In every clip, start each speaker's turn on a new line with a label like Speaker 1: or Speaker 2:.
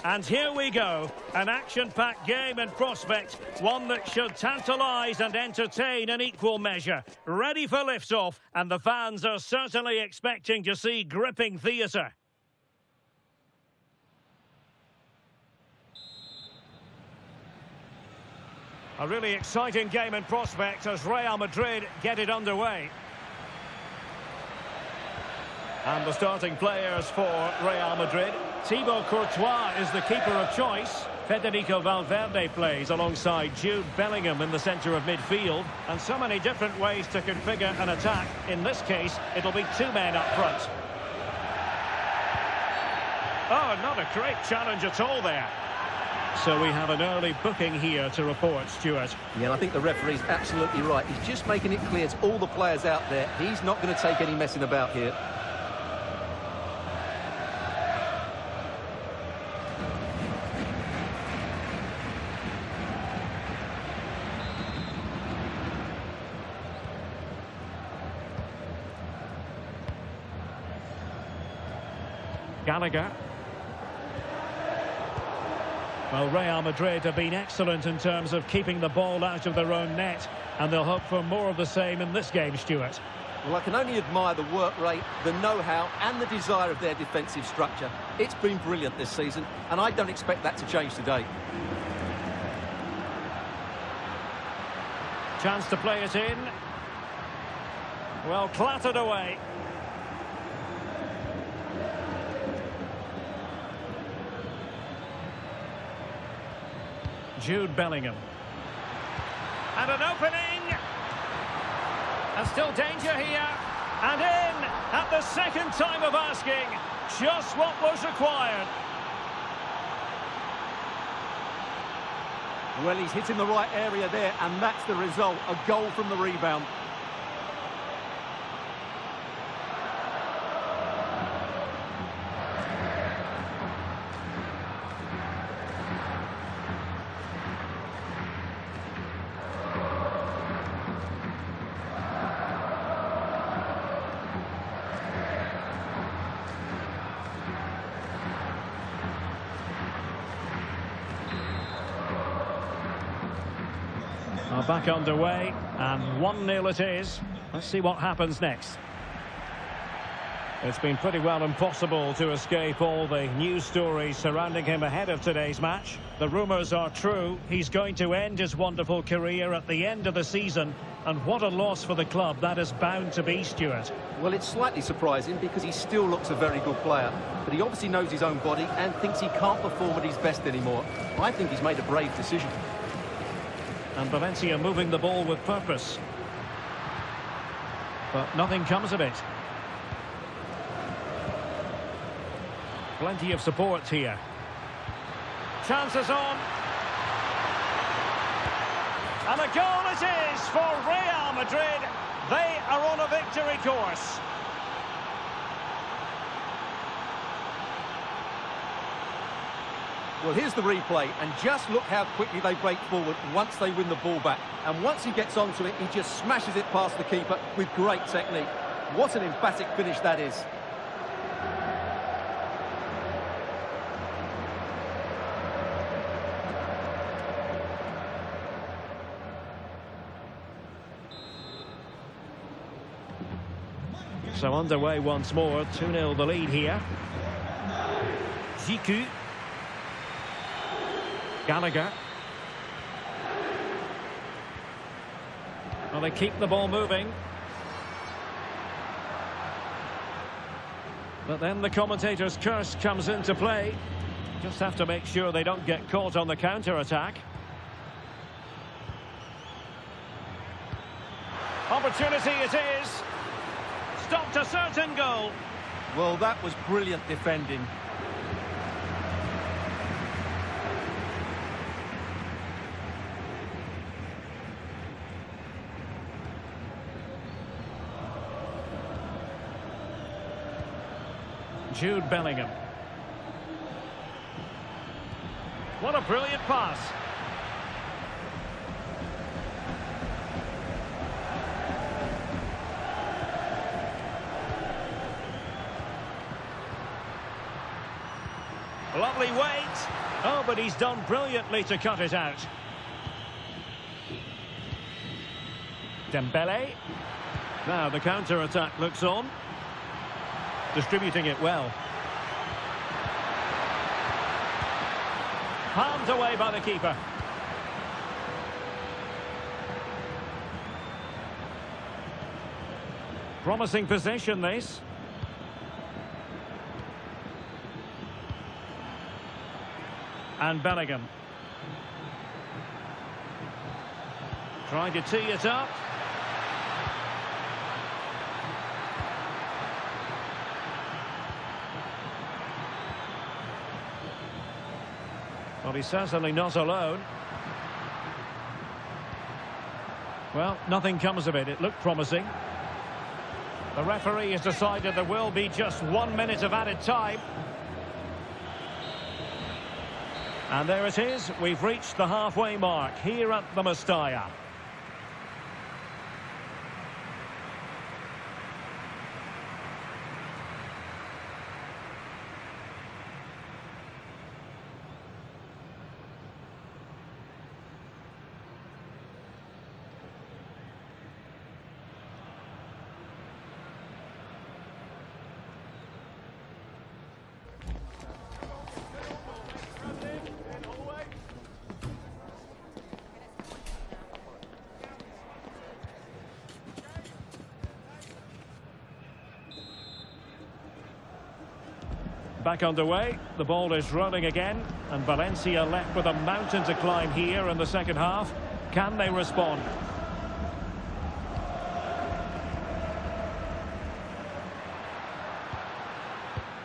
Speaker 1: And here we go, an action-packed game in prospect, one that should tantalise and entertain in equal measure. Ready for liftoff, and the fans are certainly expecting to see gripping theatre. A really exciting game in prospect as Real Madrid get it underway. And the starting players for Real Madrid. Thibaut Courtois is the keeper of choice. Federico Valverde plays alongside Jude Bellingham in the centre of midfield. And so many different ways to configure an attack. In this case, it'll be two men up front. Oh, not a great challenge at all there. So we have an early booking here to report, Stuart.
Speaker 2: Yeah, I think the referee's absolutely right. He's just making it clear to all the players out there, he's not going to take any messing about here.
Speaker 1: Gallagher. Well, Real Madrid have been excellent in terms of keeping the ball out of their own net, and they'll hope for more of the same in this game, Stuart.
Speaker 2: Well, I can only admire the work rate, the know-how and the desire of their defensive structure. It's been brilliant this season, and I don't expect that to change today.
Speaker 1: Chance to play it in. Well, clattered away. Jude Bellingham. And an opening. And still danger here. And in at the second time of asking. Just what was required.
Speaker 2: Well, he's hitting the right area there, and that's the result. A goal from the rebound.
Speaker 1: Back underway, and 1-0 it is. Let's see what happens next. It's been pretty well impossible to escape all the news stories surrounding him ahead of today's match. The rumours are true. He's going to end his wonderful career at the end of the season. And what a loss for the club that is bound to be, Stuart.
Speaker 2: Well, it's slightly surprising because he still looks a very good player. But he obviously knows his own body and thinks he can't perform at his best anymore. I think he's made a brave decision.
Speaker 1: And Valencia moving the ball with purpose. But nothing comes of it. Plenty of support here. Chances on. And a goal it is for Real Madrid. They are on a victory course.
Speaker 2: Well, here's the replay, and just look how quickly they break forward once they win the ball back. And once he gets onto it, he just smashes it past the keeper with great technique. What an emphatic finish that is.
Speaker 1: So underway once more, 2-0 the lead here. Ziku. Gallagher. Well, they keep the ball moving. But then the commentator's curse comes into play. Just have to make sure they don't get caught on the counter-attack. Opportunity it is. Stopped a certain goal.
Speaker 2: Well, that was brilliant defending.
Speaker 1: Jude Bellingham. What a brilliant pass. Lovely weight. Oh, but he's done brilliantly to cut it out. Dembele. Now the counter-attack looks on. Distributing it well. Palmed away by the keeper. Promising possession, this. And Bellingham. Trying to tee it up. Well, he's certainly not alone. Well, nothing comes of it. It looked promising. The referee has decided there will be just 1 minute of added time. And there it is. We've reached the halfway mark here at the Mestalla. Back underway, the ball is rolling again, and Valencia left with a mountain to climb here in the second half. Can they respond?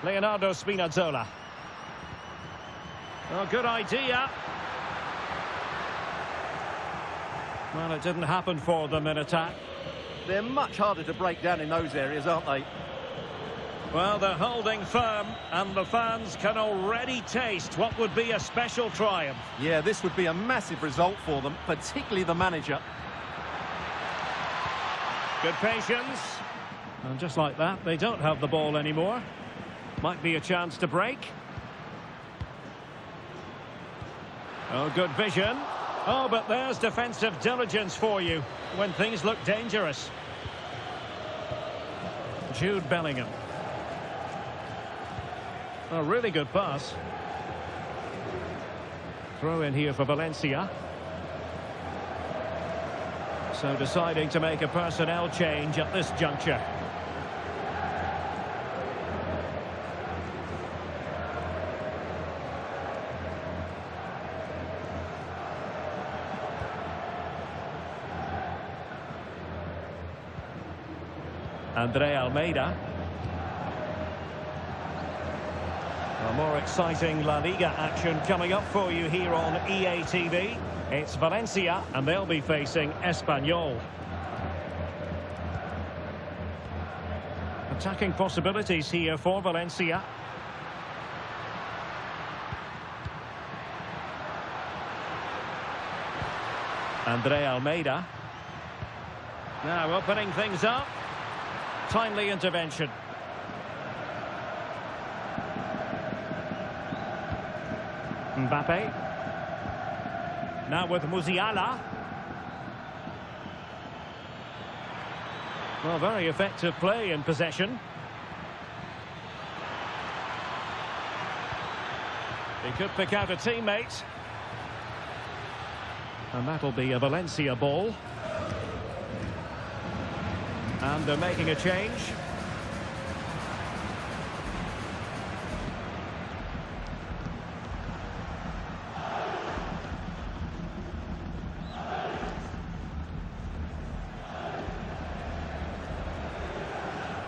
Speaker 1: Leonardo Spinazzola. Oh, good idea. Well, it didn't happen for them in attack.
Speaker 2: They're much harder to break down in those areas, aren't they?
Speaker 1: Well, they're holding firm, and the fans can already taste what would be a special triumph.
Speaker 2: Yeah, this would be a massive result for them, particularly the manager.
Speaker 1: Good patience. And just like that, they don't have the ball anymore. Might be a chance to break. Oh, good vision. Oh, but there's defensive diligence for you when things look dangerous. Jude Bellingham. A really good pass. Throw in here for Valencia. So deciding to make a personnel change at this juncture. Andre Almeida. More exciting La Liga action coming up for you here on EA TV. It's Valencia, and they'll be facing Espanyol. Attacking possibilities here for Valencia. Andre Almeida. Now opening things up. Timely intervention. Mbappe. Now with Musiala. Well, very effective play in possession. He could pick out a teammate. And that'll be a Valencia ball. And they're making a change.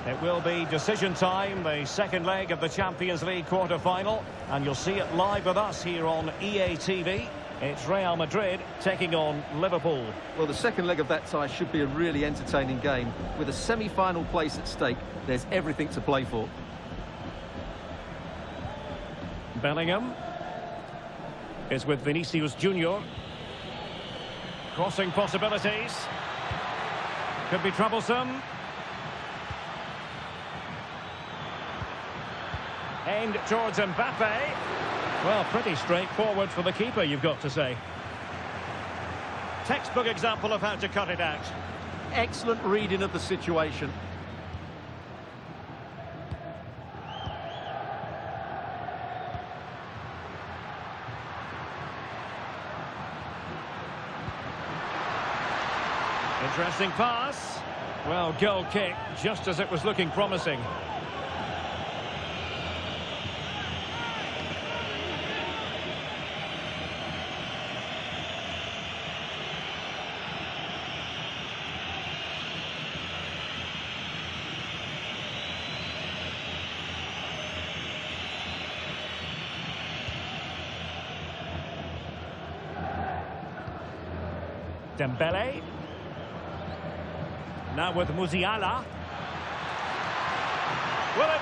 Speaker 1: It will be decision time, the second leg of the Champions League quarter-final, and you'll see it live with us here on EA TV. It's Real Madrid taking on Liverpool.
Speaker 2: Well, the second leg of that tie should be a really entertaining game. With a semi-final place at stake, there's everything to play for.
Speaker 1: Bellingham is with Vinicius Junior. Crossing possibilities. Could be troublesome. Aimed towards Mbappe. Well, pretty straightforward for the keeper, you've got to say. Textbook example of how to cut it out.
Speaker 2: Excellent reading of the situation.
Speaker 1: Interesting pass. Well, goal kick, just as it was looking promising. Dembele. Now with Musiala. Will it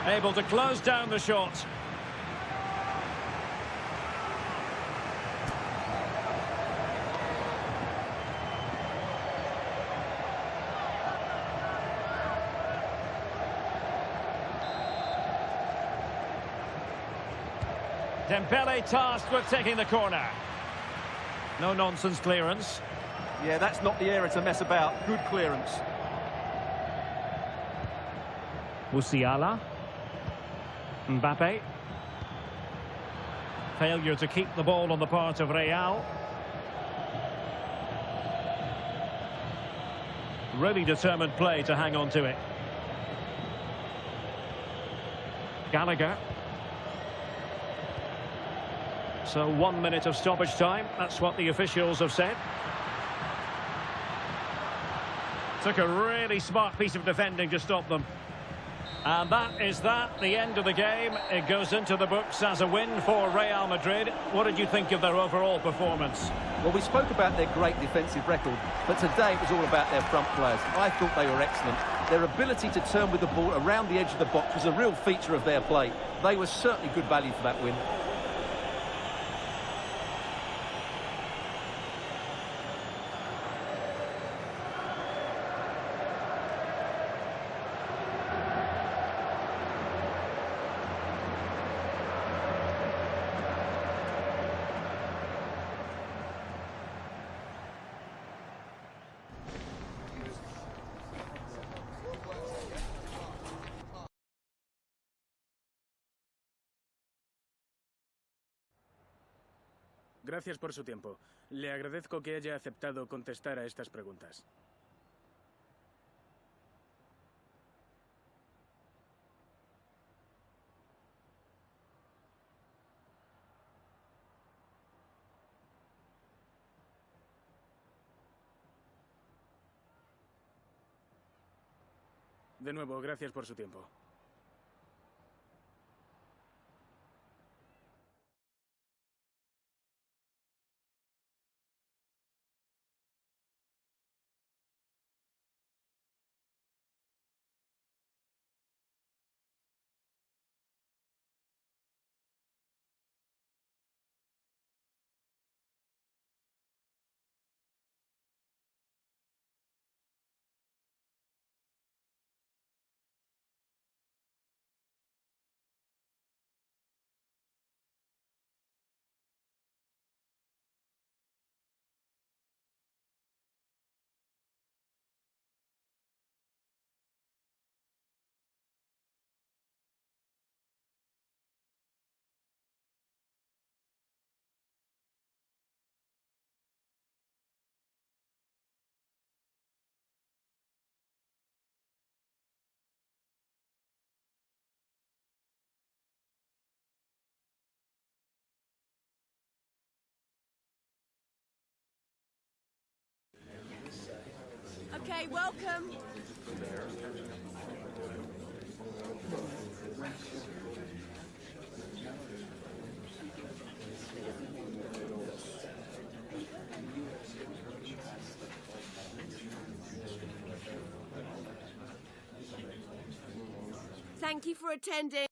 Speaker 1: be? Able to close down the shot. Dembele tasked with taking the corner. No nonsense clearance.
Speaker 2: Yeah, that's not the area to mess about. Good clearance.
Speaker 1: Musiala. Mbappe. Failure to keep the ball on the part of Real. Really determined play to hang on to it. Gallagher. So 1 minute of stoppage time. That's what the officials have said. Took a really smart piece of defending to stop them. And that is that, the end of the game. It goes into the books as a win for Real Madrid. What did you think of their overall performance?
Speaker 2: Well, we spoke about their great defensive record, but today it was all about their front players. I thought they were excellent. Their ability to turn with the ball around the edge of the box was a real feature of their play. They were certainly good value for that win.
Speaker 3: Gracias por su tiempo. Le agradezco que haya aceptado contestar a estas preguntas. De nuevo, gracias por su tiempo.
Speaker 4: Okay, welcome. Thank you for attending.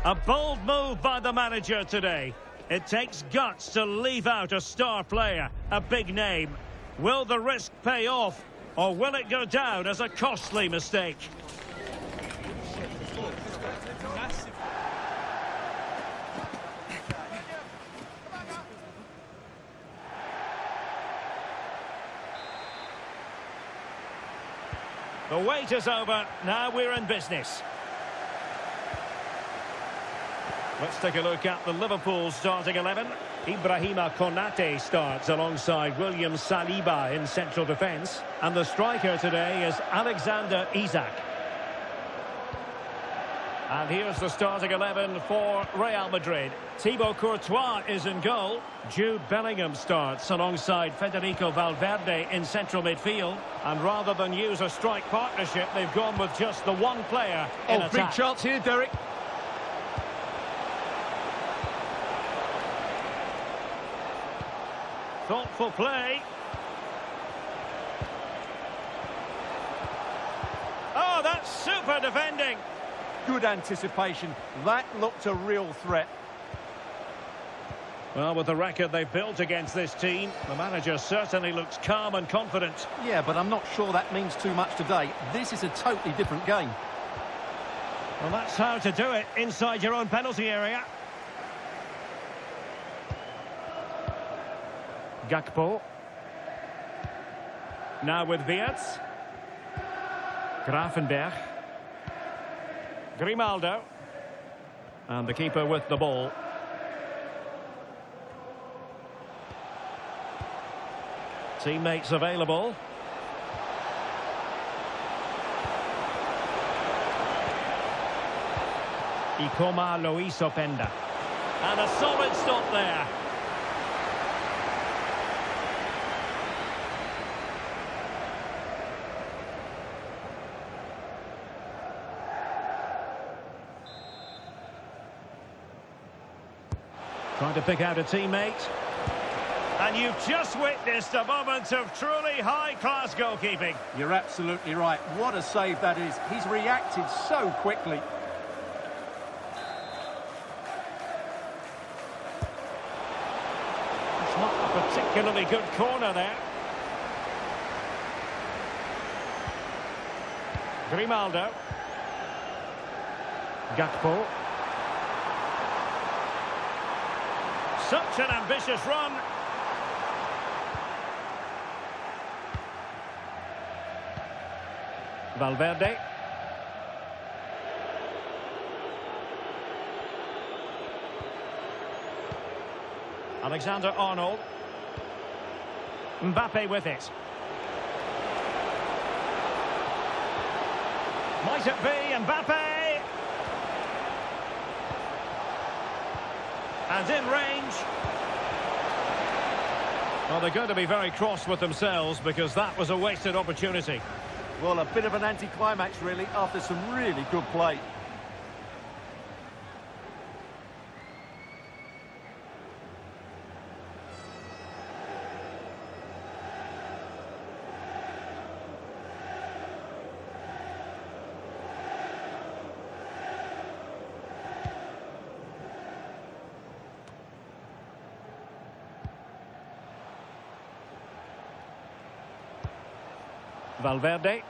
Speaker 1: A bold move by the manager today. It takes guts to leave out a star player, a big name. Will the risk pay off, or will it go down as a costly mistake? The wait is over. Now we're in business. Let's take a look at the Liverpool starting 11. Ibrahima Konate starts alongside William Saliba in central defence. And the striker today is Alexander Isak. And here's the starting 11 for Real Madrid. Thibaut Courtois is in goal. Jude Bellingham starts alongside Federico Valverde in central midfield. And rather than use a strike partnership, they've gone with just the one player in attack.
Speaker 2: Big chance here, Derek.
Speaker 1: Thoughtful play. Oh, that's super defending.
Speaker 2: Good anticipation. That looked a real threat.
Speaker 1: Well, with the record they've built against this team, the manager certainly looks calm and confident.
Speaker 2: Yeah, but I'm not sure that means too much today. This is a totally different game.
Speaker 1: Well, that's how to do it inside your own penalty area. Gakpo. Now with Wirtz. Gravenberch. Grimaldo. And the keeper with the ball. Teammates available. Ikoma Loisopenda. And a solid stop there. Trying to pick out a teammate. And you've just witnessed a moment of truly high-class goalkeeping.
Speaker 2: You're absolutely right. What a save that is. He's reacted so quickly.
Speaker 1: It's not a particularly good corner there. Grimaldo. Gakpo. Such an ambitious run. Valverde. Alexander-Arnold. Mbappe with it. Might it be Mbappe? And in range. Well, they're going to be very cross with themselves because that was a wasted opportunity.
Speaker 2: Well, a bit of an anticlimax, really, after some really good play.
Speaker 1: Valverde.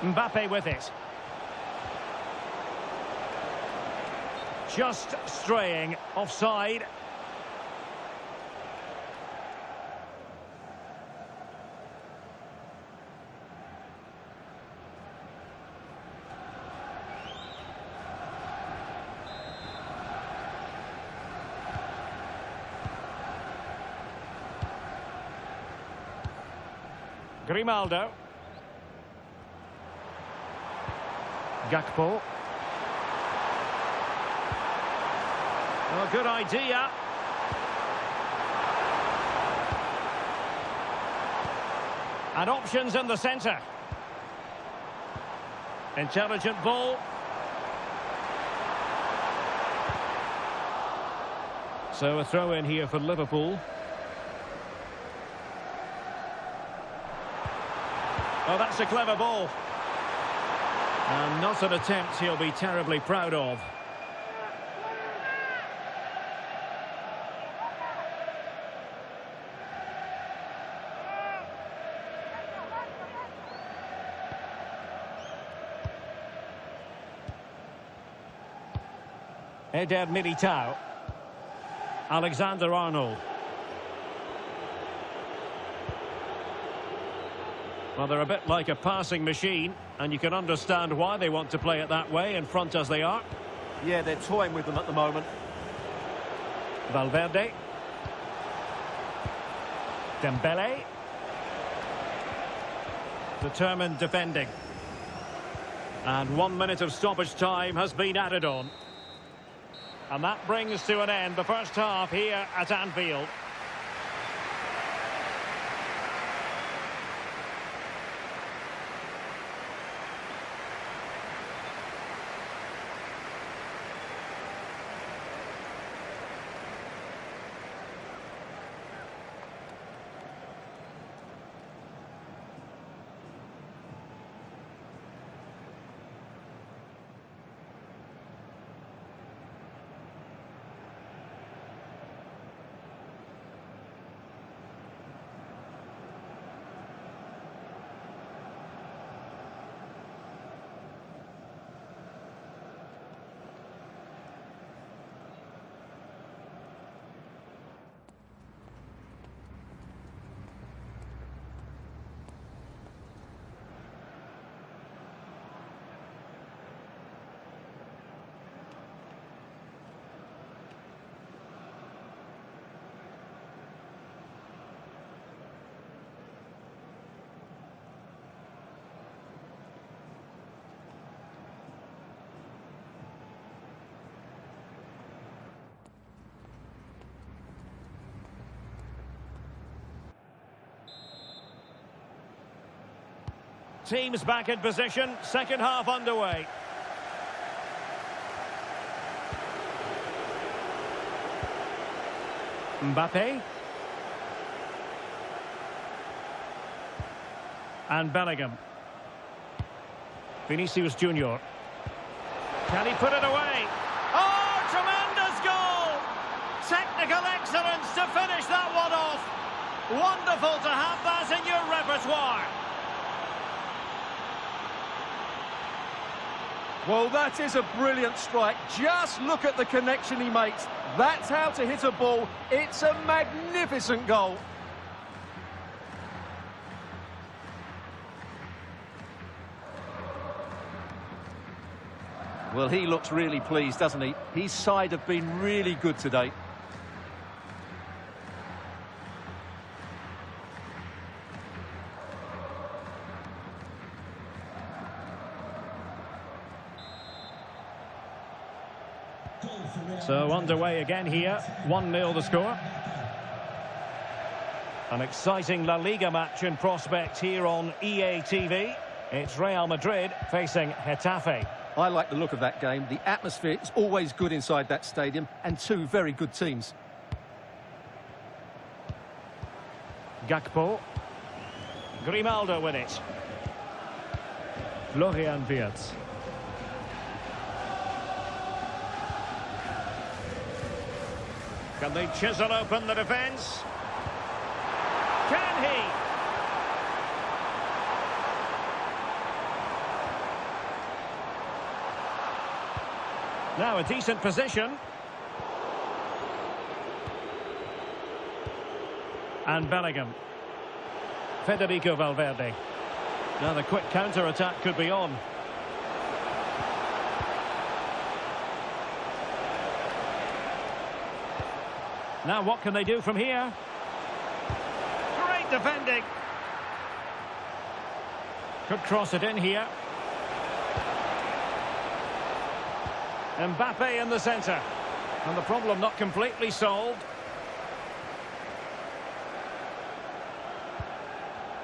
Speaker 1: Mbappe with it. Just straying offside. Grimaldo. Gakpo. Well, good idea. And options in the centre. Intelligent ball. So a throw in here for Liverpool. Oh, that's a clever ball. And not an attempt he'll be terribly proud of. Eder Militao. Alexander-Arnold. Well, they're a bit like a passing machine, and you can understand why they want to play it that way, in front as they are.
Speaker 2: Yeah, they're toying with them at the moment.
Speaker 1: Valverde. Dembele. Determined defending. And 1 minute of stoppage time has been added on. And that brings to an end the first half here at Anfield. Teams back in position, second half underway. Mbappe. And Bellingham. Vinicius Junior. Can he put it away? Oh, tremendous goal! Technical excellence to finish that one off. Wonderful to have that in your repertoire.
Speaker 2: Well, that is a brilliant strike. Just look at the connection he makes. That's how to hit a ball. It's a magnificent goal. Well, he looks really pleased, doesn't he? His side have been really good today.
Speaker 1: So underway again here, 1-0 the score. An exciting La Liga match in prospect here on EA TV. It's Real Madrid facing Getafe.
Speaker 2: I like the look of that game. The atmosphere is always good inside that stadium, and two very good teams.
Speaker 1: Gakpo. Grimaldo with it. Florian Wirtz. Can they chisel open the defence? Can he? Now a decent position. And Bellingham. Federico Valverde. Now the quick counter-attack could be on. Now what can they do from here? Great defending. Could cross it in here. Mbappe in the centre. And the problem not completely solved.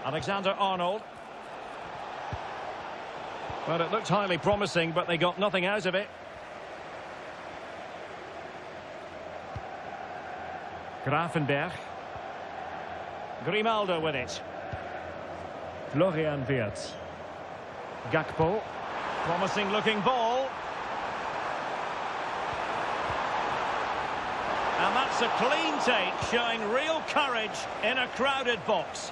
Speaker 1: Alexander-Arnold. Well, it looked highly promising, but they got nothing out of it. Grafenberg. Grimaldo with it. Florian Wirtz. Gakpo. Promising looking ball. And that's a clean take, showing real courage in a crowded box.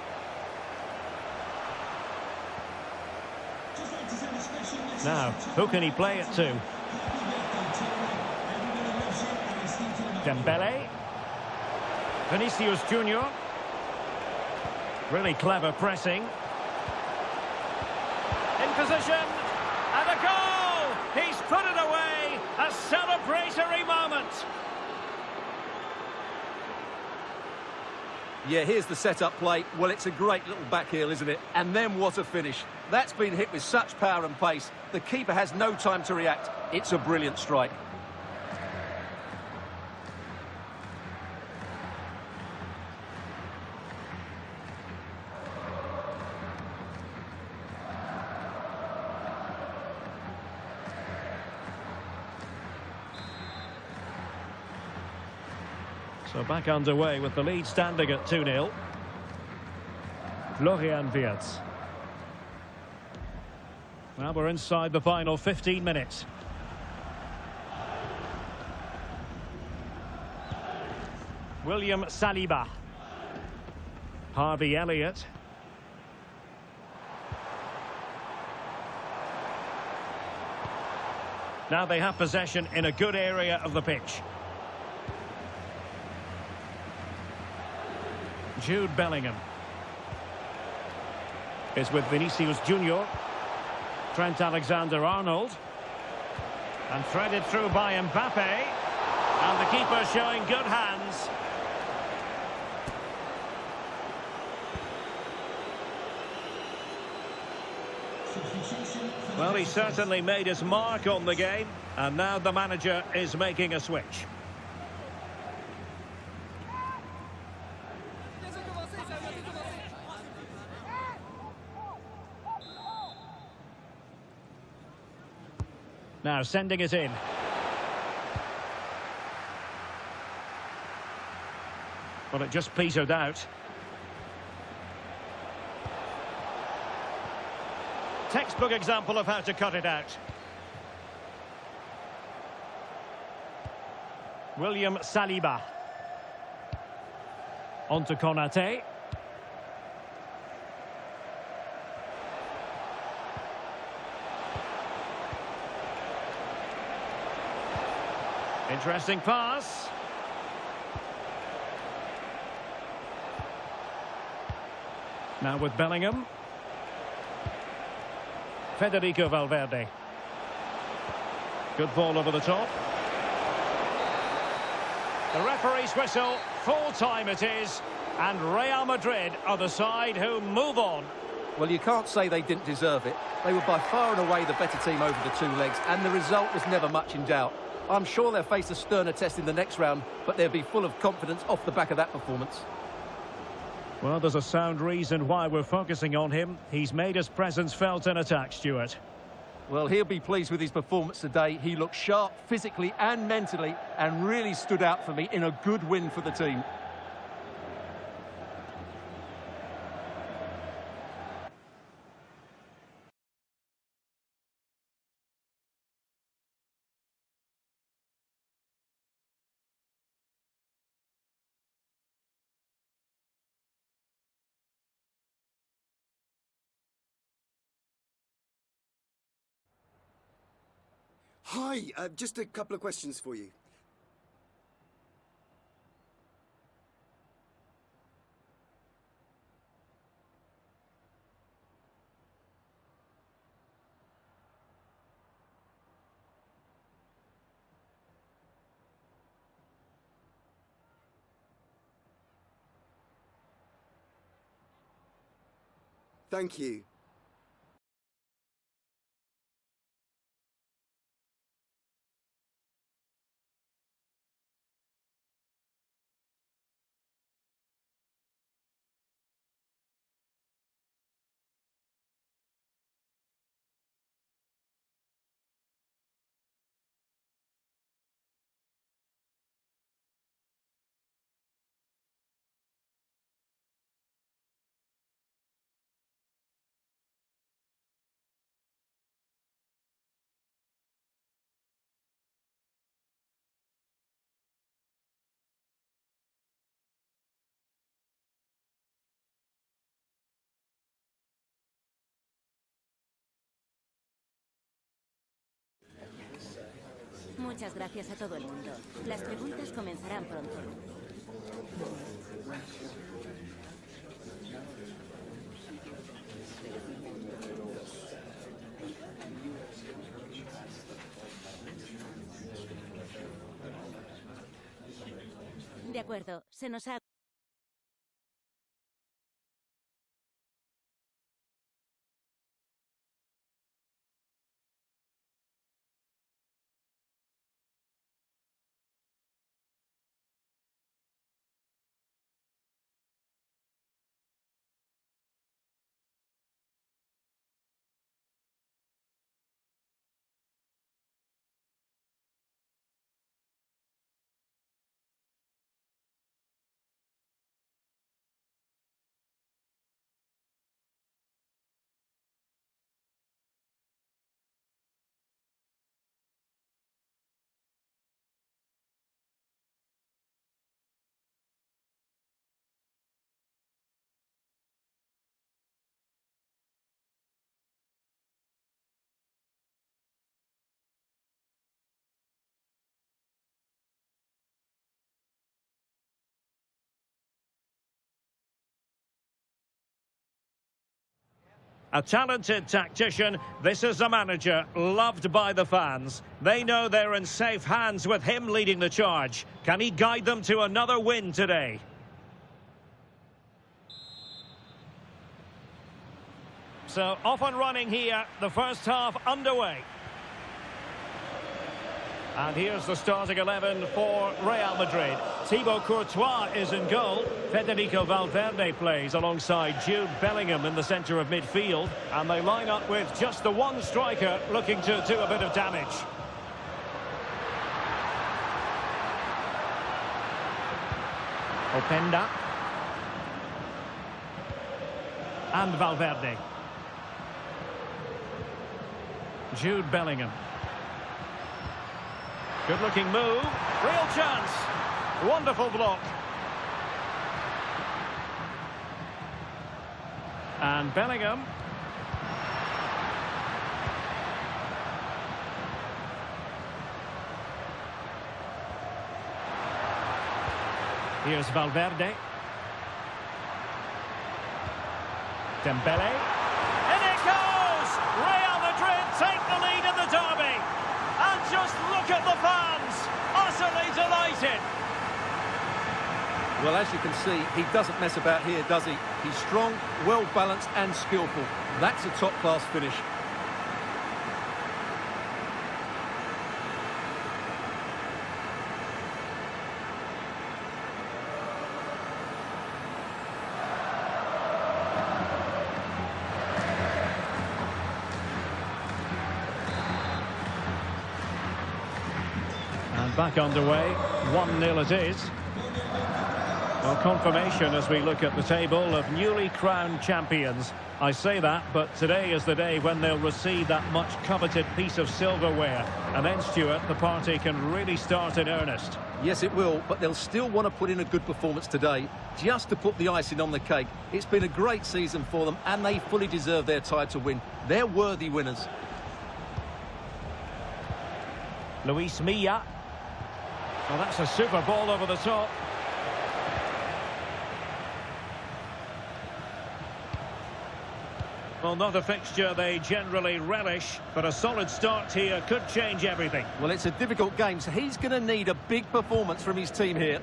Speaker 1: Now, who can he play it to? Dembele. Vinicius Junior. Really clever pressing. In position. And a goal! He's put it away. A celebratory moment.
Speaker 2: Yeah, here's the set-up play. Well, it's a great little back heel, isn't it? And then what a finish. That's been hit with such power and pace. The keeper has no time to react. It's a brilliant strike.
Speaker 1: So back underway with the lead standing at 2-0. Florian Wirtz. Well, we're inside the final 15 minutes. William Saliba. Harvey Elliott. Now they have possession in a good area of the pitch. Jude Bellingham is with Vinicius Junior. Trent Alexander-Arnold. And threaded through by Mbappe. And the keeper showing good hands. Well, he certainly made his mark on the game. And now the manager is making a switch. Now sending it in. Well, it just petered out. Textbook example of how to cut it out. William Saliba. On to Konate. Interesting pass. Now with Bellingham. Federico Valverde. Good ball over the top. The referee's whistle. Full time it is. And Real Madrid are the side who move on.
Speaker 2: Well, you can't say they didn't deserve it. They were by far and away the better team over the two legs, and the result was never much in doubt. I'm sure they'll face a sterner test in the next round, but they'll be full of confidence off the back of that performance.
Speaker 1: Well, there's a sound reason why we're focusing on him. He's made his presence felt in attack, Stuart.
Speaker 2: Well, he'll be pleased with his performance today. He looked sharp physically and mentally and really stood out for me in a good win for the team.
Speaker 5: Hi, just a couple of questions for you. Thank you.
Speaker 6: Muchas gracias a todo el mundo. Las preguntas comenzarán pronto. De acuerdo, se nos ha...
Speaker 1: A talented tactician, this is a manager loved by the fans. They know they're in safe hands with him leading the charge. Can he guide them to another win today? So off and running here, the first half underway. And here's the starting 11 for Real Madrid. Thibaut Courtois is in goal. Federico Valverde plays alongside Jude Bellingham in the centre of midfield. And they line up with just the one striker looking to do a bit of damage. Openda. And Valverde. Jude Bellingham. Good-looking move. Real chance. Wonderful block. And Bellingham. Here's Valverde. Dembele. In it goes! Real Madrid take the lead in the derby. And just look at the fans, utterly delighted.
Speaker 2: Well, as you can see, he doesn't mess about here, does he? He's strong, well-balanced and skillful. That's a top-class finish.
Speaker 1: Back underway, 1-0 it is. Well, confirmation as we look at the table of newly crowned champions. I say that, but today is the day when they'll receive that much coveted piece of silverware. And then, Stuart, the party can really start in earnest.
Speaker 2: Yes, it will, but they'll still want to put in a good performance today, just to put the icing on the cake. It's been a great season for them, and they fully deserve their title win. They're worthy winners.
Speaker 1: Luis Milla. Well, that's a super ball over the top. Well, not a fixture they generally relish, but a solid start here could change everything.
Speaker 2: Well, it's a difficult game, so he's going to need a big performance from his team here.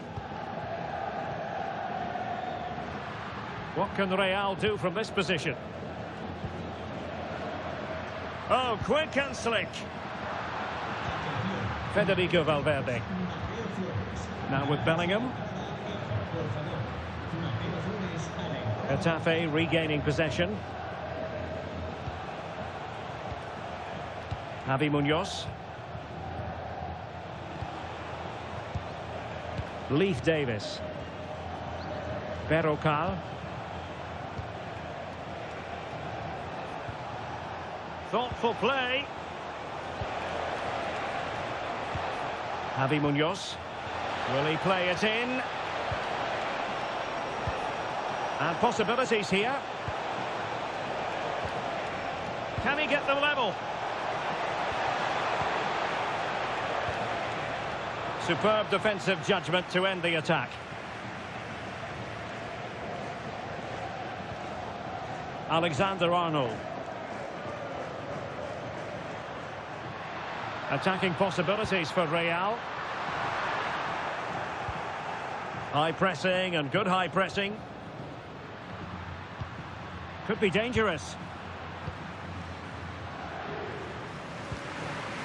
Speaker 1: What can Real do from this position? Oh, quick and slick. Federico Valverde. Now with Bellingham. Getafe regaining possession. Javi Munoz. Leif Davis. Berrocal. Thoughtful play. Javi Munoz. Will he play it in? And possibilities here. Can he get them level? Superb defensive judgment to end the attack. Alexander-Arnold. Attacking possibilities for Real. High pressing and good high pressing. Could be dangerous.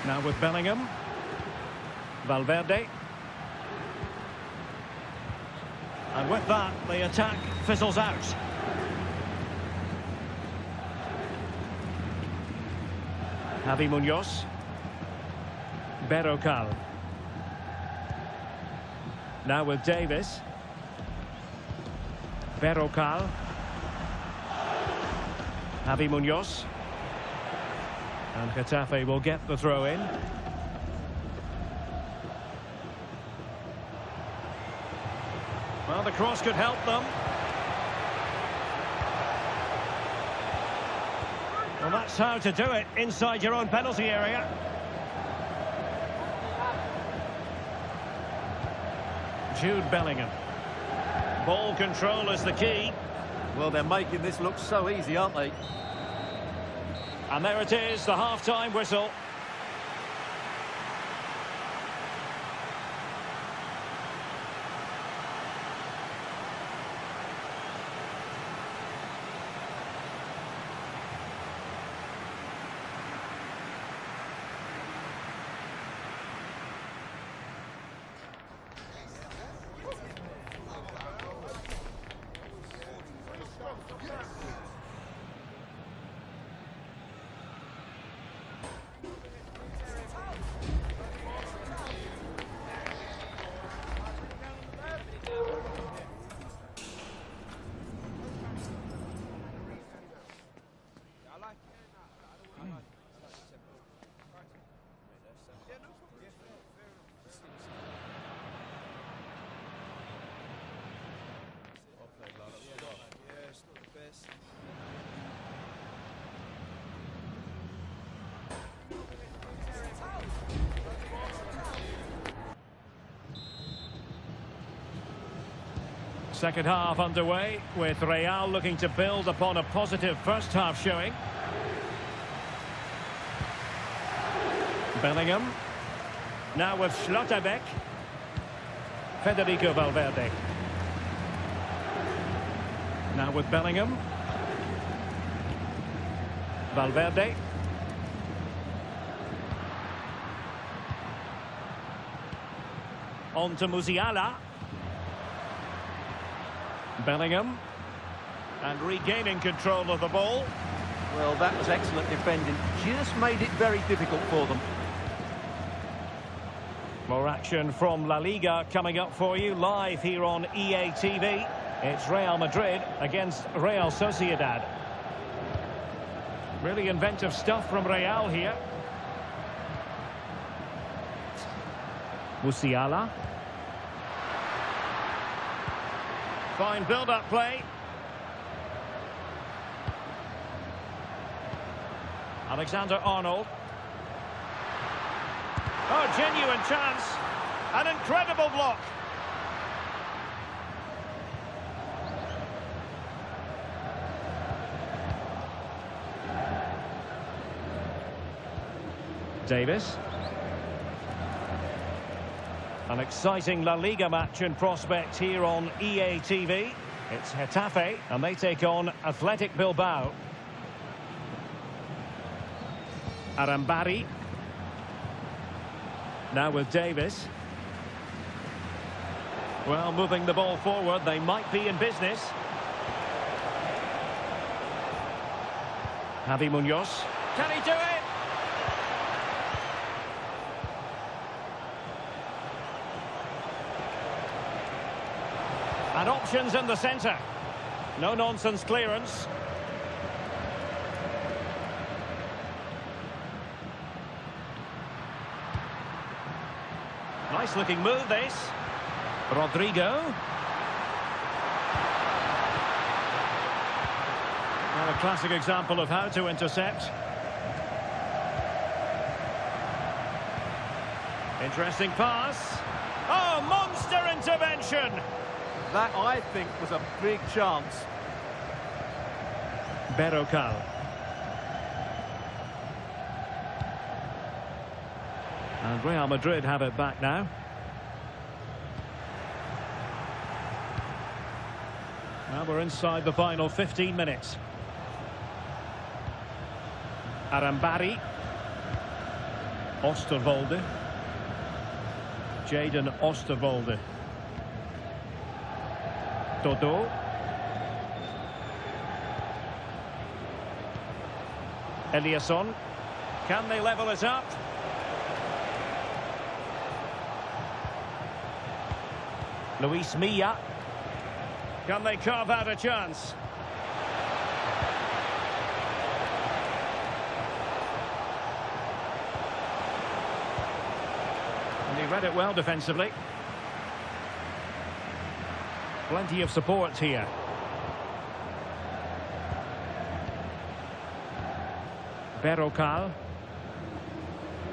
Speaker 1: Now with Bellingham. Valverde. And with that, the attack fizzles out. Javi Munoz. Berrocal. Now with Davis. Berrocal. Javi Munoz. And Getafe will get the throw in. Well, the cross could help them. Well, that's how to do it inside your own penalty area. Jude Bellingham. Ball control is the key.
Speaker 2: Well, they're making this look so easy, aren't they?
Speaker 1: And there it is, the half-time whistle. Second half underway, with Real looking to build upon a positive first half showing. Bellingham. Now with Schlotterbeck. Federico Valverde. Now with Bellingham. Valverde. On to Musiala. Bellingham. And regaining control of the ball.
Speaker 2: Well, that was excellent defending. Just made it very difficult for them.
Speaker 1: More action from La Liga coming up for you live here on EA TV. It's Real Madrid against Real Sociedad. Really inventive stuff from Real here. Musiala. Fine build-up play. Alexander-Arnold. Oh, genuine chance. An incredible block. Davis. An exciting La Liga match in prospect here on EA TV. It's Getafe, and they take on Athletic Bilbao. Arambari. Now with Davis. Well, moving the ball forward, they might be in business. Javi Munoz. Can he do it? And options in the centre. No-nonsense clearance. Nice-looking move, this. Rodrigo. Well, a classic example of how to intercept. Interesting pass. Oh, monster intervention!
Speaker 2: That, I think, was a big chance.
Speaker 1: Berrocal. And Real Madrid have it back now. Well, we're inside the final 15 minutes. Arambari. Osterwolde. Jaden Osterwolde. Dodo. Eliasson. Can they level it up? Luis Milla. Can they carve out a chance? And he read it well defensively. Plenty of support here. Berrocal.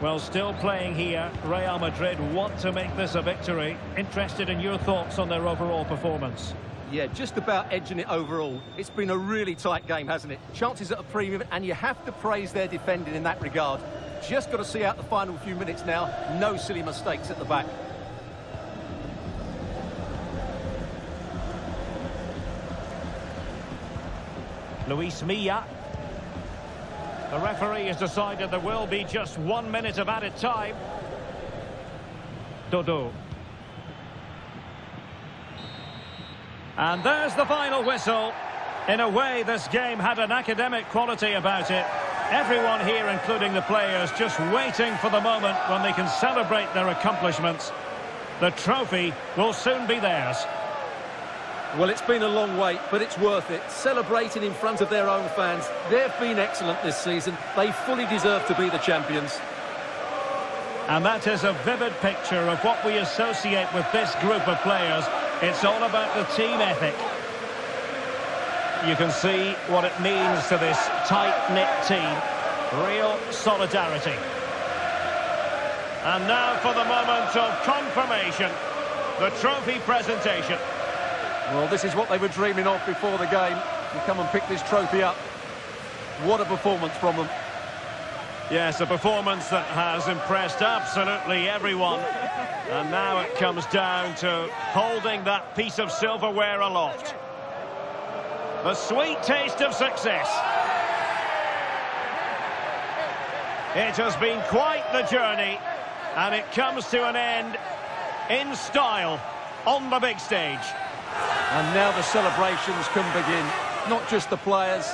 Speaker 1: Well, still playing here. Real Madrid want to make this a victory. Interested in your thoughts on their overall performance?
Speaker 2: Yeah, just about edging it overall. It's been a really tight game, hasn't it? Chances at a premium, and you have to praise their defending in that regard. Just got to see out the final few minutes now. No silly mistakes at the back.
Speaker 1: Luis Milla. The referee has decided there will be just 1 minute of added time. Dodo. And there's the final whistle. In a way, this game had an academic quality about it. Everyone here, including the players, just waiting for the moment when they can celebrate their accomplishments. The trophy will soon be theirs.
Speaker 2: Well, it's been a long wait, but it's worth it. Celebrating in front of their own fans. They've been excellent this season. They fully deserve to be the champions.
Speaker 1: And that is a vivid picture of what we associate with this group of players. It's all about the team ethic. You can see what it means to this tight-knit team. Real solidarity. And now for the moment of confirmation. The trophy presentation.
Speaker 2: Well, this is what they were dreaming of before the game. To come and pick this trophy up. What a performance from them.
Speaker 1: Yes, a performance that has impressed absolutely everyone. And now it comes down to holding that piece of silverware aloft. The sweet taste of success. It has been quite the journey, and it comes to an end in style on the big stage.
Speaker 2: And now the celebrations can begin. Not just the players,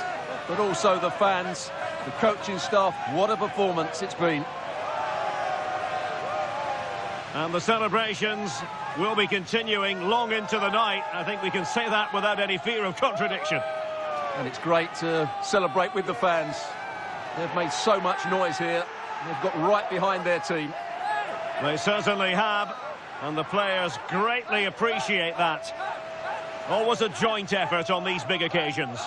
Speaker 2: but also the fans, the coaching staff. What a performance it's been.
Speaker 1: And the celebrations will be continuing long into the night. I think we can say that without any fear of contradiction.
Speaker 2: And it's great to celebrate with the fans. They've made so much noise here. They've got right behind their team.
Speaker 1: They certainly have, and the players greatly appreciate that. Always a joint effort on these big occasions.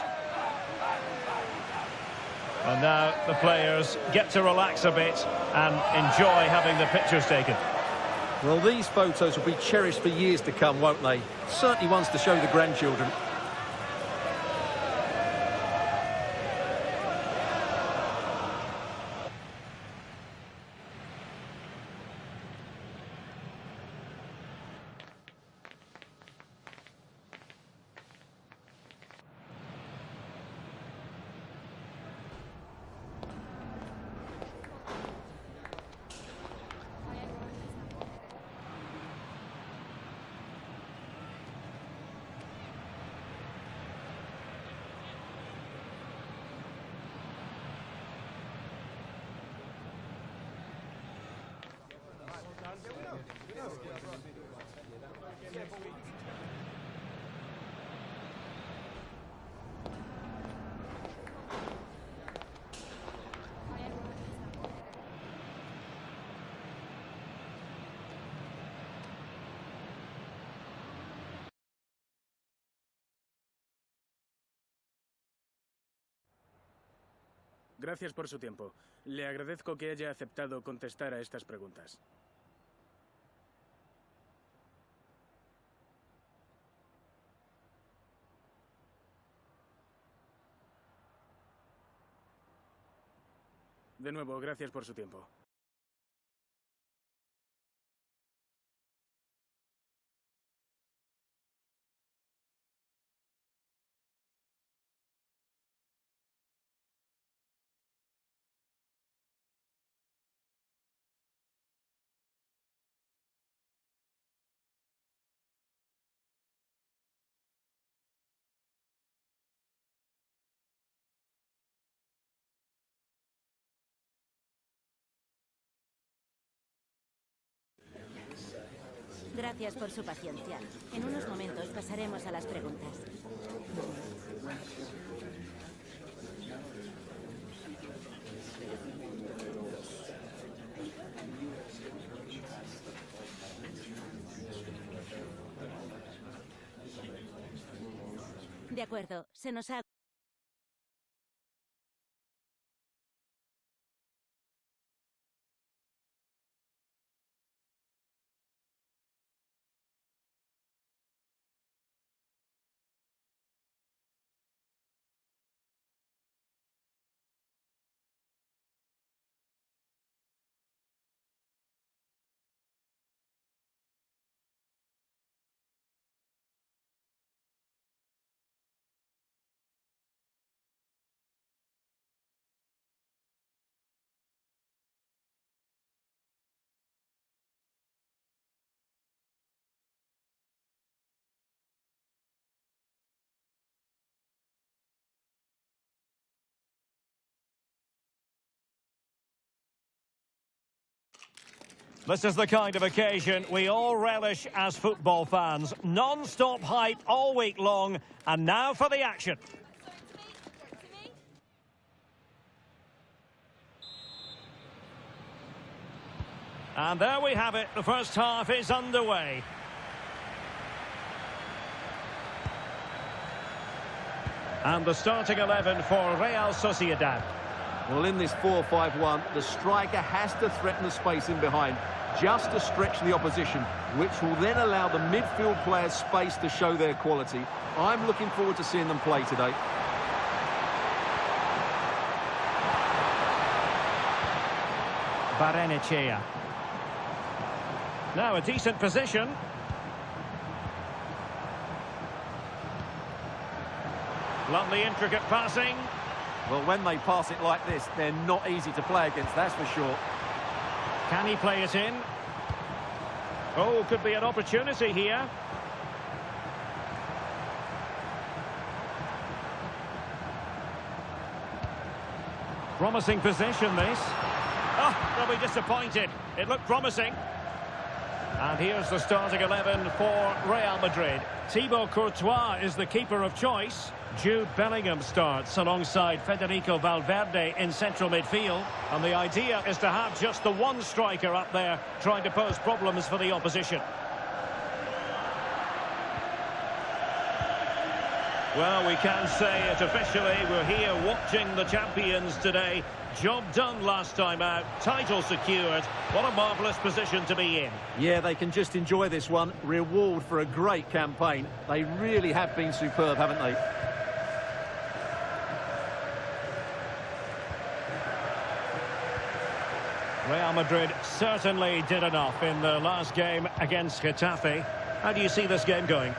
Speaker 1: And now the players get to relax a bit and enjoy having the pictures taken.
Speaker 2: Well, these photos will be cherished for years to come, won't they? Certainly ones to show the grandchildren.
Speaker 3: Gracias por su tiempo. Le agradezco que haya aceptado contestar a estas preguntas. De nuevo, gracias por su tiempo.
Speaker 6: Gracias por su paciencia. En unos momentos pasaremos a las preguntas. De acuerdo, se nos ha...
Speaker 1: This is the kind of occasion we all relish as football fans. Non-stop hype all week long, and now for the action. And there we have it, the first half is underway. And the starting 11 for Real Sociedad.
Speaker 2: Well, in this 4-5-1, the striker has to threaten the space in behind, just to stretch the opposition, which will then allow the midfield players space to show their quality. I'm looking forward to seeing them play today.
Speaker 1: Barrenechea. Now a decent position. Lovely intricate passing.
Speaker 2: Well, when they pass it like this, they're not easy to play against, that's for sure.
Speaker 1: Can he play it in? Oh, could be an opportunity here. Promising position, this. Oh, they'll be disappointed. It looked promising. And here's the starting 11 for Real Madrid. Thibaut Courtois is the keeper of choice. Jude Bellingham starts alongside Federico Valverde in central midfield. And the idea is to have just the one striker up there trying to pose problems for the opposition. Well, we can say it officially. We're here watching the champions today. Job done last time out. Title secured. What a marvellous position to be in.
Speaker 2: Yeah, they can just enjoy this one. Reward for a great campaign. They really have been superb, haven't they?
Speaker 1: Real Madrid certainly did enough in the last game against Getafe. How do you see this game going?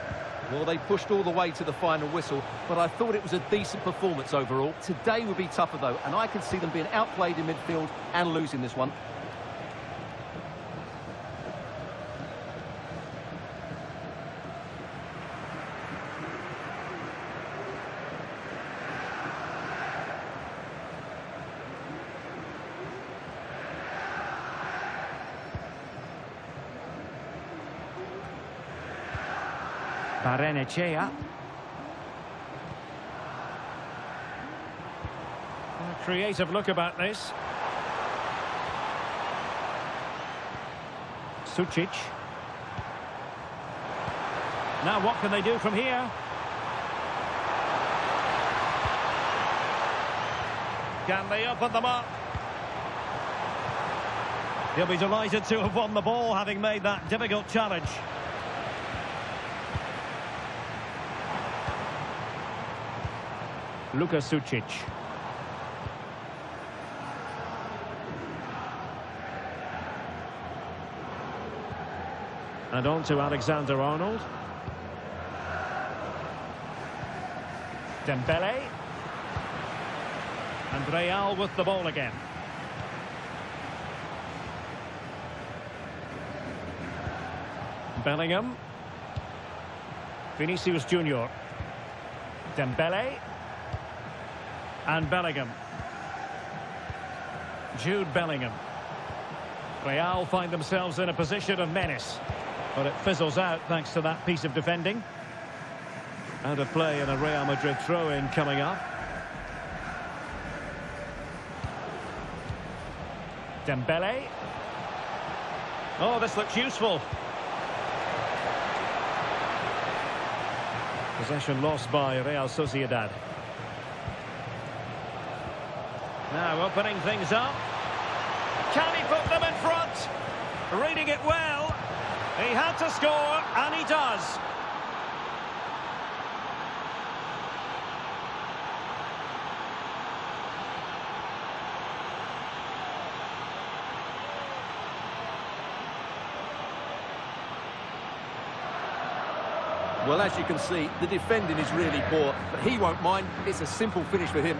Speaker 2: Well, they pushed all the way to the final whistle, but I thought it was a decent performance overall. Today would be tougher, though, and I can see them being outplayed in midfield and losing this one.
Speaker 1: Barrenechea. A creative look about this. Sucic. Now what can they do from here? Can they open them up? He'll be delighted to have won the ball, having made that difficult challenge. Luka Sucic. And on to Alexander-Arnold. Dembele. And Real with the ball again. Bellingham. Vinicius Junior. Dembele. And Bellingham. Jude Bellingham. Real find themselves in a position of menace. But it fizzles out thanks to that piece of defending. Out of play and a Real Madrid throw-in coming up. Dembele. Oh, this looks useful. Possession lost by Real Sociedad. Now opening things up. Can he put them in front? Reading it well. He had to score, and he does.
Speaker 2: Well, as you can see, the defending is really poor, but he won't mind. It's a simple finish for him.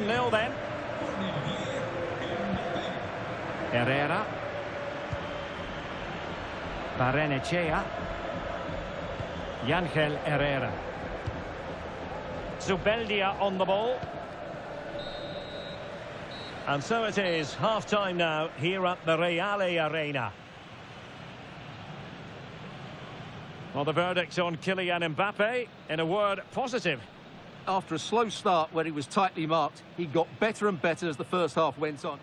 Speaker 1: Nil then. Herrera. Barrenechea. Yangel Herrera. Zubeldia on the ball. And so it is, half-time now here at the Real Arena. Well, the verdict on Kylian Mbappe, in a word, positive.
Speaker 2: After a slow start where he was tightly marked, he got better and better as the first half went on.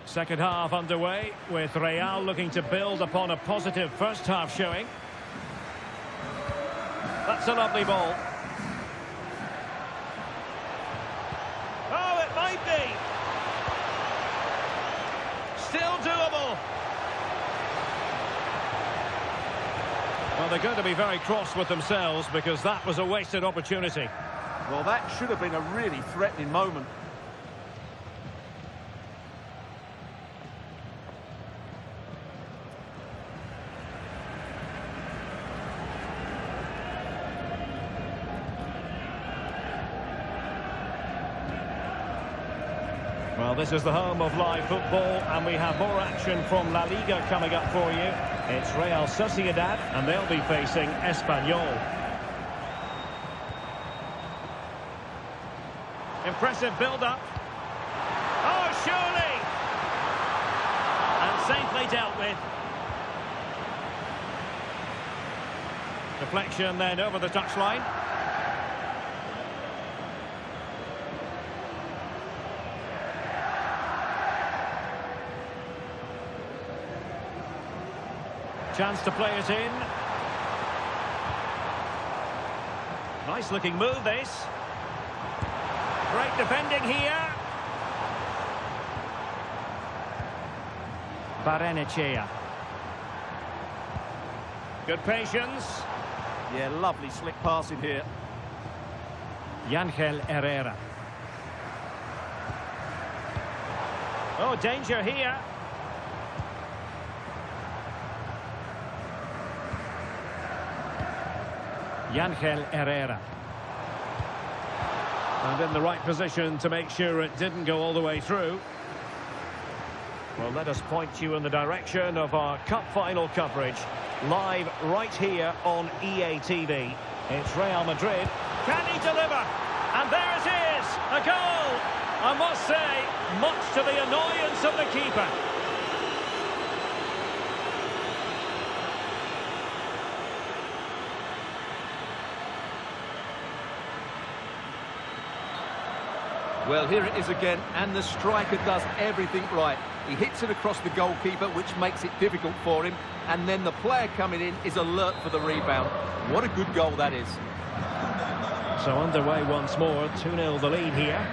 Speaker 1: Second half underway, with Real looking to build upon a positive first half showing. That's a lovely ball. Oh, it might be. Still doable. Well, they're going to be very cross with themselves because that was a wasted opportunity.
Speaker 2: Well, that should have been a really threatening moment.
Speaker 1: Well, this is the home of live football, and we have more action from La Liga coming up for you. It's Real Sociedad, and they'll be facing Espanyol. Impressive build-up. Oh, surely! And safely dealt with. Deflection then over the touchline. Chance to play it in. Nice looking move, this. Great defending here. Barrenechea. Good patience.
Speaker 2: Yeah, lovely slick passing here.
Speaker 1: Yangel Herrera. Oh, danger here. Yangel Herrera. And in the right position to make sure it didn't go all the way through. Well, let us point you in the direction of our cup final coverage. Live right here on EA TV. It's Real Madrid. Can he deliver? And there it is, a goal. I must say, much to the annoyance of the keeper.
Speaker 2: Well, here it is again, and the striker does everything right. He hits it across the goalkeeper, which makes it difficult for him, and then the player coming in is alert for the rebound. What a good goal that is.
Speaker 1: So underway once more, 2-0 the lead here.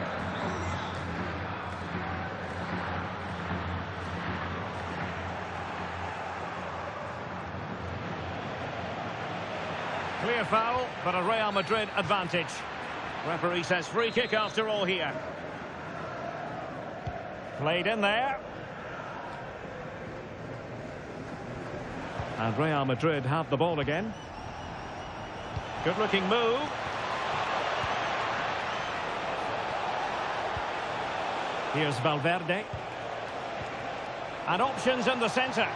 Speaker 1: Clear foul, but a Real Madrid advantage. Referee says free kick after all here. Played in there. And Real Madrid have the ball again. Good looking move. Here's Valverde. And options in the centre.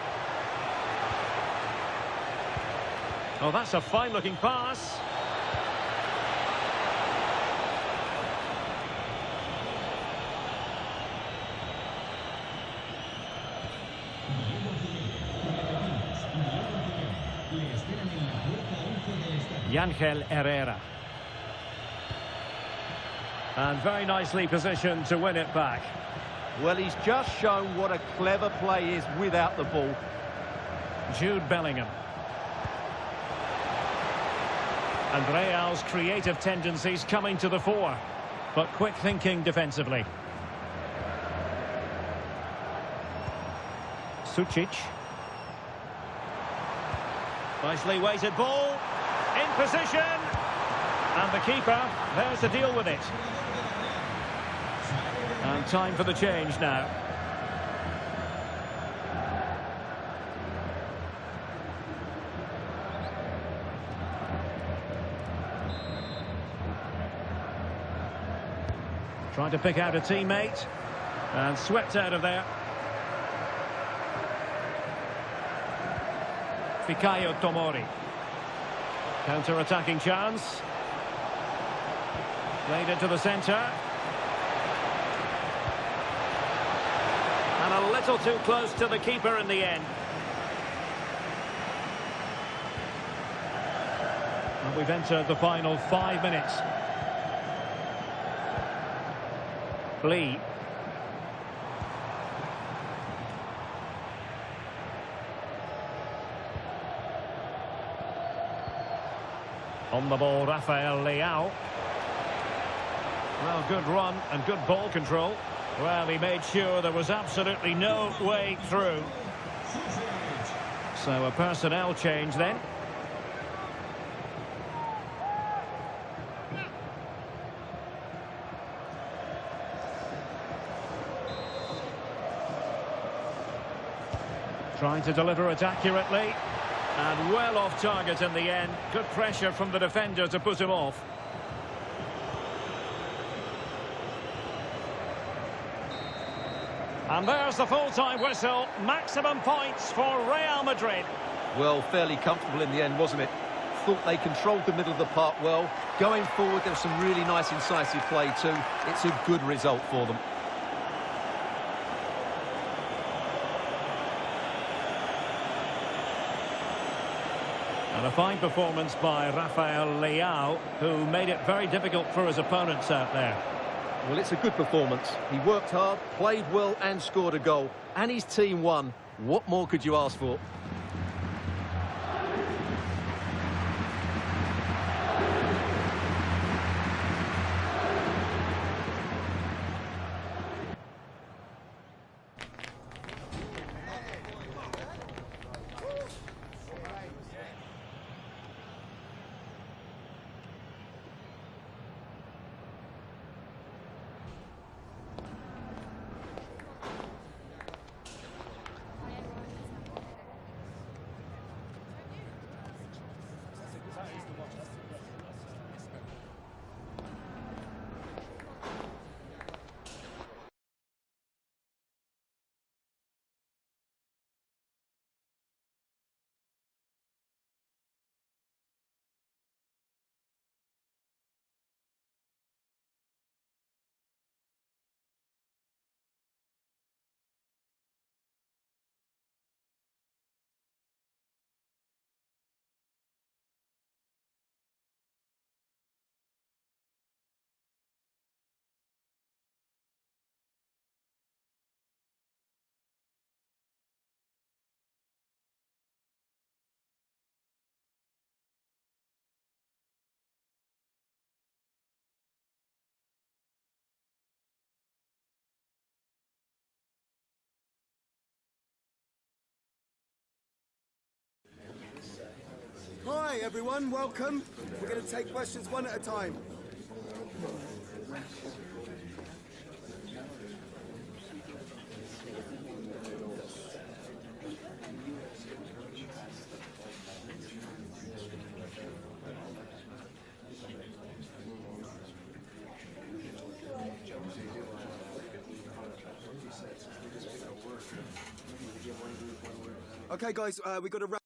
Speaker 1: Oh, that's a fine looking pass. Yangel Herrera. And very nicely positioned to win it back.
Speaker 2: Well, he's just shown what a clever play is without the ball.
Speaker 1: Jude Bellingham. And Real's creative tendencies coming to the fore, but quick thinking defensively. Sucic. Nicely weighted ball. In position. And the keeper, there's to deal with it. And time for the change now. Trying to pick out a teammate. And swept out of there. Fikayo Tomori. Counter-attacking chance. Played into the centre. And a little too close to the keeper in the end. And we've entered the final 5 minutes. Lee. On the ball, Rafael Leao. Well, good run and good ball control. Well, he made sure there was absolutely no way through. So a personnel change then. Trying to deliver it accurately. And well off target in the end. Good pressure from the defender to put him off. And there's the full-time whistle. Maximum points for Real Madrid.
Speaker 2: Well, fairly comfortable in the end, wasn't it? Thought they controlled the middle of the park well. Going forward, there was some really nice incisive play too. It's a good result for them.
Speaker 1: And a fine performance by Rafael Leao, who made it very difficult for his opponents out there.
Speaker 2: Well, it's a good performance. He worked hard, played well and scored a goal. And his team won. What more could you ask for?
Speaker 5: Okay, everyone, welcome. We're going to take questions one at a time. Okay, guys, we've got to wrap.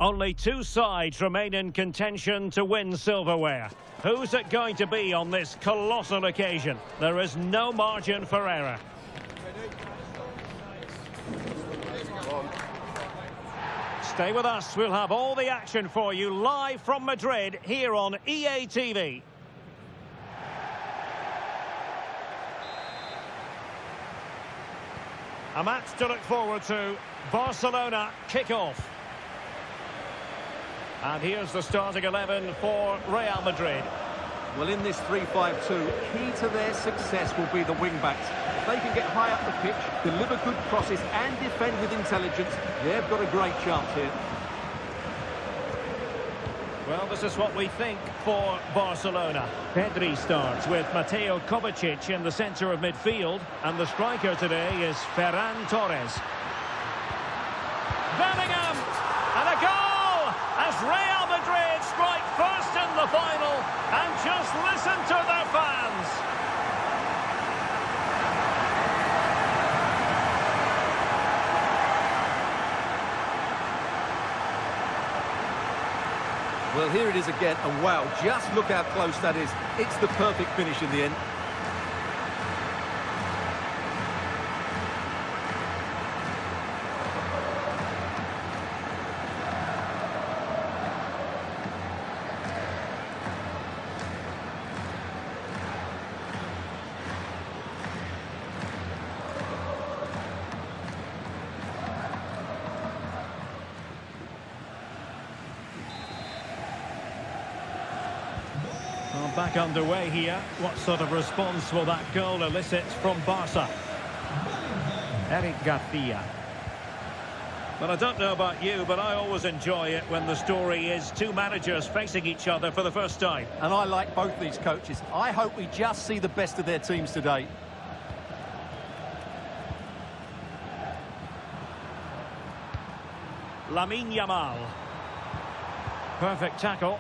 Speaker 1: Only two sides remain in contention to win silverware. Who's it going to be on this colossal occasion? There is no margin for error. Stay with us, we'll have all the action for you live from Madrid here on EA TV. A match to look forward to. Barcelona kick-off. And here's the starting 11 for Real Madrid.
Speaker 2: Well, in this 3-5-2, key to their success will be the wing-backs. If they can get high up the pitch, deliver good crosses and defend with intelligence, they've got a great chance here.
Speaker 1: Well, this is what we think for Barcelona. Pedri starts with Mateo Kovacic in the centre of midfield. And the striker today is Ferran Torres. Bellingham! And a goal! As Real Madrid strike first in the final. And just listen to their fans.
Speaker 2: Well, here it is again, and wow, just look how close that is. It's the perfect finish in the end.
Speaker 1: Well, back underway here. What sort of response will that goal elicit from Barca? Eric Garcia. Well, I don't know about you, but I always enjoy it when the story is two managers facing each other for the first time.
Speaker 2: And I like both these coaches. I hope we just see the best of their teams today.
Speaker 1: Lamine Yamal. Perfect tackle.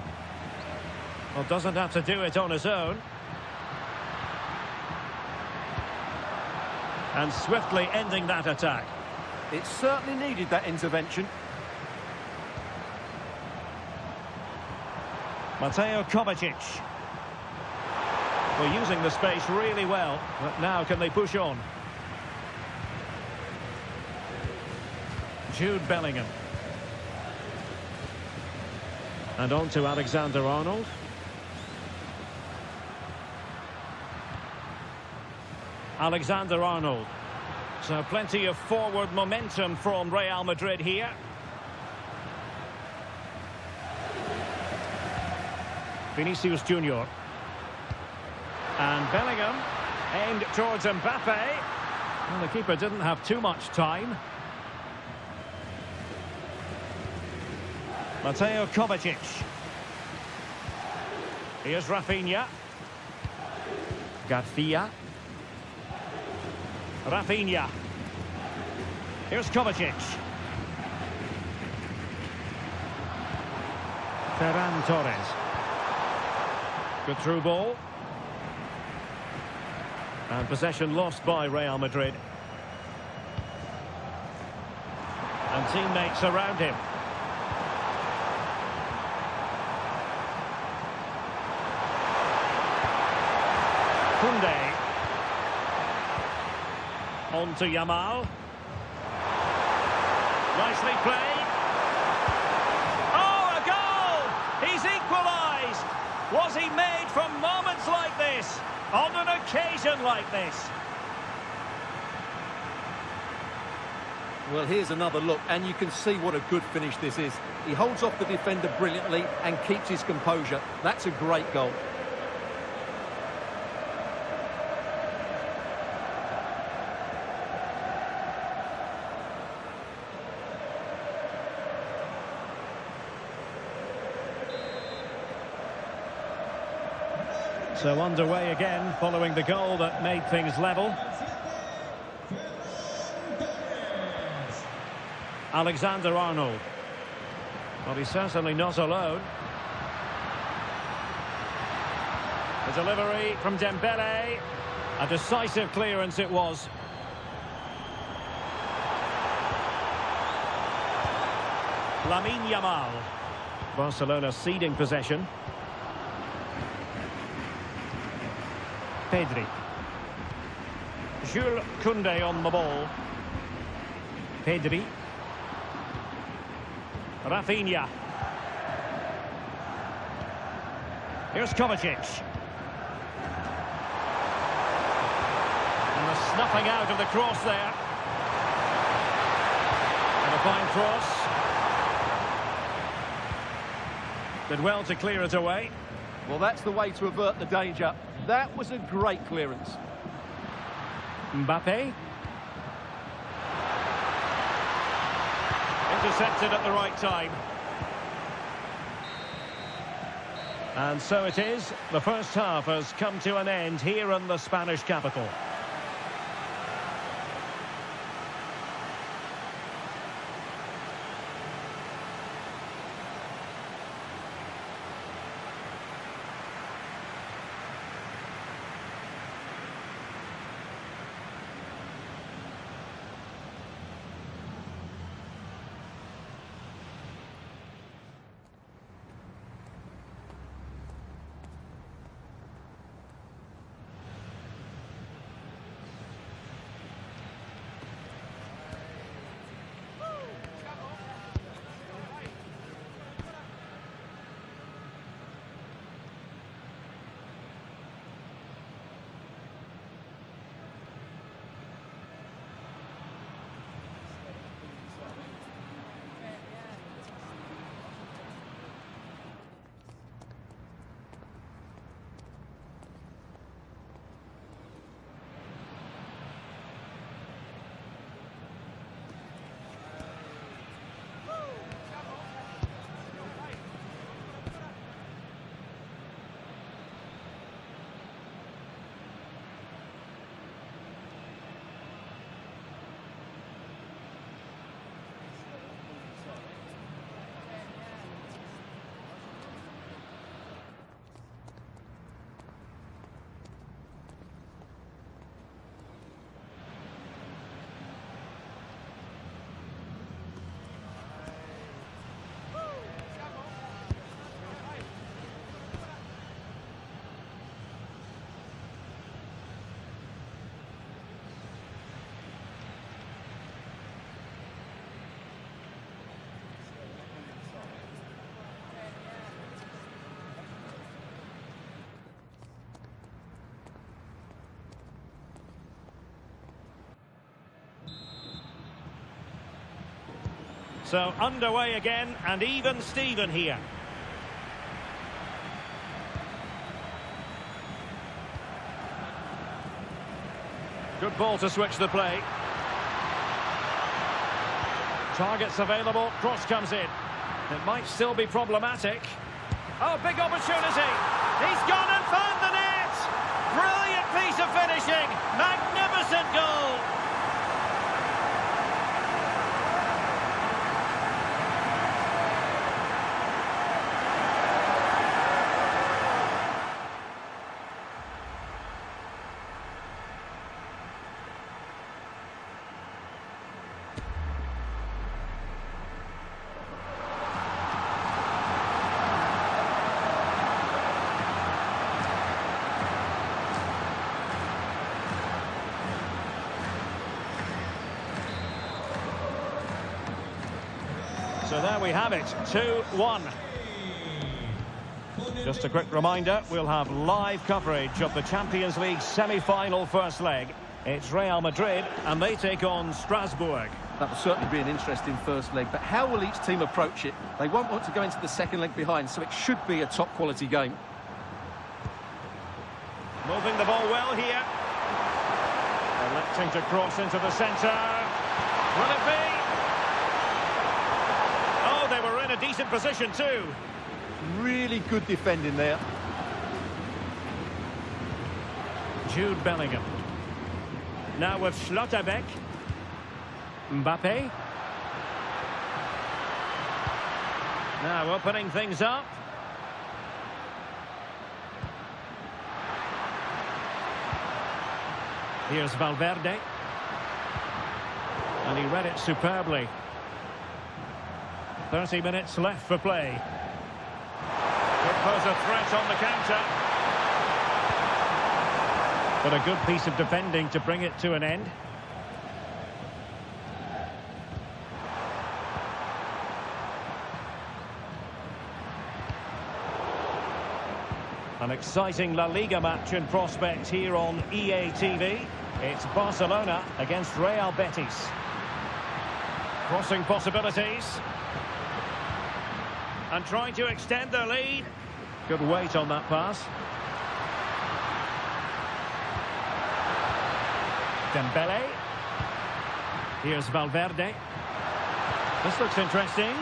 Speaker 1: Well, doesn't have to do it on his own. And swiftly ending that attack.
Speaker 2: It certainly needed that intervention.
Speaker 1: Mateo Kovacic. Well, using the space really well. But now can they push on? Jude Bellingham. And on to Alexander-Arnold. Alexander-Arnold. So plenty of forward momentum from Real Madrid here. Vinicius Junior. And Bellingham aimed towards Mbappe. Well, the keeper didn't have too much time. Mateo Kovacic. Here's Rafinha. Garcia. Rafinha. Here's Kovacic. Ferran Torres. Good through ball. And possession lost by Real Madrid. And teammates around him. Koundé. On to Yamal. Nicely played. Oh, a goal! He's equalised! Was he made from moments like this? On an occasion like this?
Speaker 2: Well, here's another look, and you can see what a good finish this is. He holds off the defender brilliantly and keeps his composure. That's a great goal.
Speaker 1: So underway again, following the goal that made things level. Alexander-Arnold. Well, he's certainly not alone. The delivery from Dembele. A decisive clearance it was. Lamine Yamal. Barcelona ceding possession. Pedri. Jules Koundé on the ball. Pedri. Rafinha. Here's Kovacic. And the snuffing out of the cross there. And a fine cross. Did well to clear it away.
Speaker 2: Well, that's the way to avert the danger. That was a great clearance.
Speaker 1: Mbappe. Intercepted at the right time. And so it is. The first half has come to an end here in the Spanish capital. So underway again, and even Steven here. Good ball to switch the play. Targets available, cross comes in. It might still be problematic. Oh, big opportunity. He's gone and found the net. Brilliant piece of finishing. Magnificent goal. So there we have it, 2-1. Just a quick reminder, we'll have live coverage of the Champions League semi-final first leg. It's Real Madrid, and they take on Strasbourg.
Speaker 2: That will certainly be an interesting first leg, but how will each team approach it? They won't want to go into the second leg behind, so it should be a top-quality game.
Speaker 1: Moving the ball well here. Electing to cross into the centre. Will it be? Oh, they were in a decent position too.
Speaker 2: Really good defending there.
Speaker 1: Jude Bellingham. Now with Schlotterbeck. Mbappe. Now opening things up. Here's Valverde. And he read it superbly. 30 minutes left for play. Could pose a threat on the counter. But a good piece of defending to bring it to an end. An exciting La Liga match in prospect here on EA TV. It's Barcelona against Real Betis. Crossing possibilities. And trying to extend their lead. Good weight on that pass. Dembele. Here's Valverde. This looks interesting.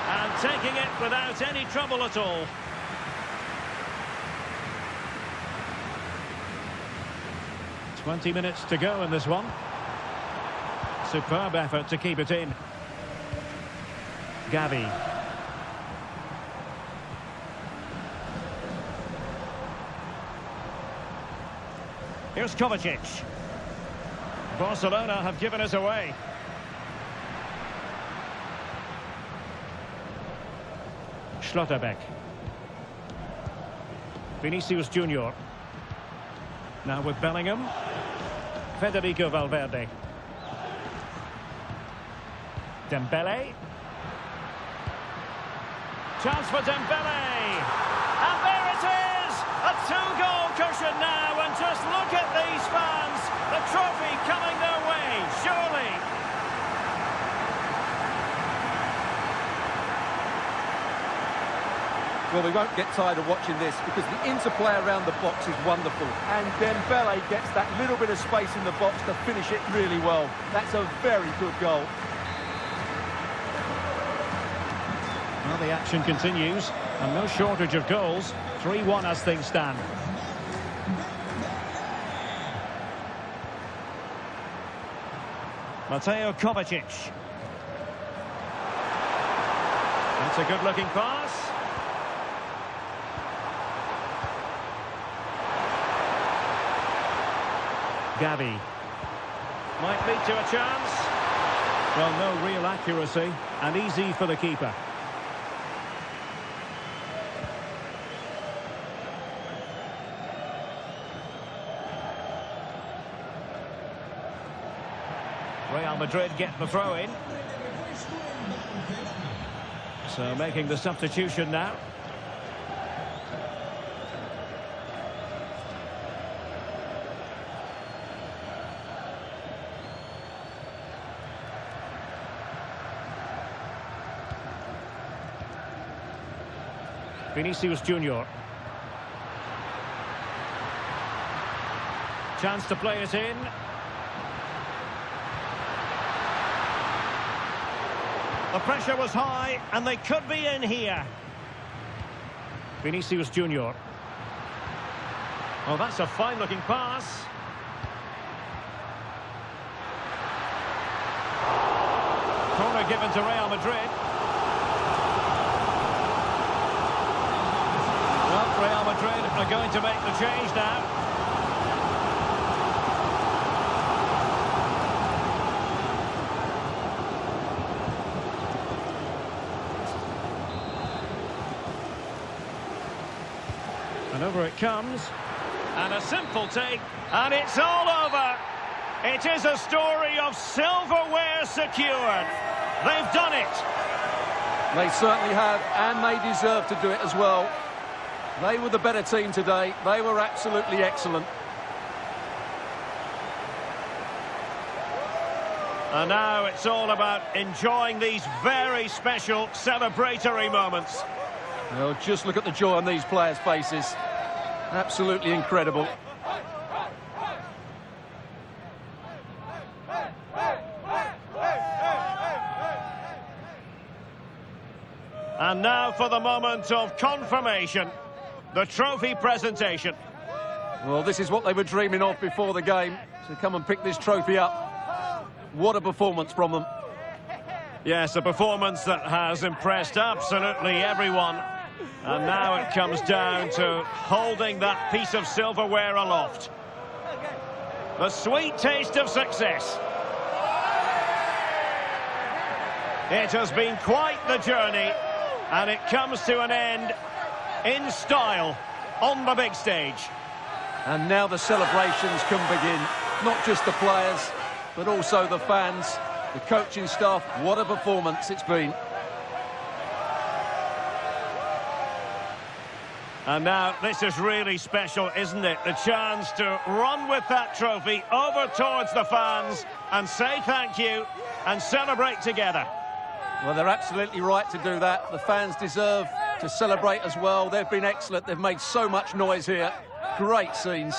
Speaker 1: And taking it without any trouble at all. "20 minutes to go in this one. Superb effort to keep it in. Gavi. Here's Kovacic. Barcelona have given us away. Schlotterbeck. Vinicius Junior. Now with Bellingham. Federico Valverde. Dembele. Chance for Dembele. And there it is! A two-goal cushion now, and just look at these fans. The trophy coming their way, surely.
Speaker 2: Well, we won't get tired of watching this because the interplay around the box is wonderful. And Dembele gets that little bit of space in the box to finish it really well. That's a very good goal.
Speaker 1: Well, the action continues, and no shortage of goals. 3-1 as things stand. Mateo Kovacic. That's a good-looking pass. Gavi. Might lead to a chance. Well, no real accuracy, and easy for the keeper. Real Madrid get the throw in. So making the substitution now. Vinicius Junior. Chance to play it in. The pressure was high, and they could be in here. Vinicius Junior. Oh, that's a fine-looking pass. Corner given to Real Madrid. Well, Real Madrid are going to make the change now. And over it comes. And a simple take. And it's all over. It is a story of silverware secured. They've done it.
Speaker 2: They certainly have, and they deserve to do it as well. They were the better team today. They were absolutely excellent.
Speaker 1: And now it's all about enjoying these very special celebratory moments.
Speaker 2: Well, just look at the joy on these players' faces. Absolutely incredible.
Speaker 1: And now for the moment of confirmation. The trophy presentation.
Speaker 2: Well, this is what they were dreaming of before the game. To come and pick this trophy up. What a performance from them.
Speaker 1: Yes, a performance that has impressed absolutely everyone. And now it comes down to holding that piece of silverware aloft. The sweet taste of success. It has been quite the journey, and it comes to an end in style on the big stage.
Speaker 2: And now the celebrations can begin. Not just the players, but also the fans, the coaching staff. What a performance it's been.
Speaker 1: And now, this is really special, isn't it? The chance to run with that trophy over towards the fans and say thank you and celebrate together.
Speaker 2: Well, they're absolutely right to do that. The fans deserve to celebrate as well. They've been excellent. They've made so much noise here. Great scenes.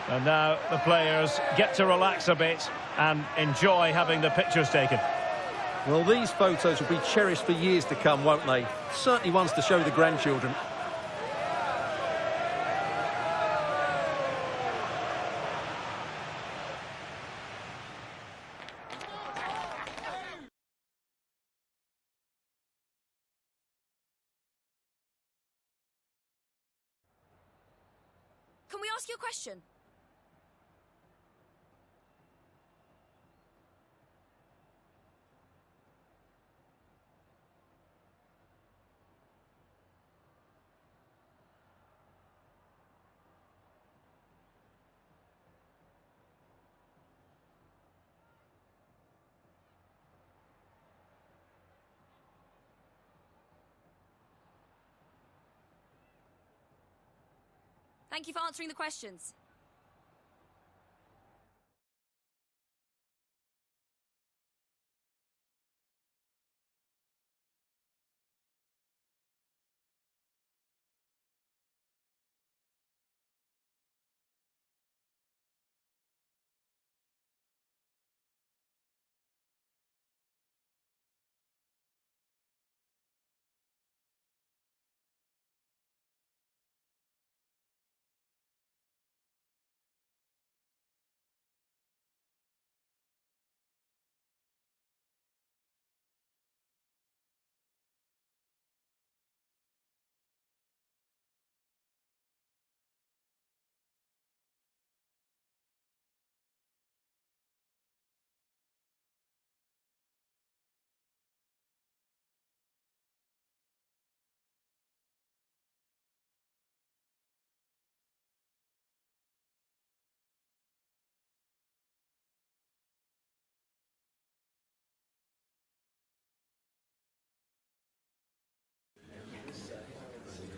Speaker 1: And now the players get to relax a bit and enjoy having the pictures taken.
Speaker 2: Well, these photos will be cherished for years to come, won't they? Certainly ones to show the grandchildren.
Speaker 4: Can we ask you a question? Thank you for answering the questions.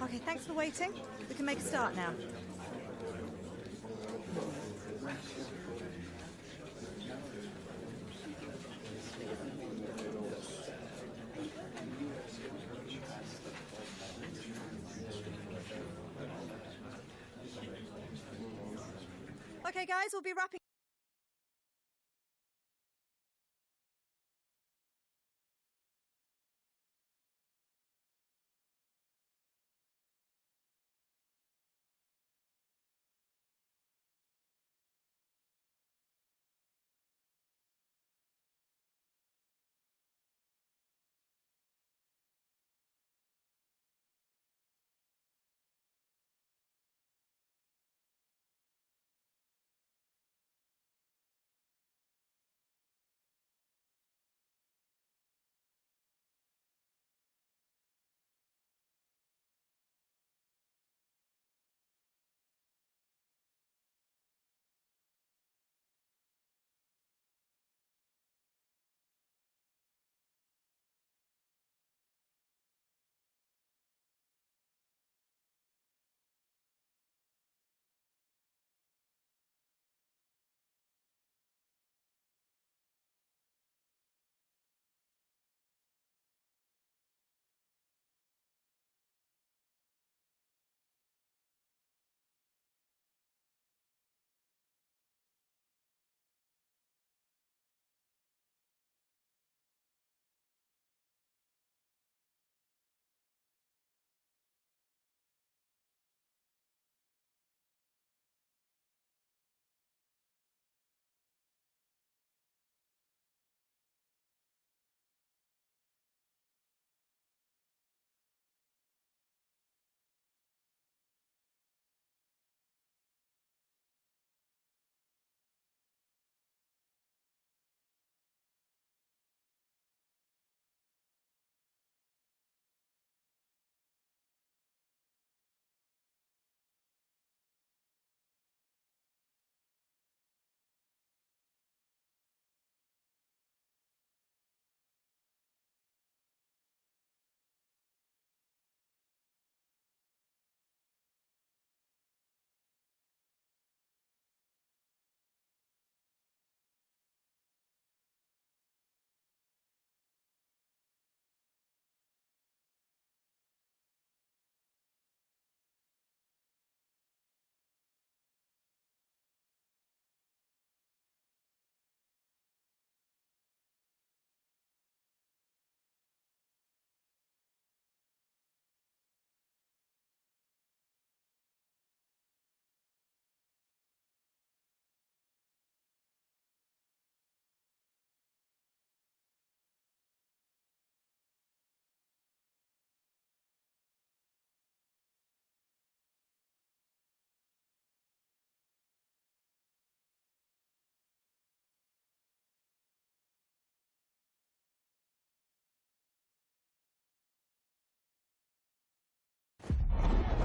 Speaker 7: Okay, thanks for waiting. We can make a start now. Okay, guys, we'll be wrapping.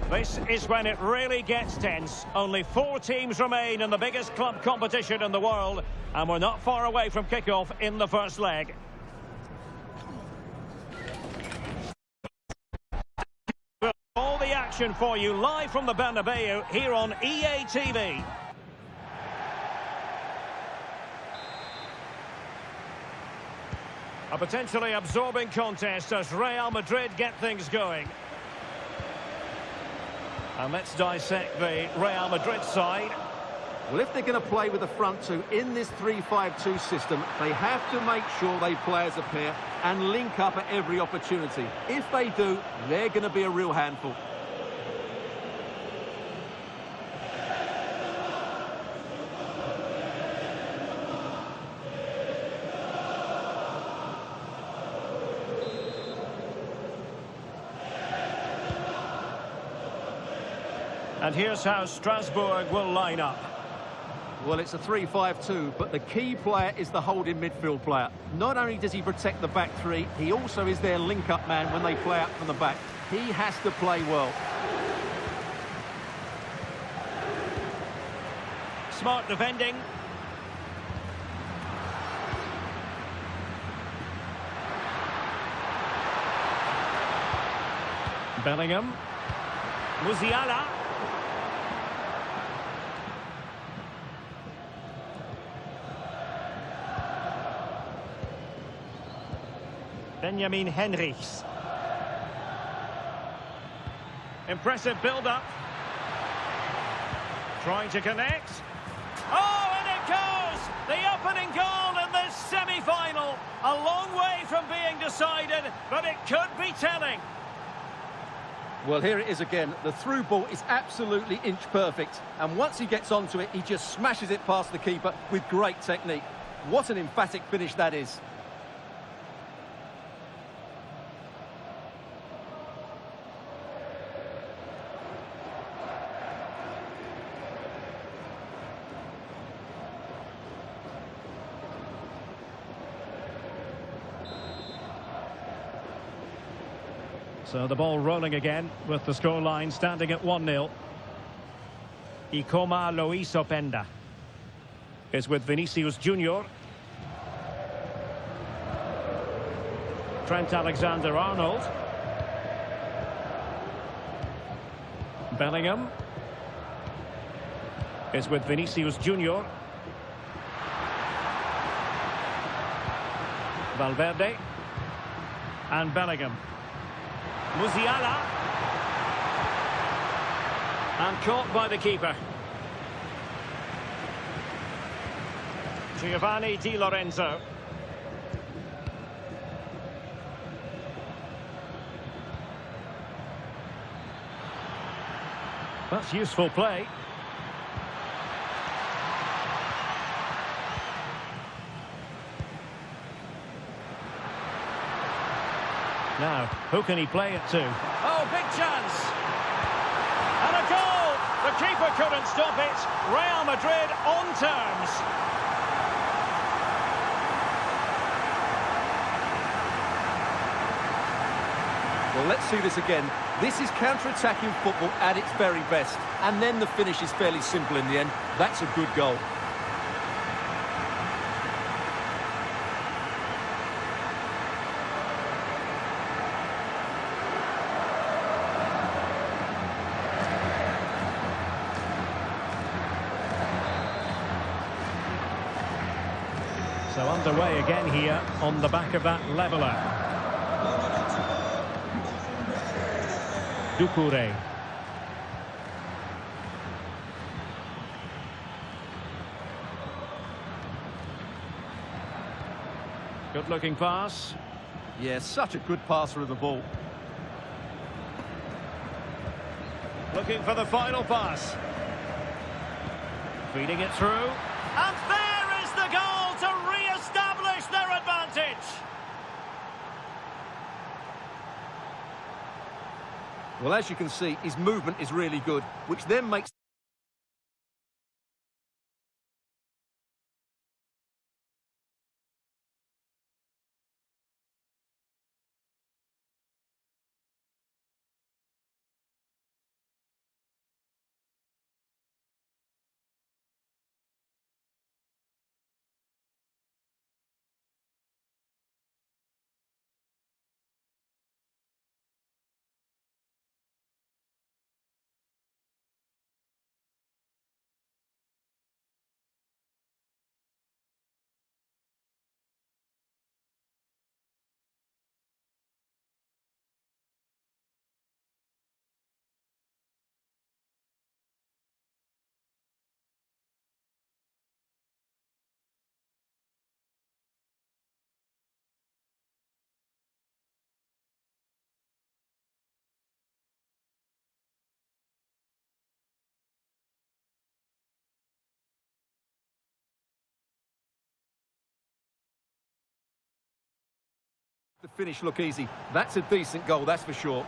Speaker 1: This is when it really gets tense. Only 4 teams remain in the biggest club competition in the world, and we're not far away from kickoff in the first leg. All the action for you live from the Bernabeu here on EA TV. A potentially absorbing contest as Real Madrid get things going. And let's dissect the Real Madrid side.
Speaker 2: Well, if they're going to play with the front two in this 3-5-2 system, they have to make sure they play as a pair and link up at every opportunity. If they do, they're going to be a real handful.
Speaker 1: And here's how Strasbourg will line up.
Speaker 2: Well, it's a 3-5-2, but the key player is the holding midfield player. Not only does he protect the back three, he also is their link-up man when they play out from the back. He has to play well.
Speaker 1: Smart defending. Bellingham. Musiala. Benjamin Henrichs. Impressive build-up. Trying to connect. Oh, and it goes! The opening goal in this semi-final. A long way from being decided, but it could be telling.
Speaker 2: Well, here it is again. The through ball is absolutely inch perfect. And once he gets onto it, he just smashes it past the keeper with great technique. What an emphatic finish that is.
Speaker 1: So the ball rolling again with the scoreline standing at 1-0. Ikoma Lois Openda is with Vinicius Junior. Trent Alexander-Arnold. Bellingham is with Vinicius Junior. Valverde and Bellingham. Musiala. And caught by the keeper. Giovanni Di Lorenzo. That's useful play. Now, who can he play it to? Oh, big chance! And a goal! The keeper couldn't stop it. Real Madrid on terms.
Speaker 2: Well, let's see this again. This is counter-attacking football at its very best. And then the finish is fairly simple in the end. That's a good goal.
Speaker 1: So underway again here on the back of that leveller. Doucouré. Good looking pass.
Speaker 2: Yeah, such a good passer of the ball.
Speaker 1: Looking for the final pass. Feeding it through. And there is the goal to re-establish their advantage.
Speaker 2: Well, as you can see, his movement is really good, which then makes The finish look easy. That's a decent goal, that's for sure.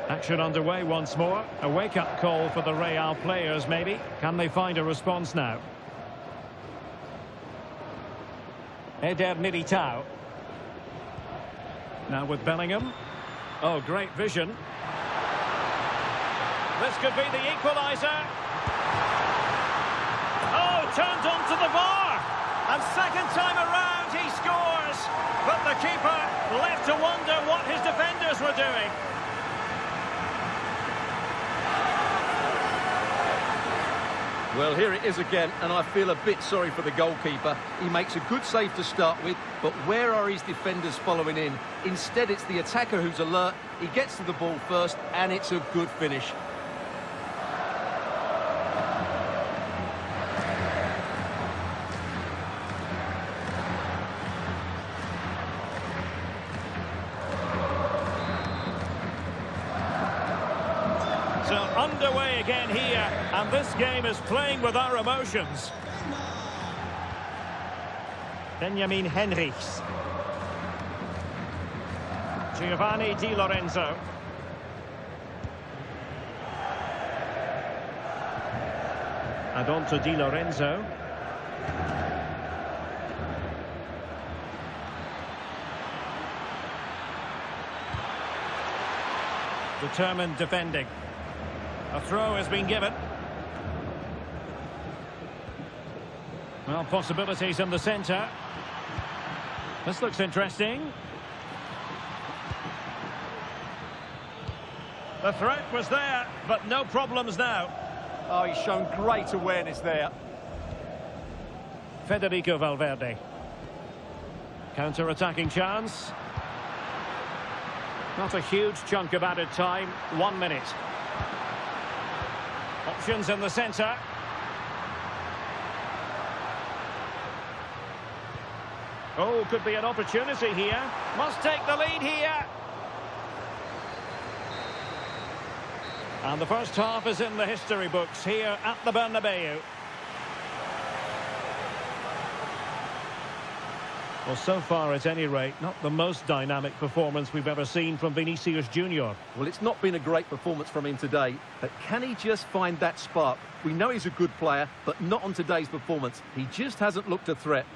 Speaker 1: Action underway once more. A wake-up call for the Real players, maybe. Can they find a response now? Eder Militao. Now with Bellingham. Oh, great vision. This could be the equaliser. Oh, turned onto the bar. And second time around, he scores. But the keeper left to wonder what his defenders were doing.
Speaker 2: Well, here it is again, and I feel a bit sorry for the goalkeeper. He makes a good save to start with, but where are his defenders following in? Instead, it's the attacker who's alert. He gets to the ball first, and it's a good finish.
Speaker 1: So underway again here, and this game is playing with our emotions. Benjamin Henrichs. Giovanni Di Lorenzo. Adonto Di Lorenzo. Determined defending. A throw has been given. Well, possibilities in the centre. This looks interesting. The threat was there, but no problems now.
Speaker 2: Oh, he's shown great awareness there.
Speaker 1: Federico Valverde. Counter-attacking chance. Not a huge chunk of added time. 1 minute. Options in the centre. Oh, could be an opportunity here. Must take the lead here. And the first half is in the history books here at the Bernabeu. Well, so far, at any rate, not the most dynamic performance we've ever seen from Vinicius Junior.
Speaker 2: Well, it's not been a great performance from him today, but can he just find that spark? We know he's a good player, but not on today's performance. He just hasn't looked a threat.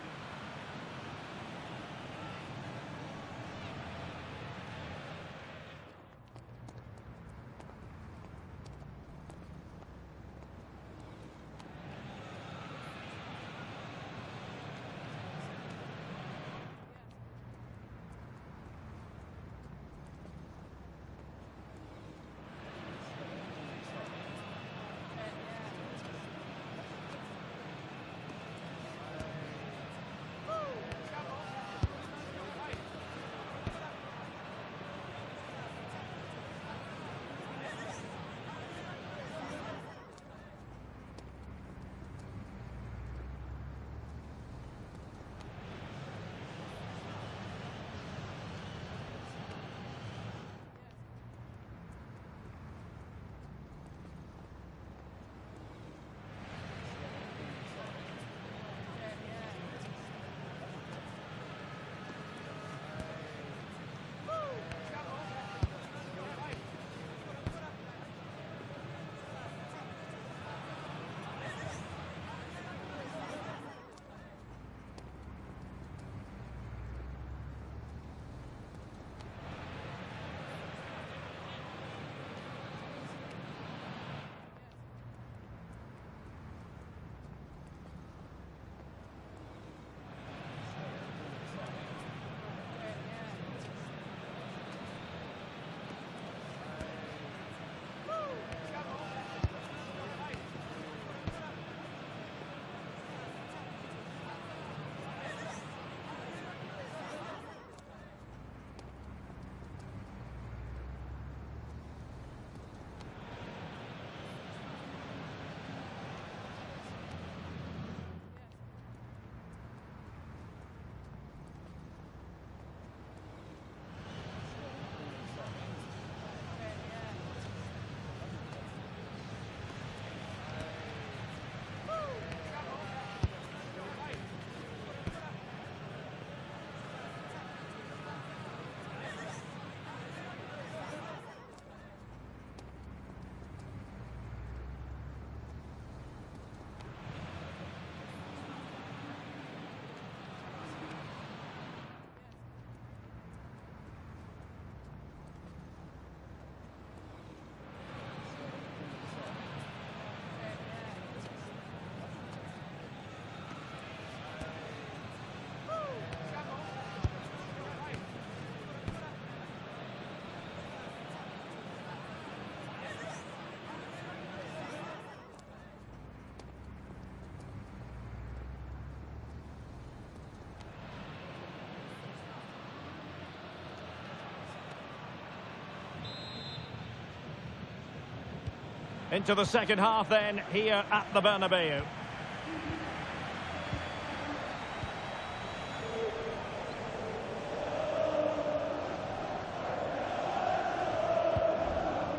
Speaker 1: Into the second half then, here at the Bernabeu.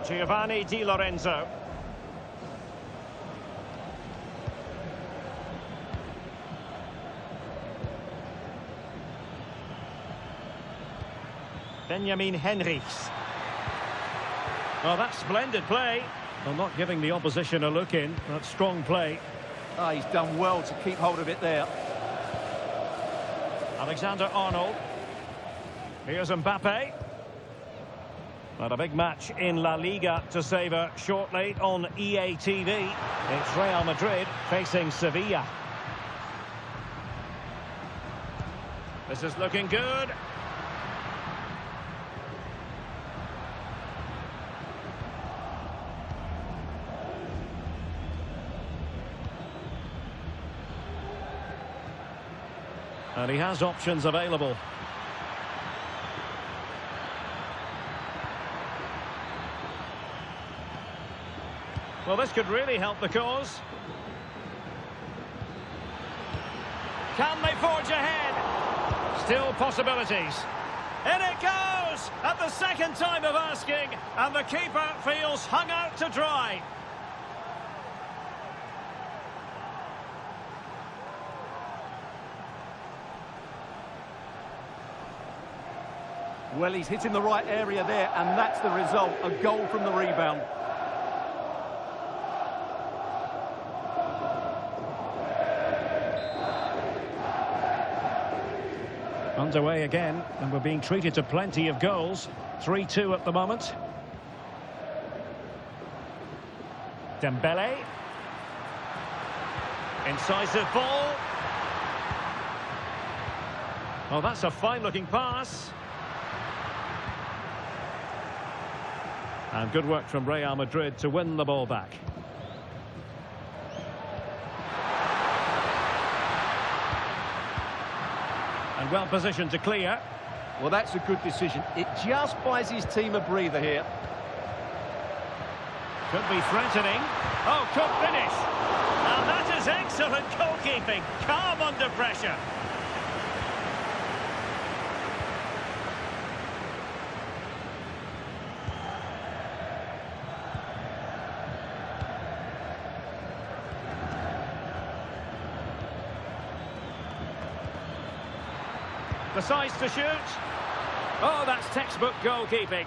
Speaker 1: Giovanni Di Lorenzo. Benjamin Henrichs. Well, that's splendid play. Well, not giving the opposition a look in. That's strong play.
Speaker 2: Ah, he's done well to keep hold of it there.
Speaker 1: Alexander-Arnold. Here's Mbappe. But a big match in La Liga to savour shortly on EA TV. It's Real Madrid facing Sevilla. This is looking good. And he has options available. Well, this could really help the cause. Can they forge ahead? Still possibilities. In it goes! At the second time of asking, and the keeper feels hung out to dry.
Speaker 2: Well, he's hitting the right area there, and that's the result, a goal from the rebound.
Speaker 1: Underway again, and we're being treated to plenty of goals. 3-2 at the moment. Dembele. Incisive ball. Oh, that's a fine-looking pass. And good work from Real Madrid to win the ball back. And well positioned to clear.
Speaker 2: Well, that's a good decision. It just buys his team a breather here.
Speaker 1: Could be threatening. Oh, could finish. And that is excellent goalkeeping. Calm under pressure. Decides to shoot. Oh, that's textbook goalkeeping.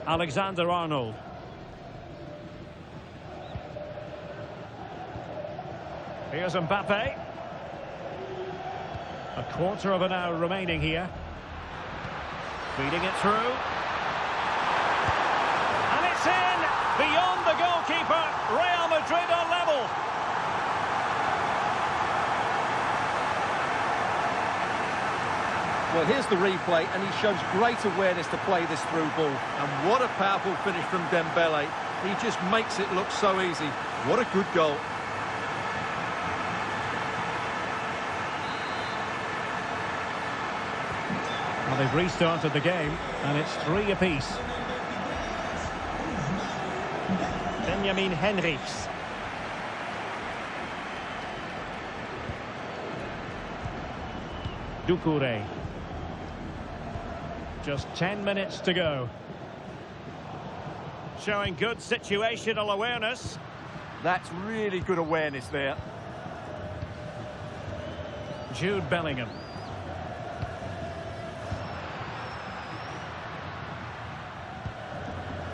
Speaker 1: Alexander-Arnold. Here's Mbappe. A quarter of an hour remaining here. Feeding it through. And it's in! Beyond the goalkeeper, Real Madrid are level.
Speaker 2: Well, here's the replay, and he shows great awareness to play this through ball. And what a powerful finish from Dembele. He just makes it look so easy. What a good goal.
Speaker 1: Well, they've restarted the game, and it's 3 apiece. Benjamin Henrichs. Doucouré. Just 10 minutes to go. Showing good situational awareness.
Speaker 2: That's really good awareness there.
Speaker 1: Jude Bellingham.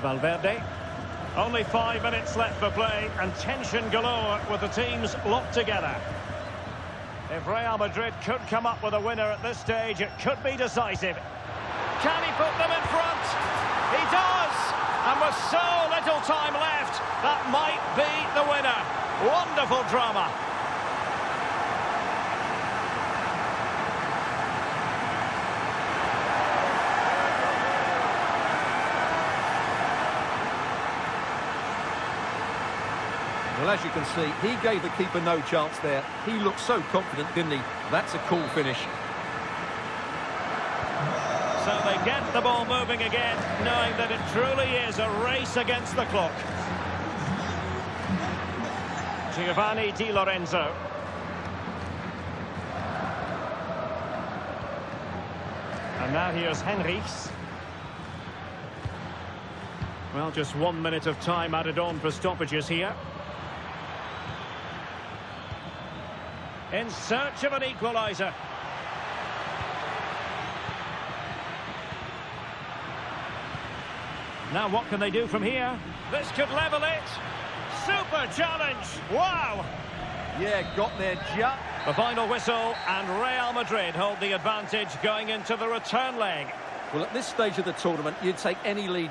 Speaker 1: Valverde. Only 5 minutes left for play, and tension galore with the teams locked together. If Real Madrid could come up with a winner at this stage, it could be decisive. Can he put them in front? He does! And with so little time left, that might be the winner. Wonderful drama.
Speaker 2: Well, as you can see, he gave the keeper no chance there. He looked so confident, didn't he? That's a cool finish.
Speaker 1: So they get the ball moving again, knowing that it truly is a race against the clock. Giovanni Di Lorenzo. And now here's Henrichs. Well, just 1 minute of time added on for stoppages here. In search of an equaliser. Now what can they do from here? This could level it. Super challenge. Wow.
Speaker 2: Yeah, got there just.
Speaker 1: The final whistle, and Real Madrid hold the advantage going into the return leg.
Speaker 2: Well, at this stage of the tournament, you'd take any lead.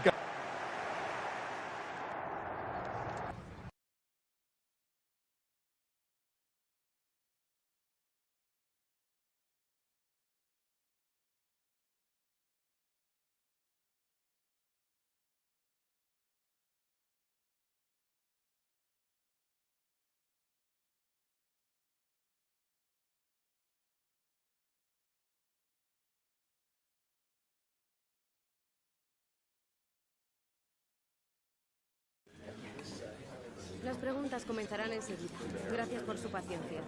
Speaker 6: Las preguntas comenzarán enseguida. Gracias por su paciencia.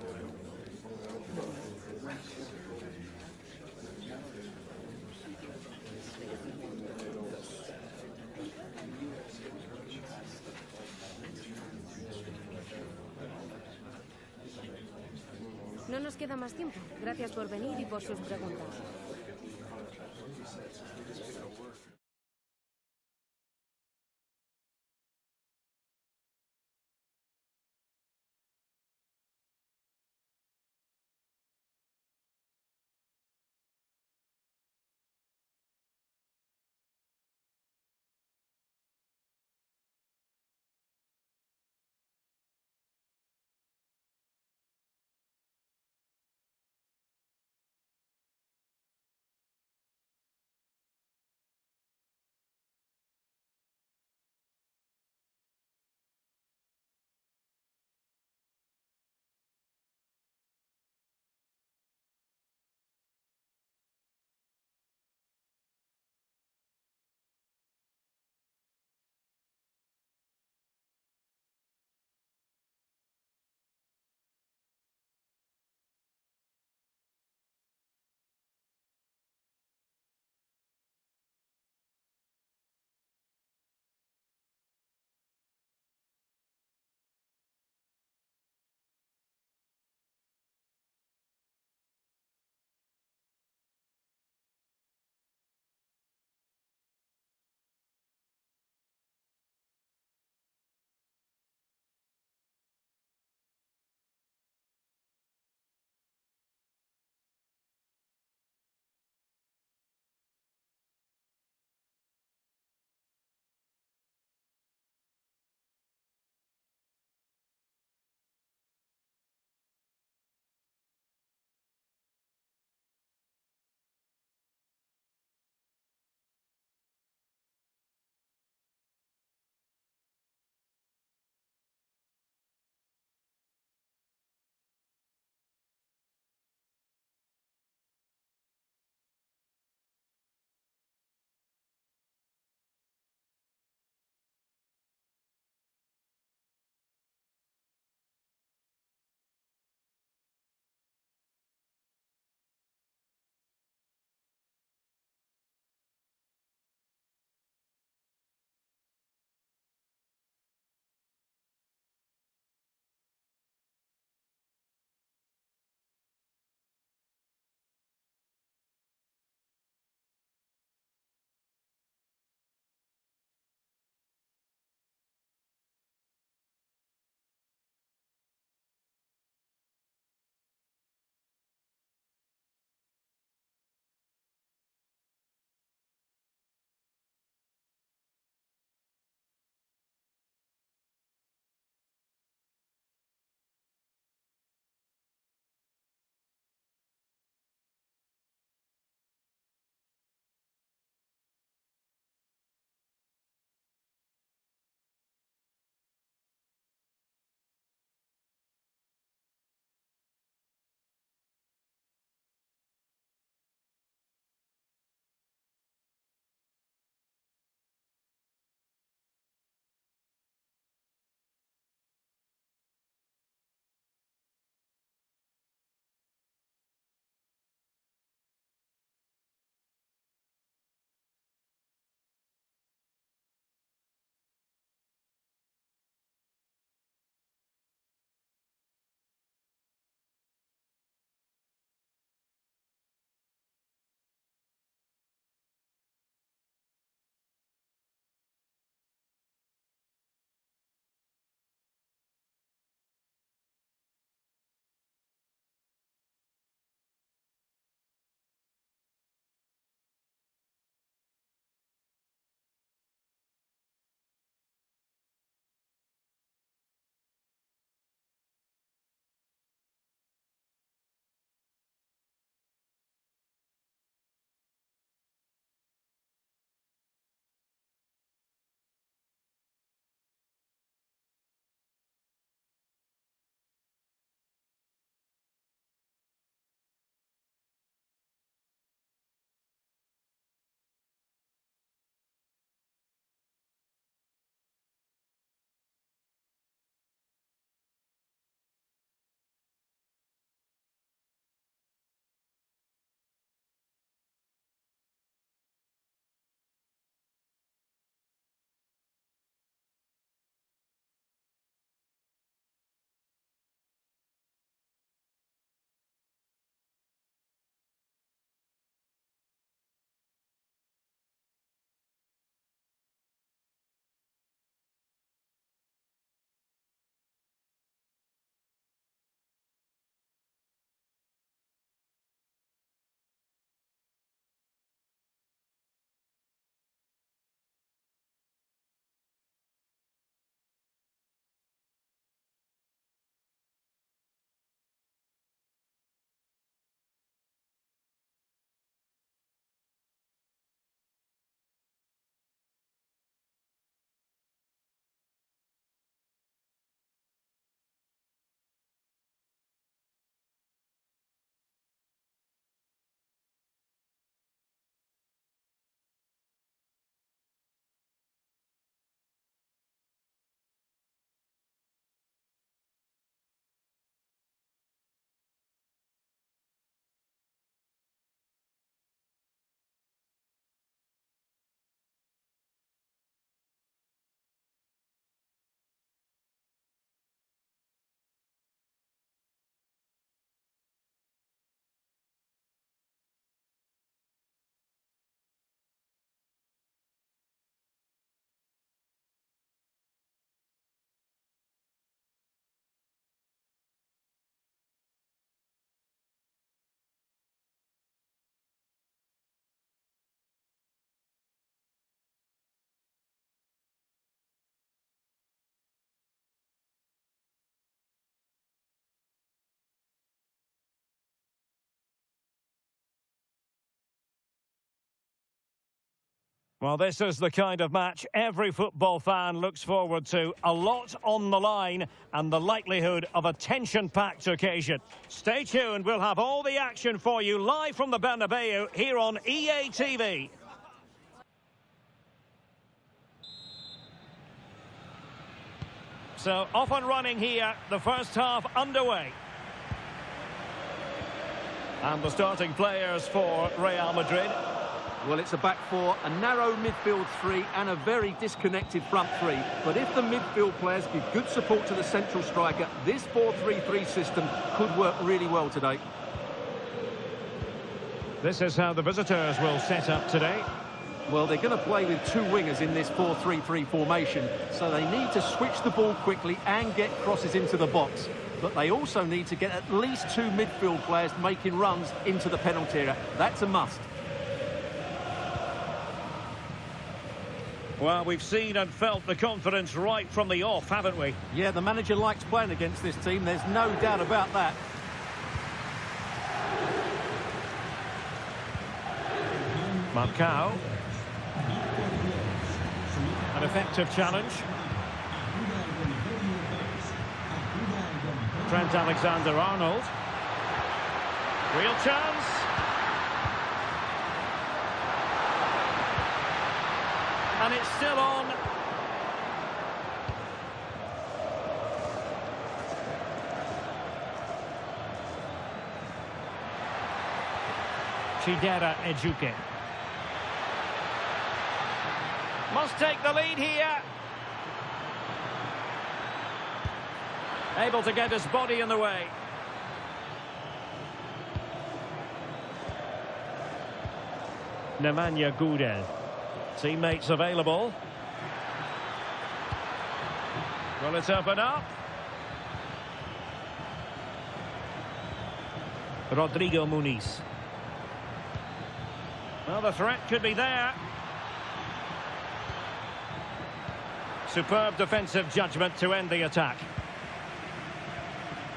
Speaker 6: No nos queda más tiempo. Gracias por venir y por sus preguntas.
Speaker 1: Well, this is the kind of match every football fan looks forward to. A lot on the line and the likelihood of a tension-packed occasion. Stay tuned, we'll have all the action for you live from the Bernabeu here on EA TV. So, off and running here, the first half underway. And the starting players for Real Madrid.
Speaker 2: Well, it's a back four, a narrow midfield three and a very disconnected front three. But if the midfield players give good support to the central striker, this 4-3-3 system could work really well today.
Speaker 1: This is how the visitors will set up today.
Speaker 2: Well, they're going to play with two wingers in this 4-3-3 formation, so they need to switch the ball quickly and get crosses into the box. But they also need to get at least two midfield players making runs into the penalty area. That's a must.
Speaker 1: Well, we've seen and felt the confidence right from the off, haven't we?
Speaker 2: Yeah, the manager likes playing against this team, there's no doubt about that.
Speaker 1: Marcao. An effective challenge. Trent Alexander-Arnold. Real chance. And it's still on. Chidera Ejuke. Must take the lead here. Able to get his body in the way. Nemanja Gudel. Teammates available. Will it open up? Rodrigo Muniz. Well, the threat could be there. Superb defensive judgment to end the attack.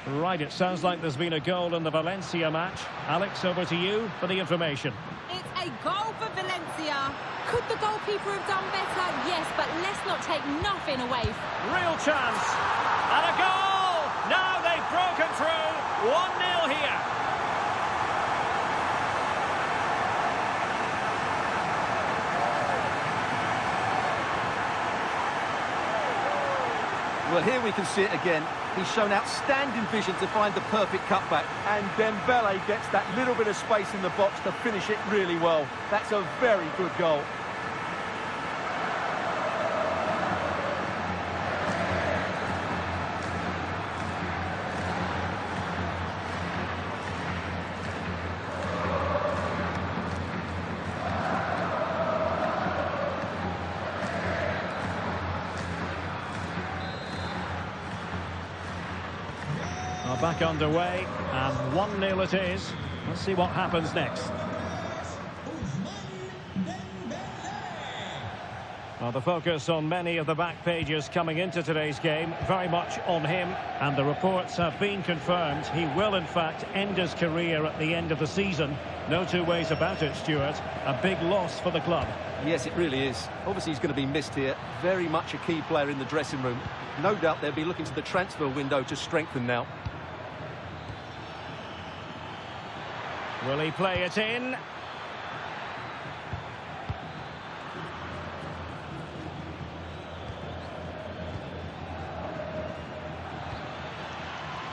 Speaker 1: Right, it sounds like there's been a goal in the Valencia match. Alex, over to you for the information.
Speaker 8: It's a goal for Valencia. Could the goalkeeper have done better? Yes, but let's not take nothing away.
Speaker 1: Real chance. And a goal! Now they've broken through. 1-0 here.
Speaker 2: Well, here we can see it again. He's shown outstanding vision to find the perfect cutback. And Dembele gets that little bit of space in the box to finish it really well. That's a very good goal.
Speaker 1: Back underway, and 1-0 it is. Let's see what happens next. Well, the focus on many of the back pages coming into today's game, very much on him, and the reports have been confirmed. He will, in fact, end his career at the end of the season. No two ways about it, Stuart. A big loss for the club.
Speaker 2: Yes, it really is. Obviously, he's going to be missed here. Very much a key player in the dressing room. No doubt they'll be looking to the transfer window to strengthen now.
Speaker 1: Will he play it in?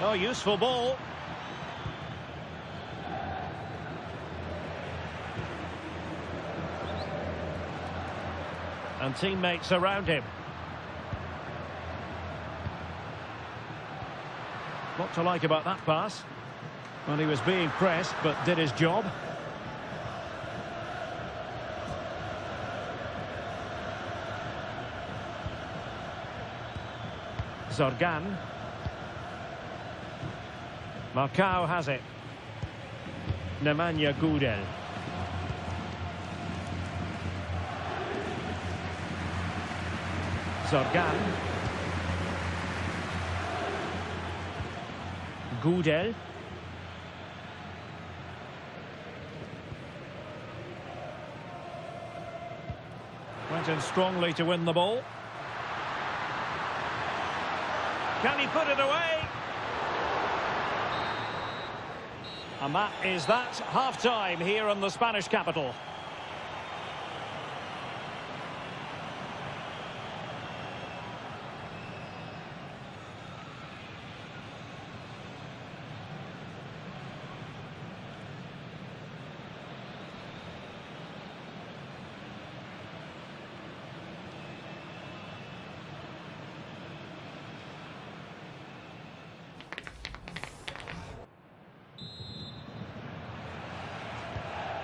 Speaker 1: Oh, useful ball. And teammates around him. What to like about that pass? Well, he was being pressed, but did his job. Zorgan. Marcao has it. Nemanja Gudel. Zorgan. Gudel. Went in strongly to win the ball. Can he put it away? And that is that. Half-time here in the Spanish capital.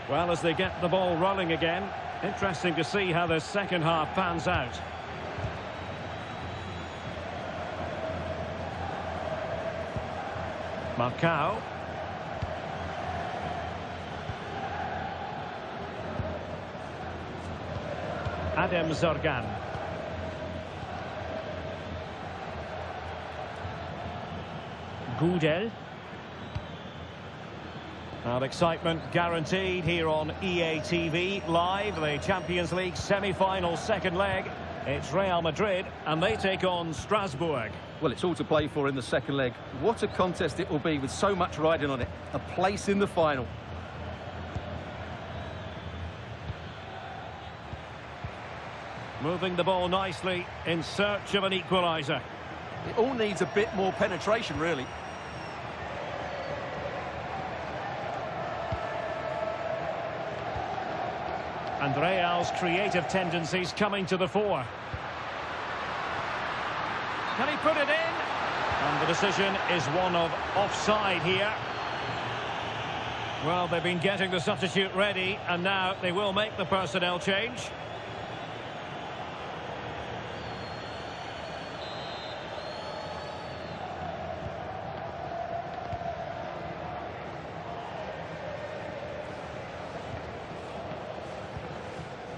Speaker 1: Well, as they get the ball rolling again, interesting to see how the second half pans out. Marcao. Adem Zorgan. Gudel. And excitement guaranteed here on EATV Live, the Champions League semi-final second leg. It's Real Madrid and they take on Strasbourg.
Speaker 2: Well, it's all to play for in the second leg. What a contest it will be with so much riding on it. A place in the final.
Speaker 1: Moving the ball nicely in search of an equaliser.
Speaker 2: It all needs a bit more penetration, really.
Speaker 1: And Real's creative tendencies coming to the fore. Can he put it in? And the decision is one of offside here. Well, they've been getting the substitute ready, and now they will make the personnel change.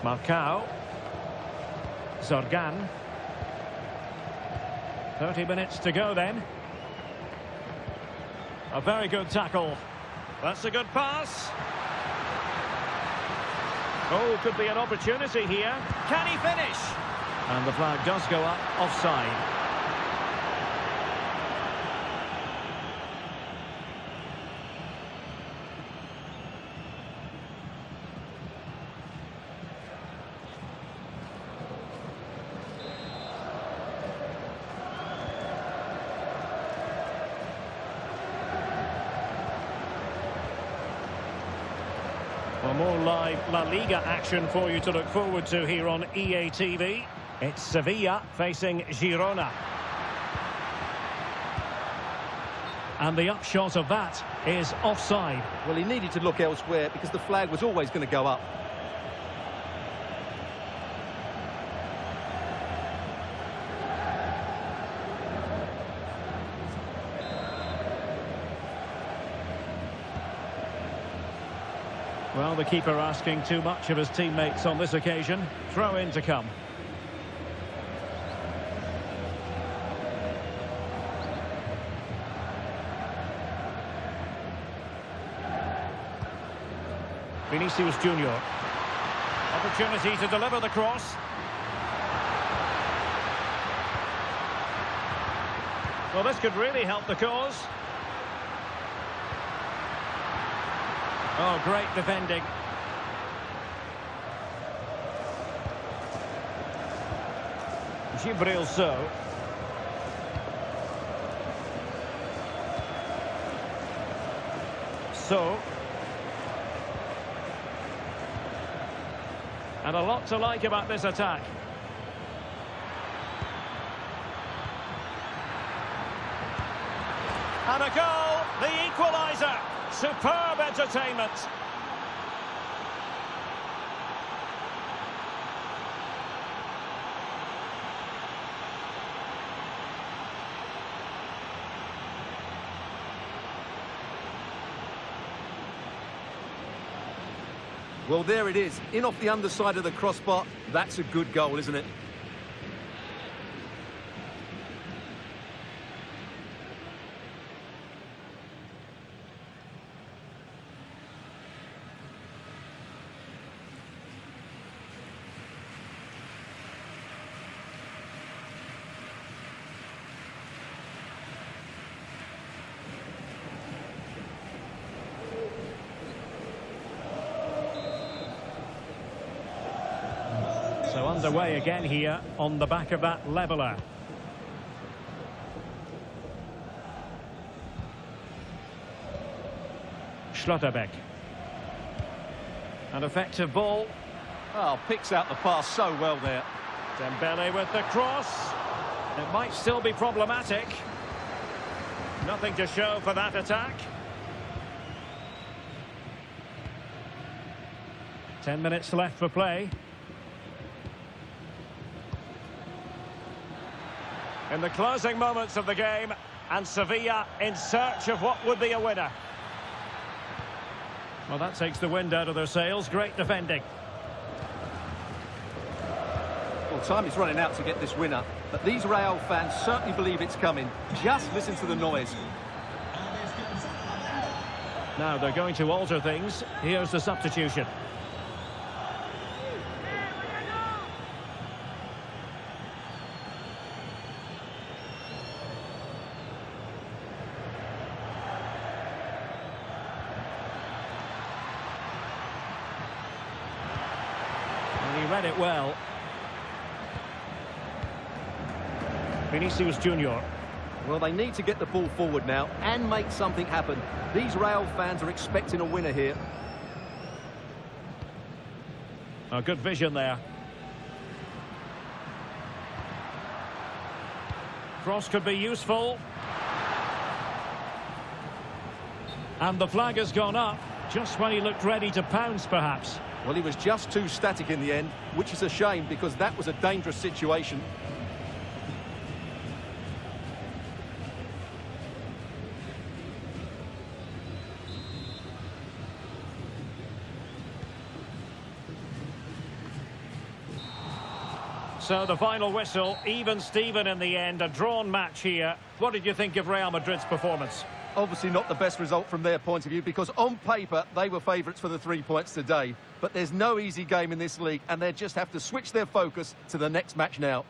Speaker 1: Marcao. Zorgan. 30 minutes to go then. A very good tackle. That's a good pass. Oh, could be an opportunity here. Can he finish? And the flag does go up, offside. Well, more live La Liga action for you to look forward to here on EATV. It's Sevilla facing Girona. And the upshot of that is offside.
Speaker 2: Well, he needed to look elsewhere because the flag was always going to go up.
Speaker 1: Well, the keeper asking too much of his teammates on this occasion. Throw in to come. Vinicius Junior. Opportunity to deliver the cross. Well, this could really help the cause. Oh, great defending. Gibril So. And a lot to like about this attack. And a goal, the equaliser. Superb entertainment.
Speaker 2: Well, there it is. In off the underside of the crossbar. That's a good goal, isn't it?
Speaker 1: So underway again here on the back of that leveller. Schlotterbeck. An effective ball.
Speaker 2: Oh, picks out the pass so well there.
Speaker 1: Dembele with the cross. It might still be problematic. Nothing to show for that attack. 10 minutes left for play. In the closing moments of the game, and Sevilla in search of what would be a winner. Well, that takes the wind out of their sails. Great defending.
Speaker 2: Well, time is running out to get this winner, but these Real fans certainly believe it's coming. Just listen to the noise.
Speaker 1: Now they're going to alter things. Here's the substitution. And he read it well. Vinicius Junior.
Speaker 2: Well, they need to get the ball forward now and make something happen. These Real fans are expecting a winner here.
Speaker 1: A good vision there. Cross could be useful. And the flag has gone up just when he looked ready to pounce, perhaps.
Speaker 2: Well, he was just too static in the end, which is a shame because that was a dangerous situation.
Speaker 1: So the final whistle, even Steven in the end, a drawn match here. What did you think of Real Madrid's performance?
Speaker 2: Obviously not the best result from their point of view because on paper they were favourites for the 3 points today. But there's no easy game in this league and they just have to switch their focus to the next match now.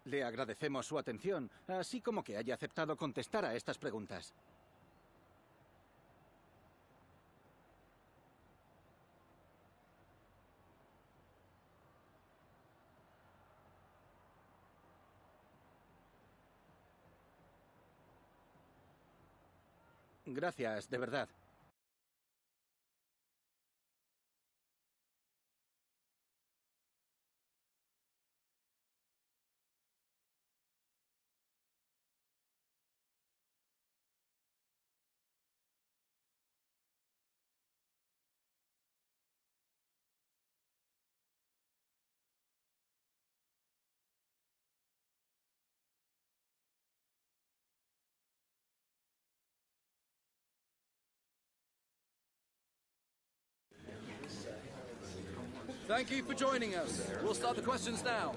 Speaker 9: Le agradecemos su atención, así como que haya aceptado contestar a estas preguntas. Gracias, de verdad.
Speaker 2: Thank you for joining us. We'll start the questions now.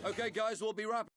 Speaker 10: Okay, guys, we'll be wrapping.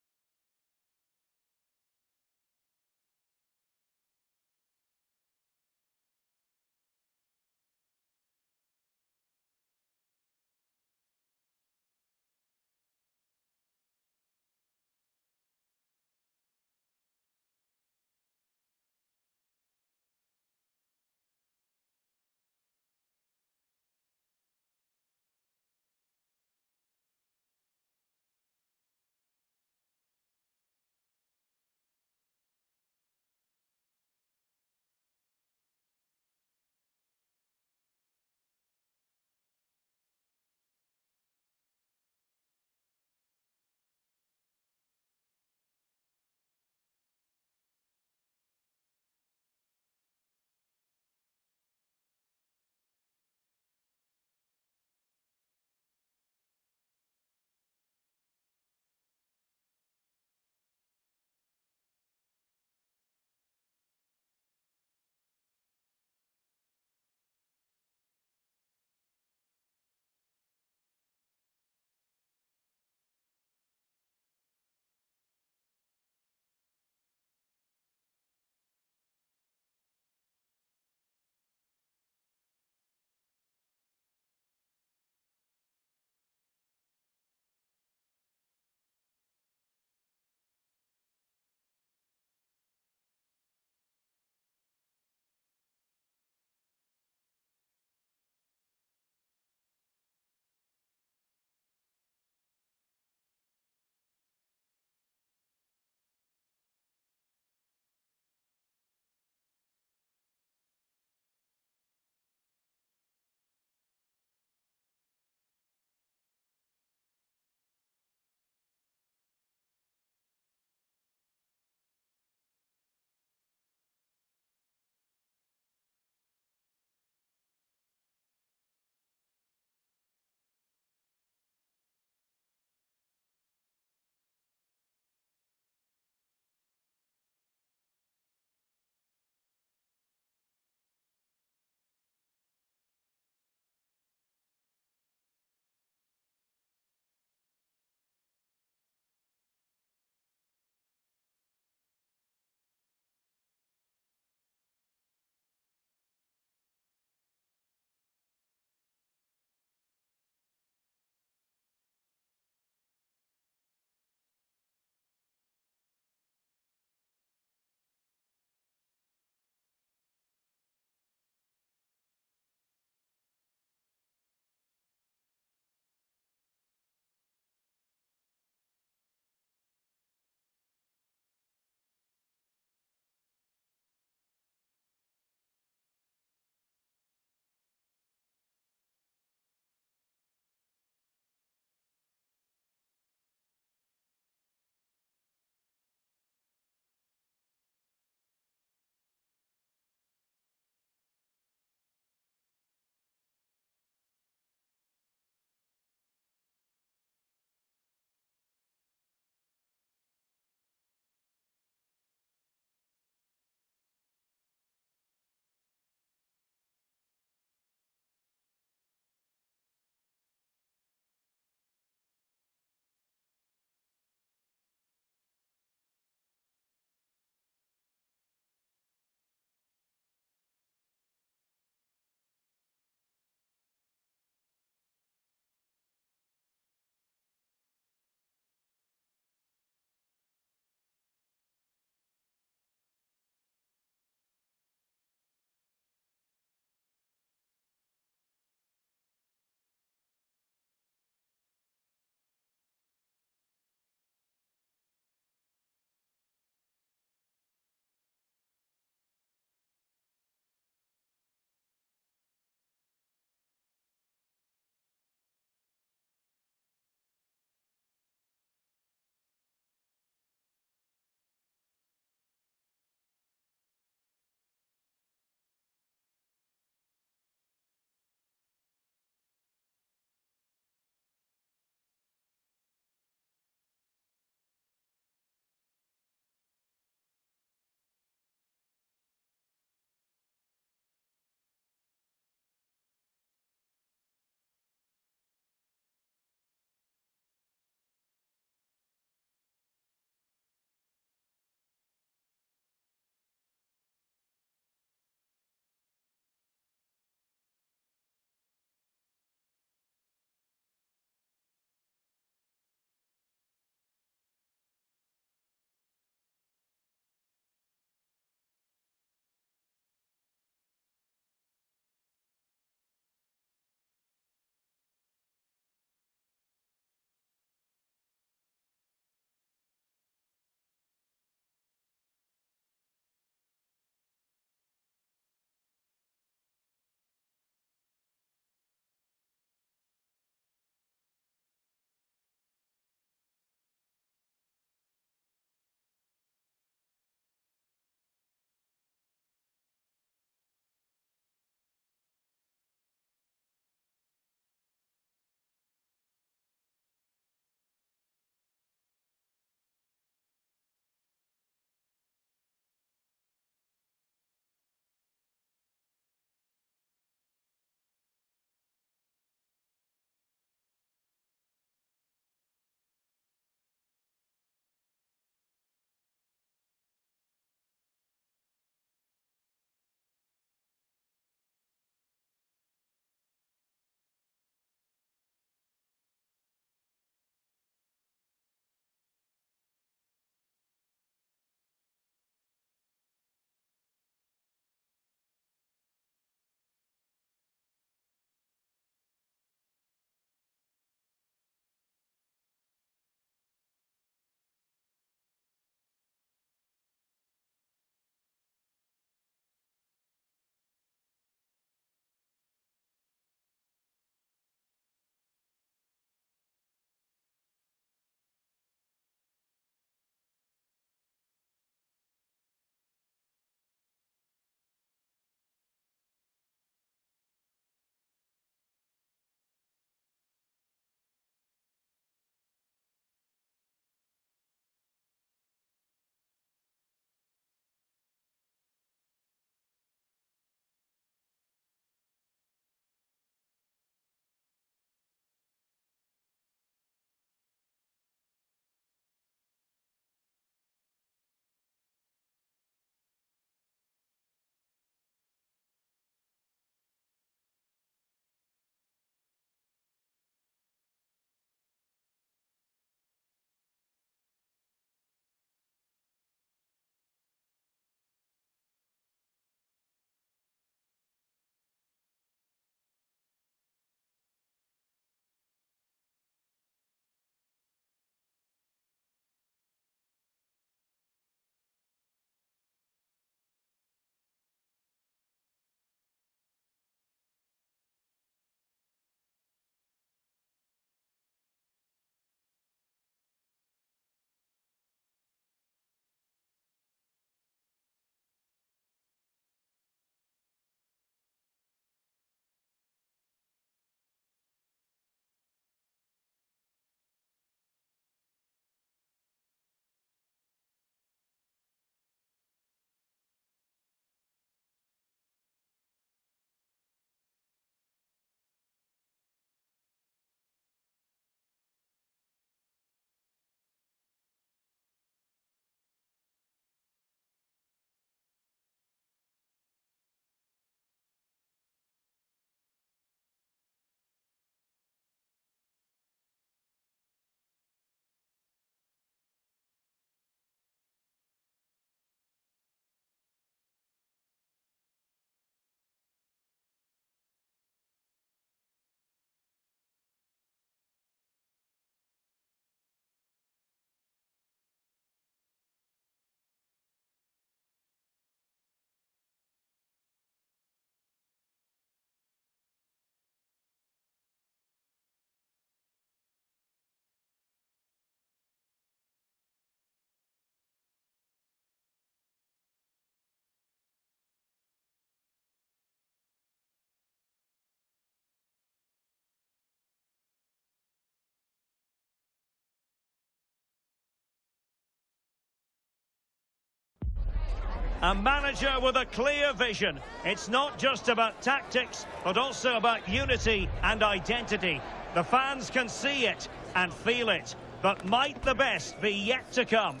Speaker 1: A manager with a clear vision. It's not just about tactics, but also about unity and identity. The fans can see it and feel it, but might the best be yet to come?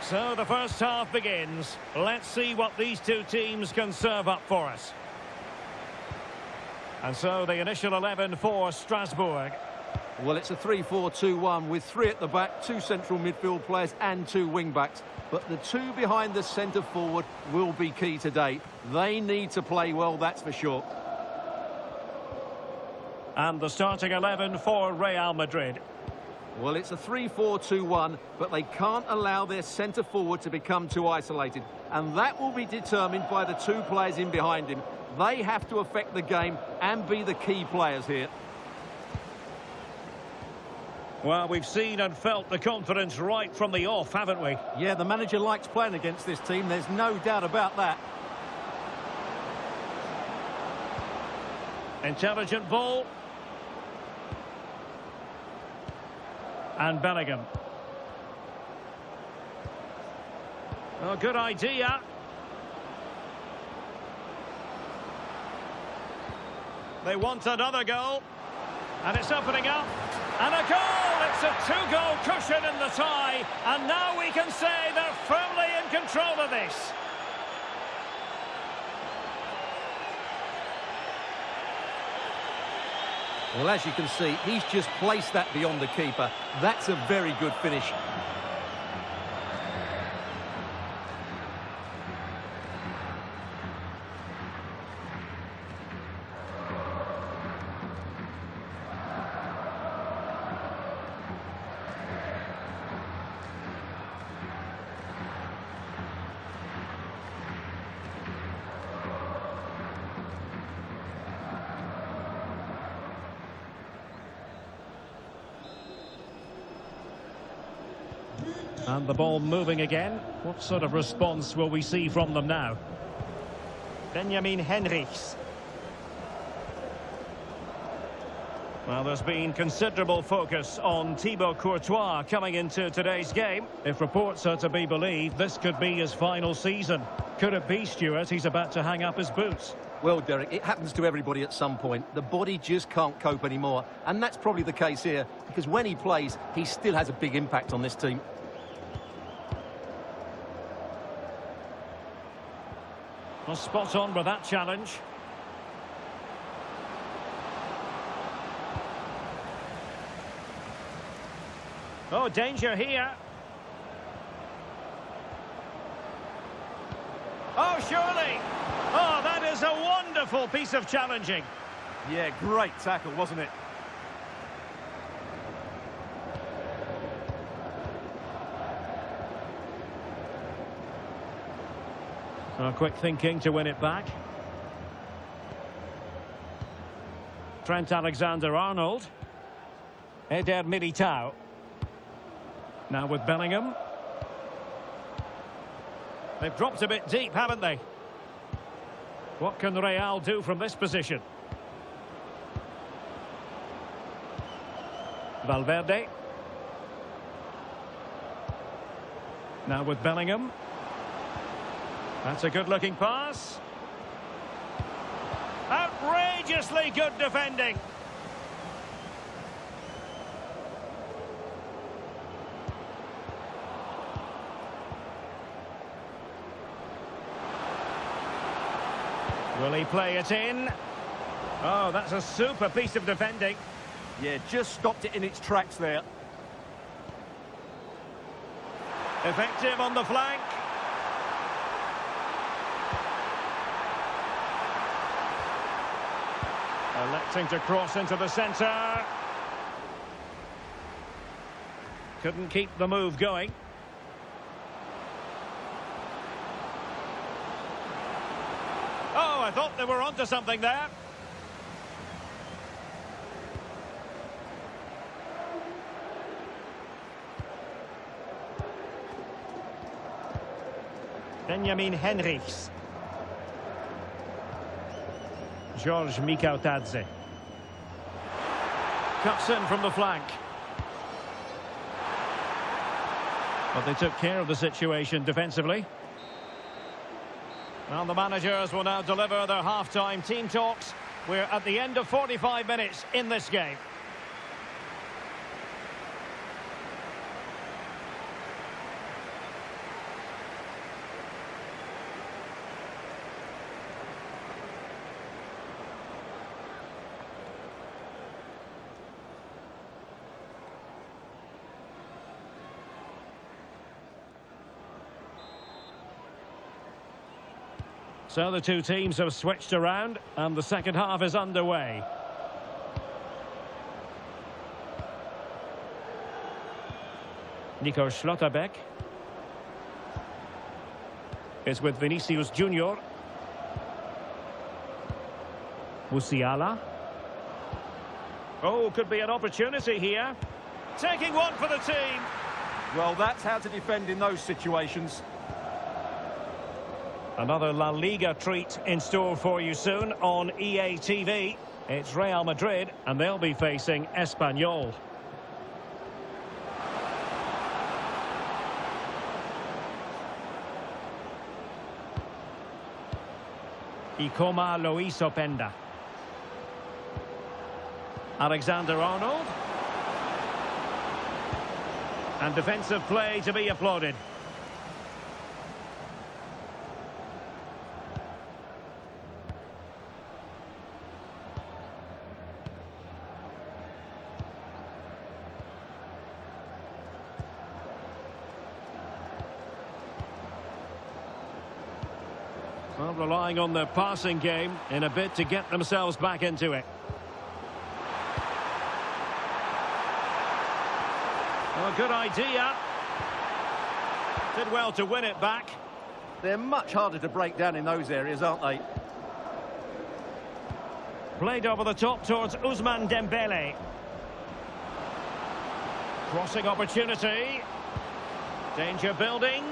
Speaker 1: So the first half begins. Let's see what these two teams can serve up for us. And so the initial 11 for Strasbourg.
Speaker 2: Well, it's a 3-4-2-1 with 3 at the back, 2 central midfield players and 2 wing-backs. But the 2 behind the centre-forward will be key today. They need to play well, that's for sure.
Speaker 1: And the starting 11 for Real Madrid.
Speaker 2: Well, it's a 3-4-2-1, but they can't allow their centre-forward to become too isolated. And that will be determined by the 2 players in behind him. They have to affect the game and be the key players here.
Speaker 1: Well, we've seen and felt the confidence right from the off, haven't we?
Speaker 2: Yeah, the manager likes playing against this team, there's no doubt about that.
Speaker 1: Intelligent ball. And Bellingham. Oh, good idea. They want another goal. And it's opening up. And a goal! It's a 2-goal cushion in the tie. And now we can say they're firmly in control of this.
Speaker 2: Well, as you can see, he's just placed that beyond the keeper. That's a very good finish.
Speaker 1: And the ball moving again. What sort of response will we see from them now? Benjamin Henrichs. Well, there's been considerable focus on Thibaut Courtois coming into today's game. If reports are to be believed, this could be his final season. Could it be, Stuart, he's about to hang up his boots?
Speaker 2: Well, Derek, it happens to everybody at some point. The body just can't cope anymore. And that's probably the case here, because when he plays, he still has a big impact on this team.
Speaker 1: Well, spot on with that challenge. Oh, danger here. Oh, surely. Oh, that is a wonderful piece of challenging.
Speaker 2: Yeah, great tackle, wasn't it?
Speaker 1: Oh, quick thinking to win it back. Trent Alexander-Arnold. Eder Militao. Now with Bellingham. They've dropped a bit deep, haven't they? What can Real do from this position? Valverde. Now with Bellingham. That's a good-looking pass. Outrageously good defending. Will he play it in? Oh, that's a super piece of defending.
Speaker 2: Yeah, just stopped it in its tracks there.
Speaker 1: Effective on the flank. Electing to cross into the centre. Couldn't keep the move going. Oh, I thought they were onto something there. Benjamin Henrichs. George Mikautadze. Cuts in from the flank. But they took care of the situation defensively. Well, the managers will now deliver their half-time team talks. We're at the end of 45 minutes in this game. So the two teams have switched around and the second half is underway. Nico Schlotterbeck is with Vinicius Junior. Musiala. Oh, could be an opportunity here. Taking one for the team.
Speaker 2: Well, that's how to defend in those situations.
Speaker 1: Another La Liga treat in store for you soon on EA TV. It's Real Madrid, and they'll be facing Espanyol. Ikoma Luis Openda. Alexander-Arnold. And defensive play to be applauded. Well, relying on their passing game in a bid to get themselves back into it. Well, good idea. Did well to win it back.
Speaker 2: They're much harder to break down in those areas, aren't they?
Speaker 1: Played over the top towards Ousmane Dembele. Crossing opportunity. Danger building.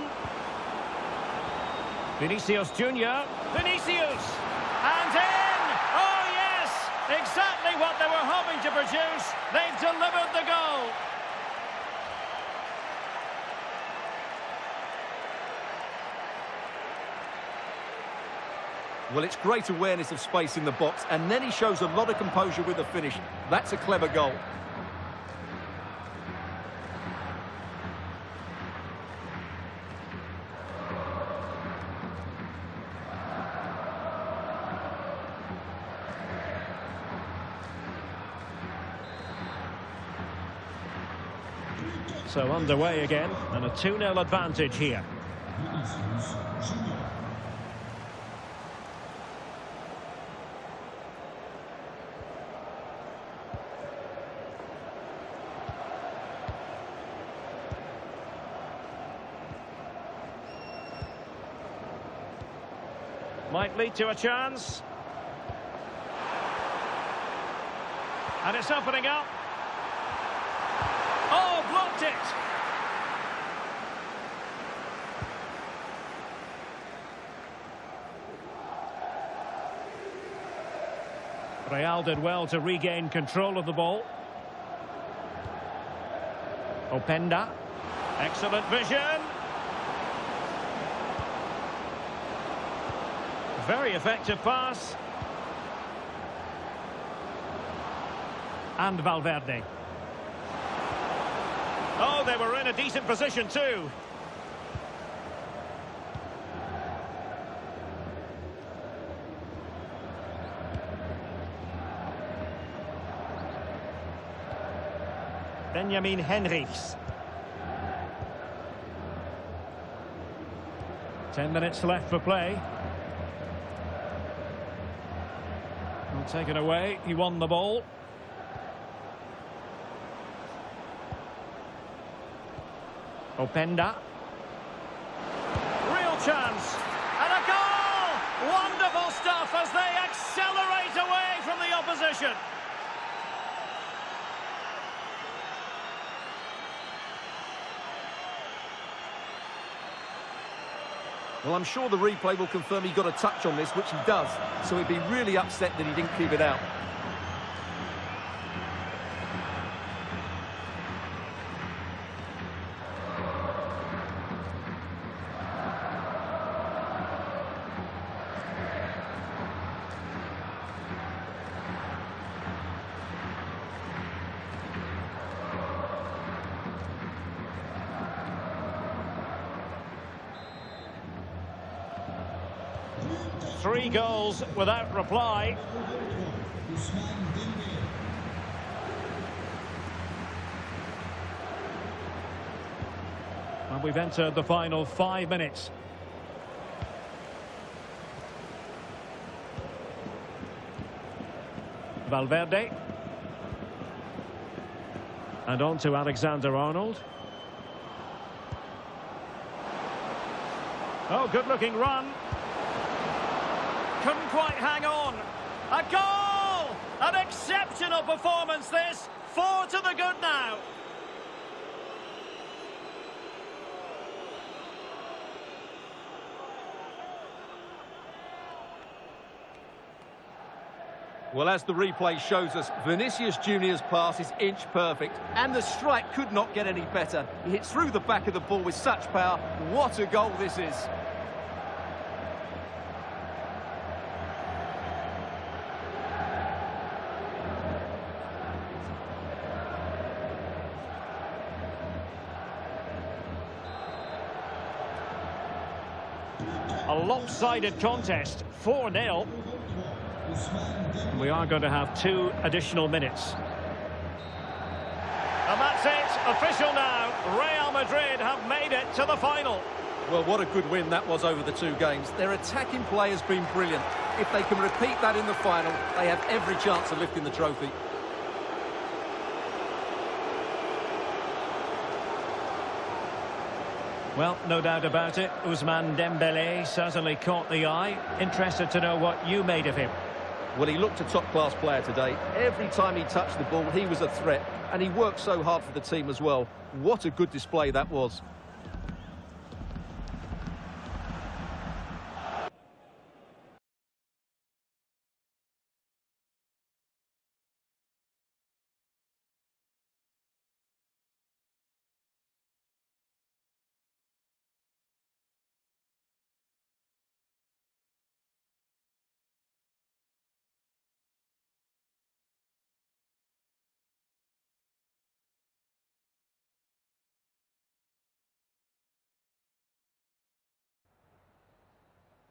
Speaker 1: Vinicius Junior. Vinicius! And in! Oh, yes! Exactly what they were hoping to produce. They've delivered the goal.
Speaker 2: Well, it's great awareness of space in the box, and then he shows a lot of composure with the finish. That's a clever goal.
Speaker 1: So underway again, and a 2-0 advantage here. Might lead to a chance. And it's opening up. Oh, blocked it! Real did well to regain control of the ball. Openda. Excellent vision. Very effective pass. And Valverde. Oh, they were in a decent position too. Benjamin Henrichs. 10 minutes left for play. Well, taken away, he won the ball. Openda. Real chance. And a goal! Wonderful stuff as they accelerate away from the opposition.
Speaker 2: Well, I'm sure the replay will confirm he got a touch on this, which he does. So he'd be really upset that he didn't keep it out.
Speaker 1: Three goals without reply. And we've entered the final 5 minutes. Valverde. And on to Alexander-Arnold. Oh, good-looking run. Couldn't quite hang on. A goal! An exceptional performance, this. 4 to the good now.
Speaker 2: Well, as the replay shows us, Vinicius Junior's pass is inch perfect, and the strike could not get any better. He hits through the back of the ball with such power. What a goal this is.
Speaker 1: A lopsided contest, 4-0. We are going to have 2 additional minutes. And that's it, official now. Real Madrid have made it to the final.
Speaker 2: Well, what a good win that was over the 2 games. Their attacking play has been brilliant. If they can repeat that in the final, they have every chance of lifting the trophy.
Speaker 1: Well, no doubt about it. Ousmane Dembélé certainly caught the eye. Interested to know what you made of him.
Speaker 2: Well, he looked a top-class player today. Every time he touched the ball, he was a threat. And he worked so hard for the team as well. What a good display that was.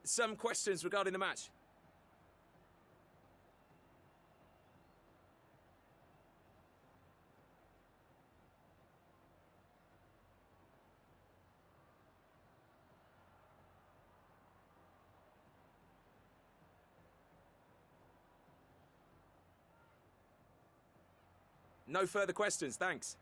Speaker 10: Some questions regarding the match. No further questions, thanks.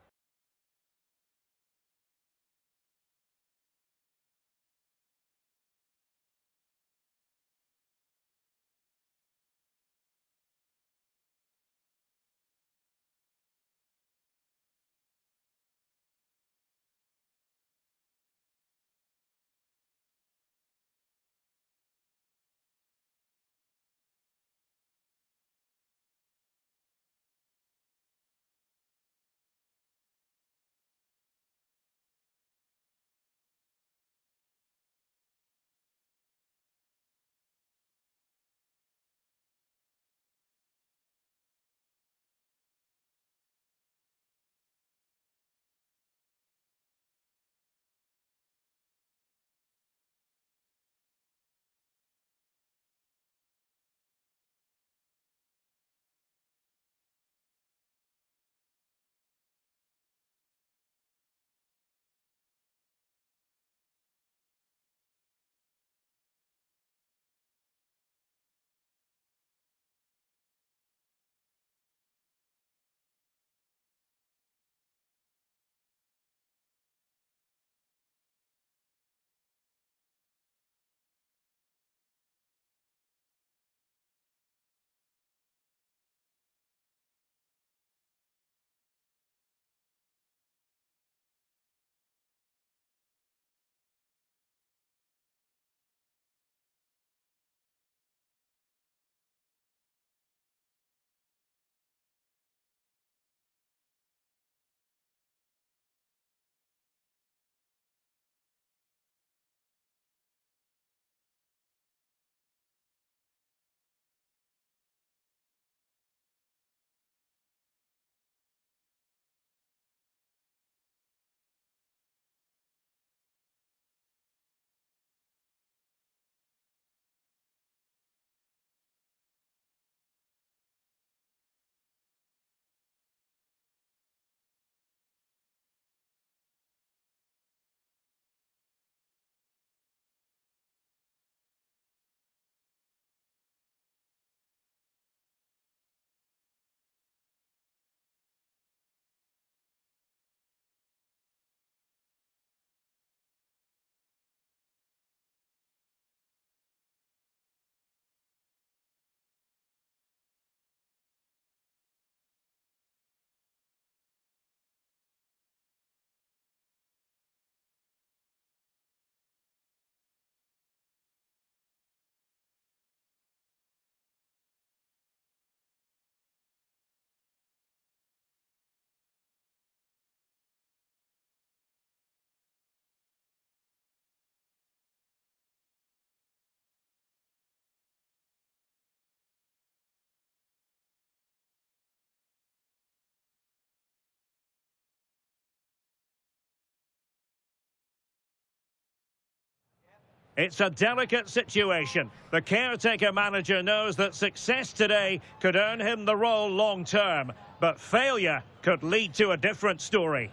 Speaker 1: It's a delicate situation. The caretaker manager knows that success today could earn him the role long term, but failure could lead to a different story.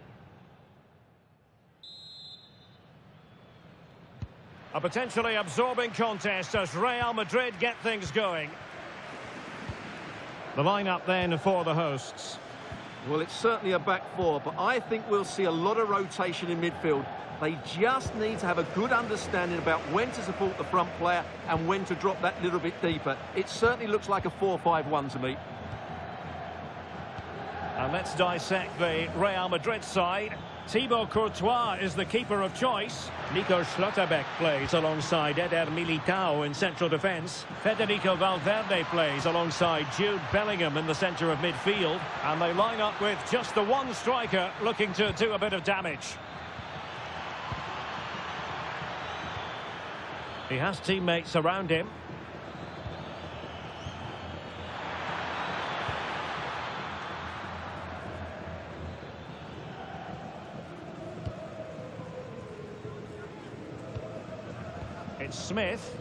Speaker 1: A potentially absorbing contest as Real Madrid get things going. The lineup then for the hosts.
Speaker 2: Well, it's certainly a back four, but I think we'll see a lot of rotation in midfield. They just need to have a good understanding about when to support the front player and when to drop that little bit deeper. It certainly looks like a 4-5-1 to me.
Speaker 1: And let's dissect the Real Madrid side. Thibaut Courtois is the keeper of choice. Nico Schlotterbeck plays alongside Eder Militao in central defence. Federico Valverde plays alongside Jude Bellingham in the centre of midfield. And they line up with just the one striker looking to do a bit of damage. He has teammates around him. It's Smith.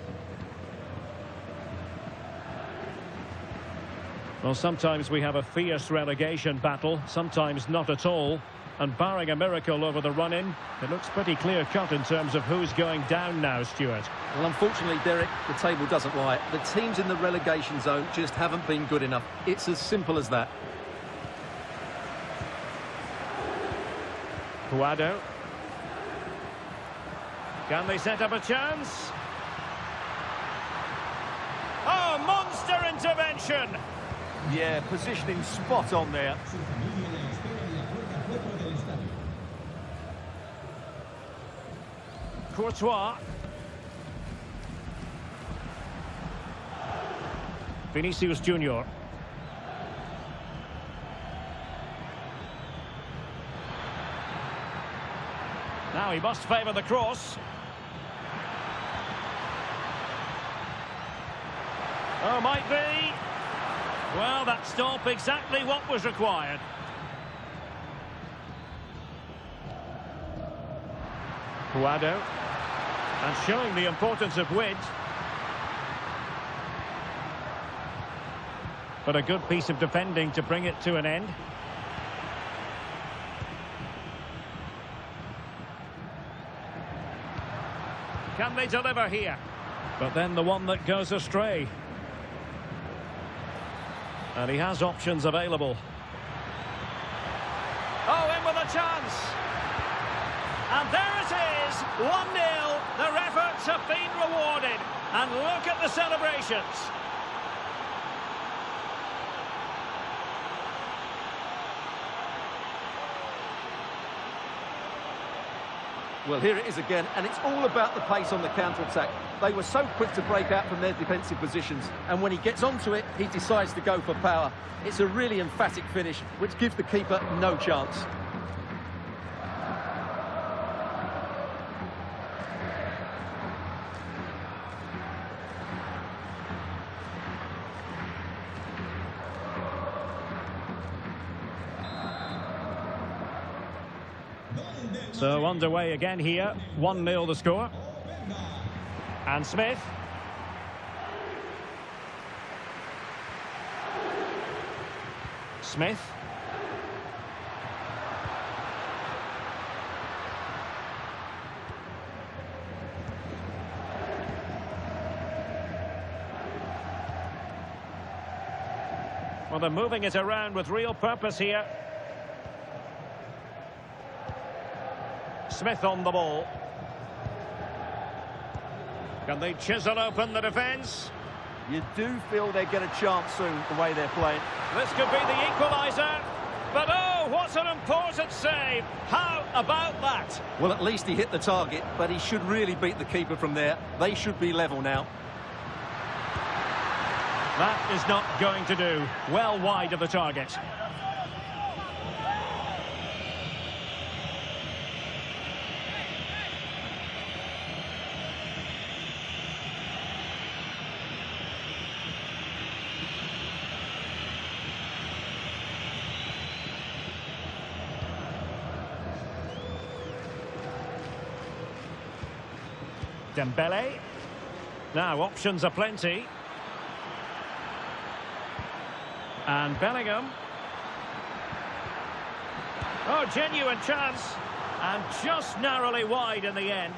Speaker 1: Well, sometimes we have a fierce relegation battle, sometimes not at all. And barring a miracle over the run-in, it looks pretty clear-cut in terms of who's going down now, Stuart.
Speaker 2: Well, unfortunately, Derek, the table doesn't lie. The teams in the relegation zone just haven't been good enough. It's as simple as that.
Speaker 1: Guado. Can they set up a chance? Oh, monster intervention!
Speaker 2: Yeah, positioning spot on there.
Speaker 1: Courtois. Vinicius Junior. Now he must favour the cross. Oh, might be. Well, that stop exactly what was required. Guado. And showing the importance of width. But a good piece of defending to bring it to an end. Can they deliver here? But then the one that goes astray. And he has options available. Oh, in with a chance. And there it is, 1-0. Their efforts have been rewarded. And look at the celebrations.
Speaker 2: Well, here it is again, and it's all about the pace on the counter-attack. They were so quick to break out from their defensive positions, and when he gets onto it, he decides to go for power. It's a really emphatic finish, which gives the keeper no chance.
Speaker 1: So underway again here, 1-0 the score. And Smith. Smith. Well, they're moving it around with real purpose here. Smith on the ball. Can they chisel open the defence?
Speaker 2: You do feel they get a chance soon, the way they're playing.
Speaker 1: This could be the equaliser. But oh, what an important save. How about that?
Speaker 2: Well, at least he hit the target, but he should really beat the keeper from there. They should be level now.
Speaker 1: That is not going to do. Well wide of the target. Dembele. Now, options are plenty. And Bellingham. Oh, genuine chance. And just narrowly wide in the end.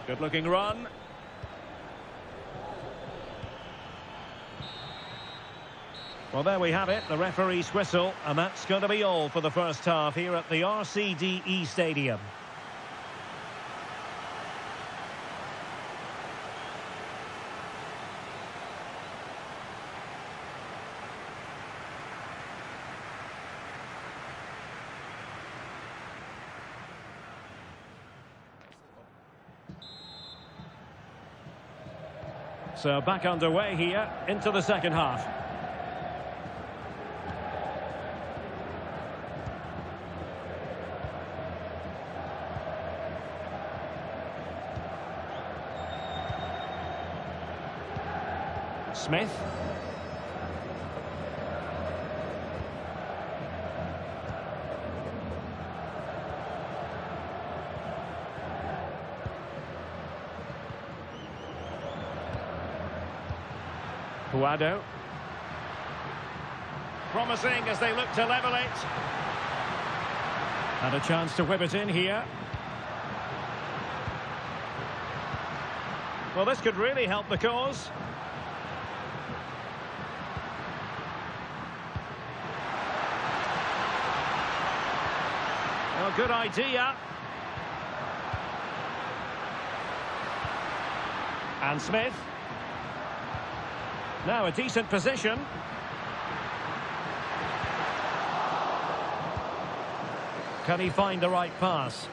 Speaker 1: Good-looking run. Well, there we have it, the referee's whistle, and that's going to be all for the first half here at the RCDE Stadium. So back underway here into the second half. Smith. Guado. Promising as they look to level it. And a chance to whip it in here. Well, this could really help the cause. Well, good idea. And Smith. Now a decent position. Can he find the right pass?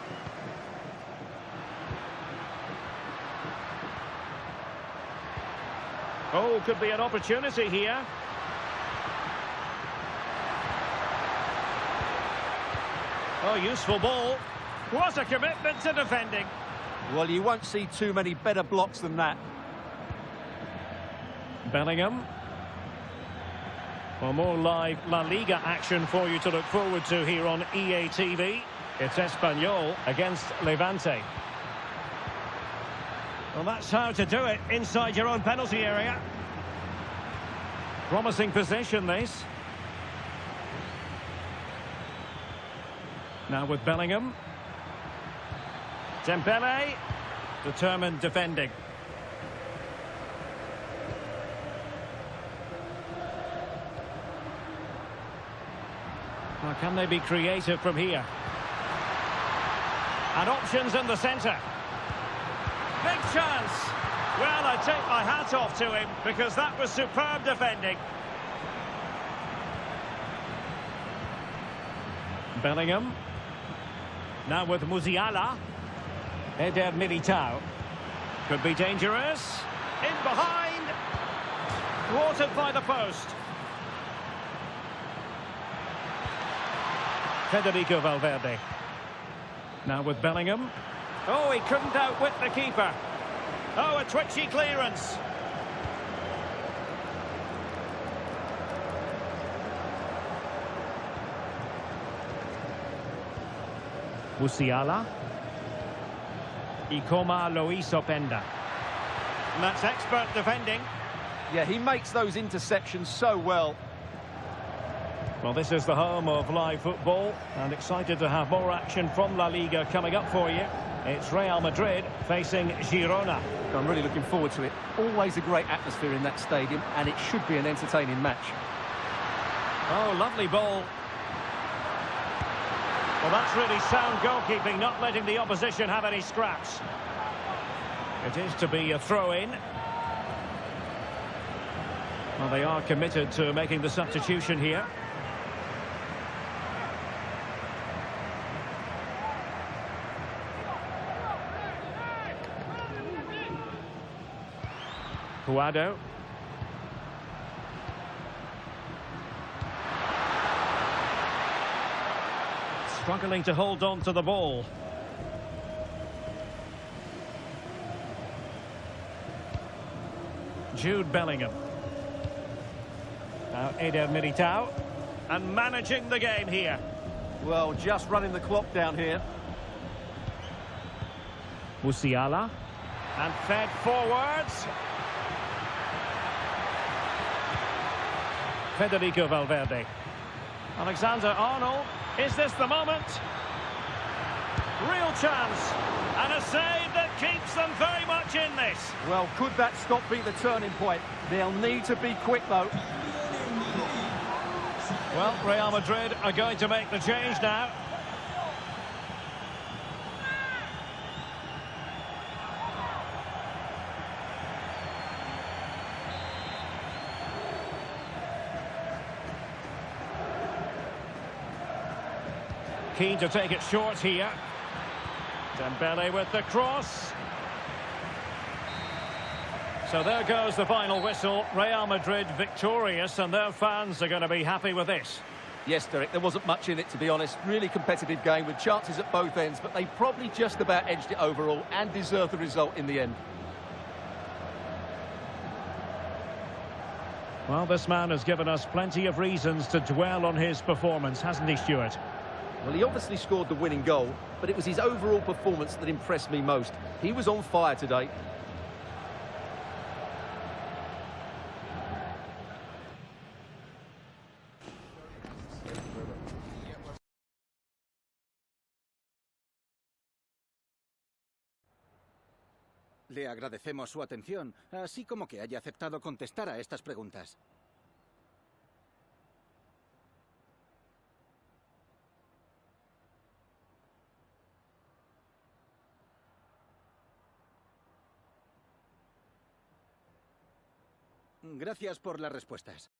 Speaker 1: Oh, could be an opportunity here. Oh, useful ball. What a commitment to defending.
Speaker 2: Well, you won't see too many better blocks than that.
Speaker 1: Bellingham. Well, more live La Liga action for you to look forward to here on EA TV. It's Espanyol against Levante. Well, that's how to do it inside your own penalty area. Promising position, this. Now with Bellingham. Dembele. Determined defending. Well, can they be creative from here? And options in the centre. Big chance. Well, I take my hat off to him because that was superb defending. Bellingham. Now with Musiala. Eder Militao. Could be dangerous. In behind. Thwarted by the post. Federico Valverde. Now with Bellingham. Oh, he couldn't outwit the keeper. Oh, a twitchy clearance. Musiala. Ikoma lo hizo Penda. And that's expert defending.
Speaker 2: Yeah, he makes those interceptions so well.
Speaker 1: Well, this is the home of live football, and excited to have more action from La Liga coming up for you. It's Real Madrid facing Girona.
Speaker 2: I'm really looking forward to it. Always a great atmosphere in that stadium, and it should be an entertaining match.
Speaker 1: Oh, lovely ball. Well, that's really sound goalkeeping, not letting the opposition have any scraps. It is to be a throw-in. Well, they are committed to making the substitution here. Guado. Struggling to hold on to the ball. Jude Bellingham. Now Eder Militao. And managing the game here.
Speaker 2: Well, just running the clock down here.
Speaker 1: Musiala. And fed forwards. Federico Valverde. Alexander-Arnold. Is this the moment? Real chance. And a save that keeps them very much in this.
Speaker 2: Well, could that stop be the turning point? They'll need to be quick, though.
Speaker 1: Well, Real Madrid are going to make the change now. Keen to take it short here. Dembele with the cross. So there goes the final whistle. Real Madrid victorious, and their fans are going to be happy with this.
Speaker 2: Yes, Derek, there wasn't much in it, to be honest. Really competitive game with chances at both ends, but they probably just about edged it overall and deserved the result in the end.
Speaker 1: Well, this man has given us plenty of reasons to dwell on his performance, hasn't he, Stuart?
Speaker 2: Well, he obviously scored the winning goal, but it was his overall performance that impressed me most. He was on fire today.
Speaker 9: Le agradecemos su atención, así como que haya aceptado contestar a estas preguntas. Gracias por las respuestas.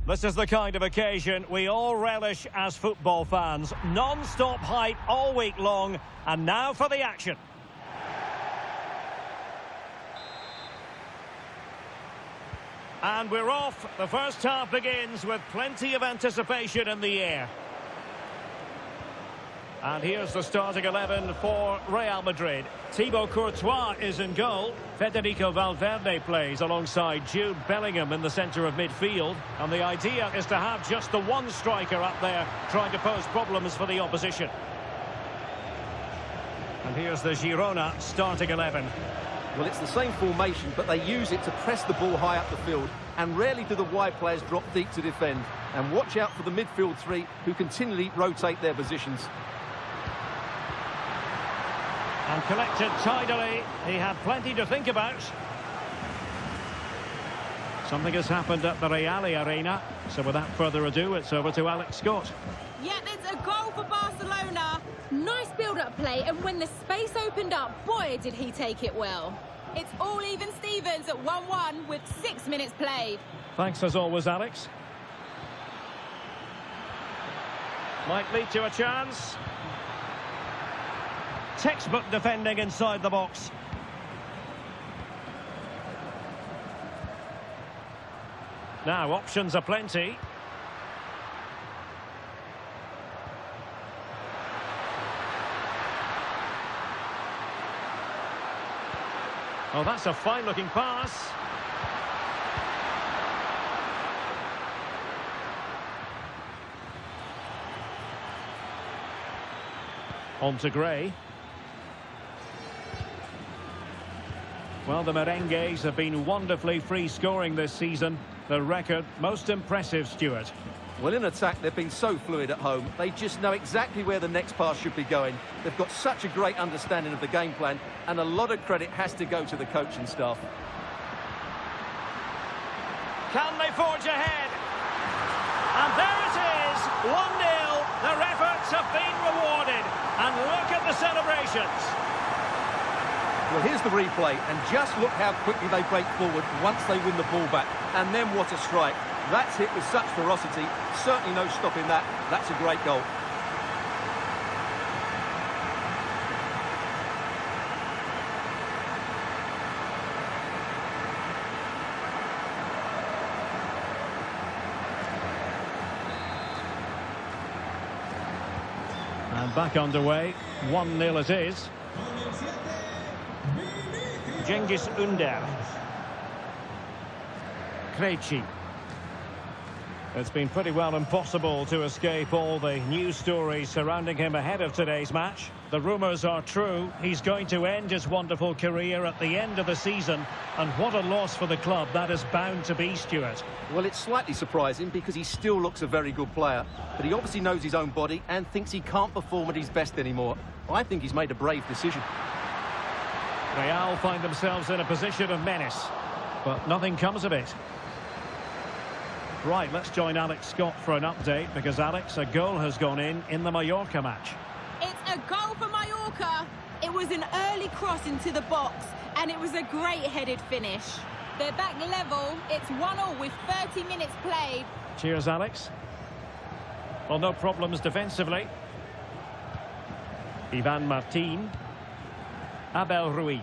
Speaker 1: This is the kind of occasion we all relish as football fans. Non-stop hype all week long, and now for the action. And we're off. The first half begins with plenty of anticipation in the air. And here's the starting 11 for Real Madrid. Thibaut Courtois is in goal. Federico Valverde plays alongside Jude Bellingham in the centre of midfield. And the idea is to have just the one striker up there trying to pose problems for the opposition. And here's the Girona starting 11.
Speaker 2: Well, it's the same formation, but they use it to press the ball high up the field. And rarely do the wide players drop deep to defend. And watch out for the midfield three, who continually rotate their positions.
Speaker 1: And collected tidily. He had plenty to think about. Something has happened at the Real Arena. So without further ado, it's over to Alex Scott.
Speaker 8: Yep, it's a goal for Barcelona. Nice build-up play, and when the space opened up, boy, did he take it well. It's all even Stevens at 1-1 with 6 minutes played.
Speaker 1: Thanks as always, Alex. Might lead to a chance. Textbook defending inside the box. Now, options are plenty. Oh, that's a fine-looking pass. On to Gray. Well, the Merengues have been wonderfully free-scoring this season. The record, most impressive, Stuart.
Speaker 2: Well, in attack, they've been so fluid at home. They just know exactly where the next pass should be going. They've got such a great understanding of the game plan, and a lot of credit has to go to the coaching staff.
Speaker 1: Can they forge ahead? And there it is, 1-0. Their efforts have been rewarded. And look at the celebrations.
Speaker 2: Well, here's the replay, and just look how quickly they break forward once they win the ball back. And then what a strike. That's hit with such ferocity. Certainly no stopping that. That's a great goal.
Speaker 1: And back underway. 1-0 it is. Cengiz Ünder. Krejci. It's been pretty well impossible to escape all the news stories surrounding him ahead of today's match. The rumours are true. He's going to end his wonderful career at the end of the season. And what a loss for the club that is bound to be, Stuart.
Speaker 2: Well, it's slightly surprising because he still looks a very good player. But he obviously knows his own body and thinks he can't perform at his best anymore. I think he's made a brave decision.
Speaker 1: Real find themselves in a position of menace. But nothing comes of it. Right, let's join Alex Scott for an update, because, Alex, a goal has gone in the Mallorca match.
Speaker 8: It's a goal for Mallorca. It was an early cross into the box, and it was a great headed finish. They're back level. It's 1-1 with 30 minutes played.
Speaker 1: Cheers, Alex. Well, no problems defensively. Ivan Martin. Abel Ruiz.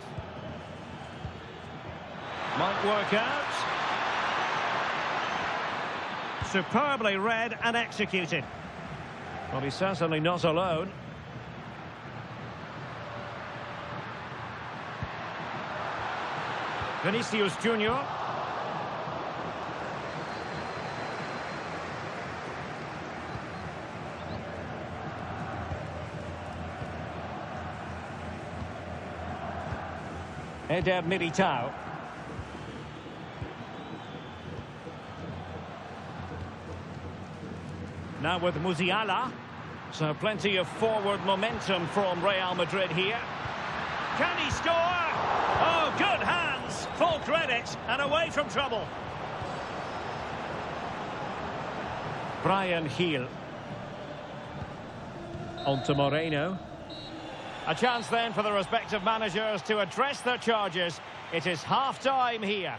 Speaker 1: Might work out. Superbly read and executed. Well, he's certainly not alone. Vinicius Junior. Eder Militao. Now with Musiala. So plenty of forward momentum from Real Madrid here. Can he score? Oh, good hands. Full credit and away from trouble. Brian Hill. On to Moreno. A chance then for the respective managers to address their charges. It is half-time here.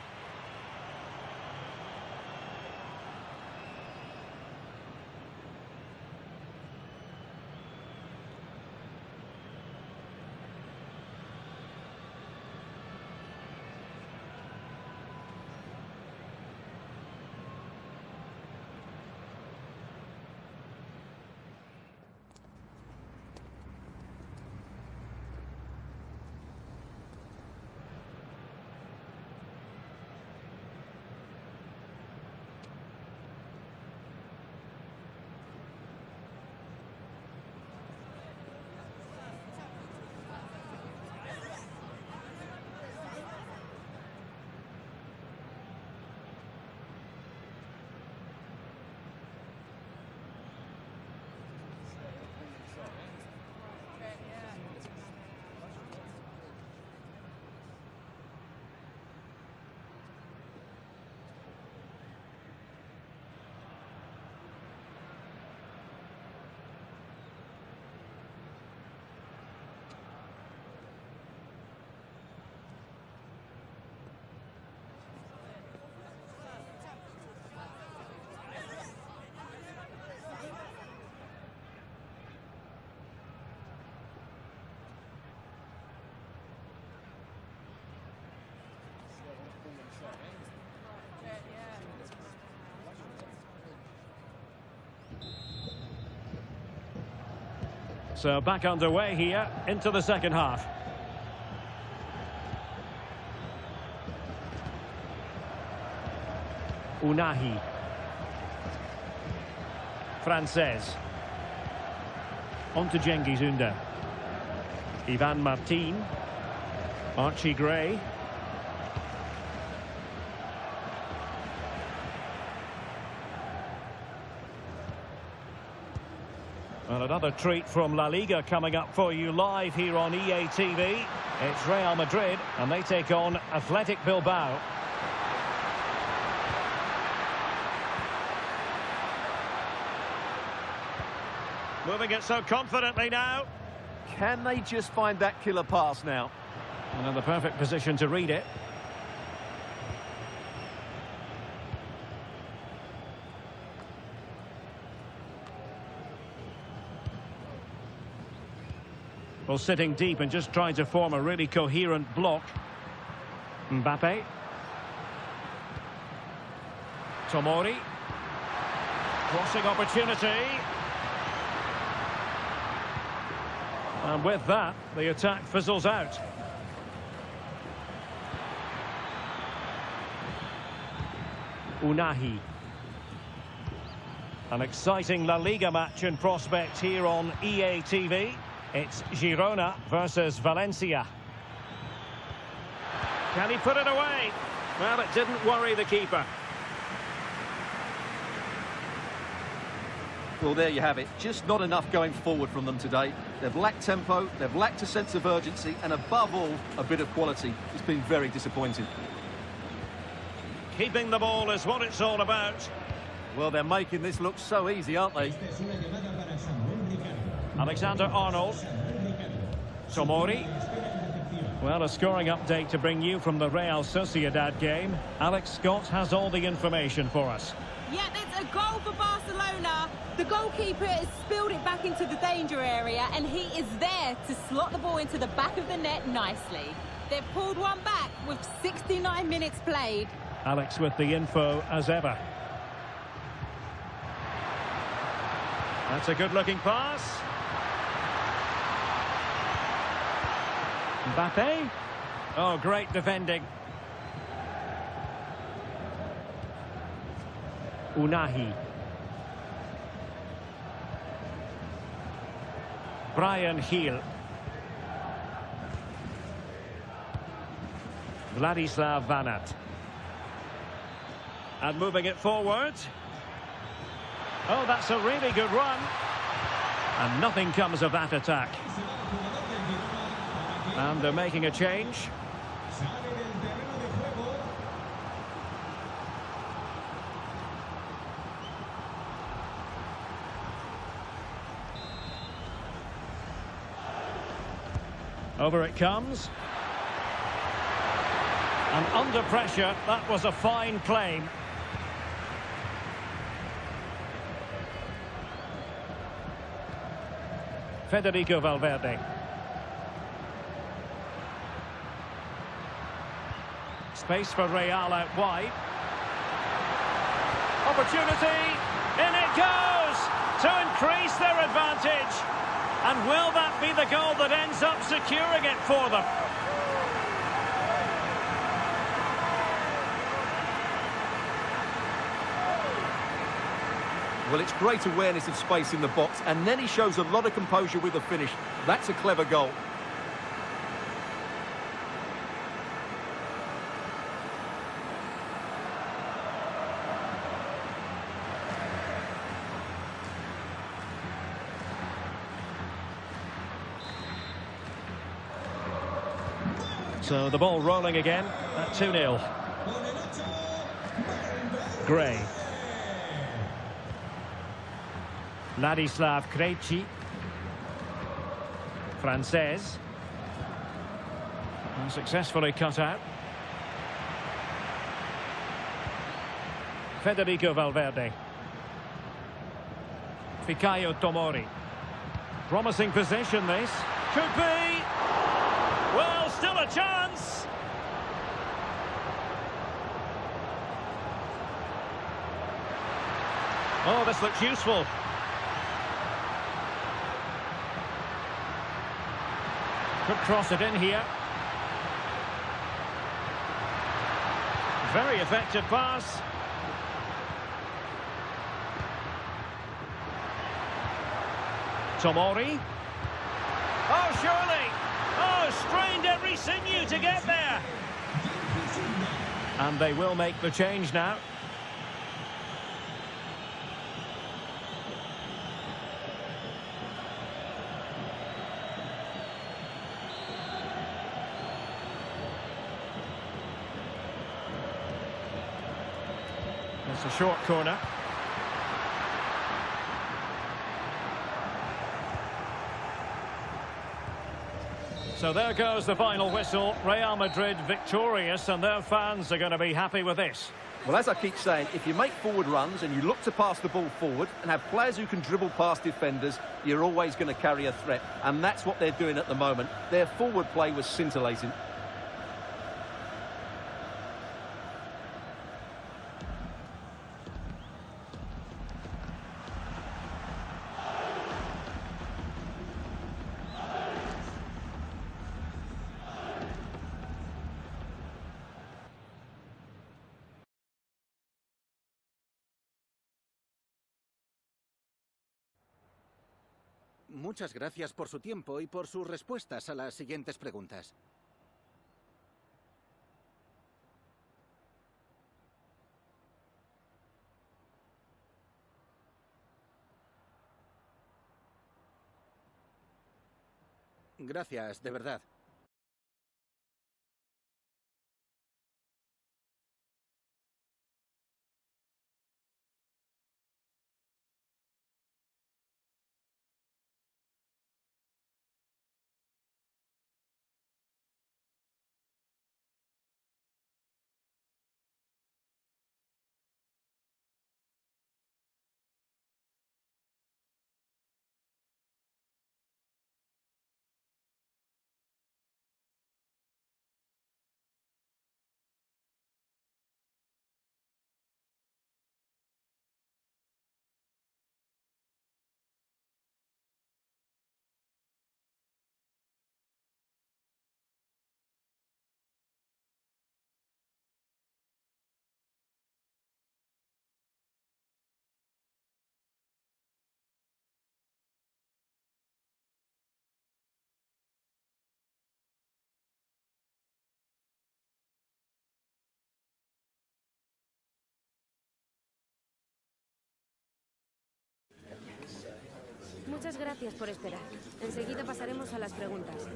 Speaker 1: So back underway here into the second half. Unahi. Frances. On to Cengiz Ünder. Ivan Martin. Archie Gray. Well, another treat from La Liga coming up for you live here on EA TV. It's Real Madrid, and they take on Athletic Bilbao. Moving it so confidently now.
Speaker 2: Can they just find that killer pass now?
Speaker 1: And in the perfect position to read it. Well, sitting deep and just trying to form a really coherent block. Mbappe. Tomori. Crossing opportunity. And with that, the attack fizzles out. Unahi. An exciting La Liga match in prospect here on EA TV. It's Girona versus Valencia. Can he put it away? Well, it didn't worry the keeper.
Speaker 2: Well, there you have it. Just not enough going forward from them today. They've lacked tempo, they've lacked a sense of urgency, and above all, a bit of quality. It's been very disappointing.
Speaker 1: Keeping the ball is what it's all about.
Speaker 2: Well, they're making this look so easy, aren't they?
Speaker 1: Alexander-Arnold. Tomori. Well, a scoring update to bring you from the Real Sociedad game. Alex Scott has all the information for us.
Speaker 8: Yeah, it's a goal for Barcelona. The goalkeeper has spilled it back into the danger area, and he is there to slot the ball into the back of the net nicely. They've pulled one back with 69 minutes played.
Speaker 1: Alex with the info as ever. That's a good-looking pass. Mbappe. Oh, great defending. Unahi. Brian Hill. Vladislav Vanat. And moving it forward. Oh, that's a really good run. And nothing comes of that attack. And they're making a change. Over it comes. And under pressure, that was a fine claim. Federico Valverde. Space for Real out wide. Opportunity. In it goes to increase their advantage. And will that be the goal that ends up securing it for them?
Speaker 2: Well, it's great awareness of space in the box, and then he shows a lot of composure with the finish. That's a clever goal.
Speaker 1: So the ball rolling again at 2-0. Gray. Ladislav Krejci. Frances. Successfully cut out. Federico Valverde. Fikayo Tomori. Promising position this. Could be. Well, still a chance. Oh, this looks useful. Could cross it in here. Very effective pass. Tomori. Oh, surely. Oh, strained every sinew to get there. And they will make the change now. It's a short corner. So there goes the final whistle. Real Madrid victorious, and their fans are going to be happy with this.
Speaker 2: Well, as I keep saying, if you make forward runs and you look to pass the ball forward and have players who can dribble past defenders, you're always going to carry a threat. And that's what they're doing at the moment. Their forward play was scintillating.
Speaker 9: Muchas gracias por su tiempo y por sus respuestas a las siguientes preguntas. Gracias, de verdad.
Speaker 6: Muchas gracias por esperar. Enseguida pasaremos a las preguntas.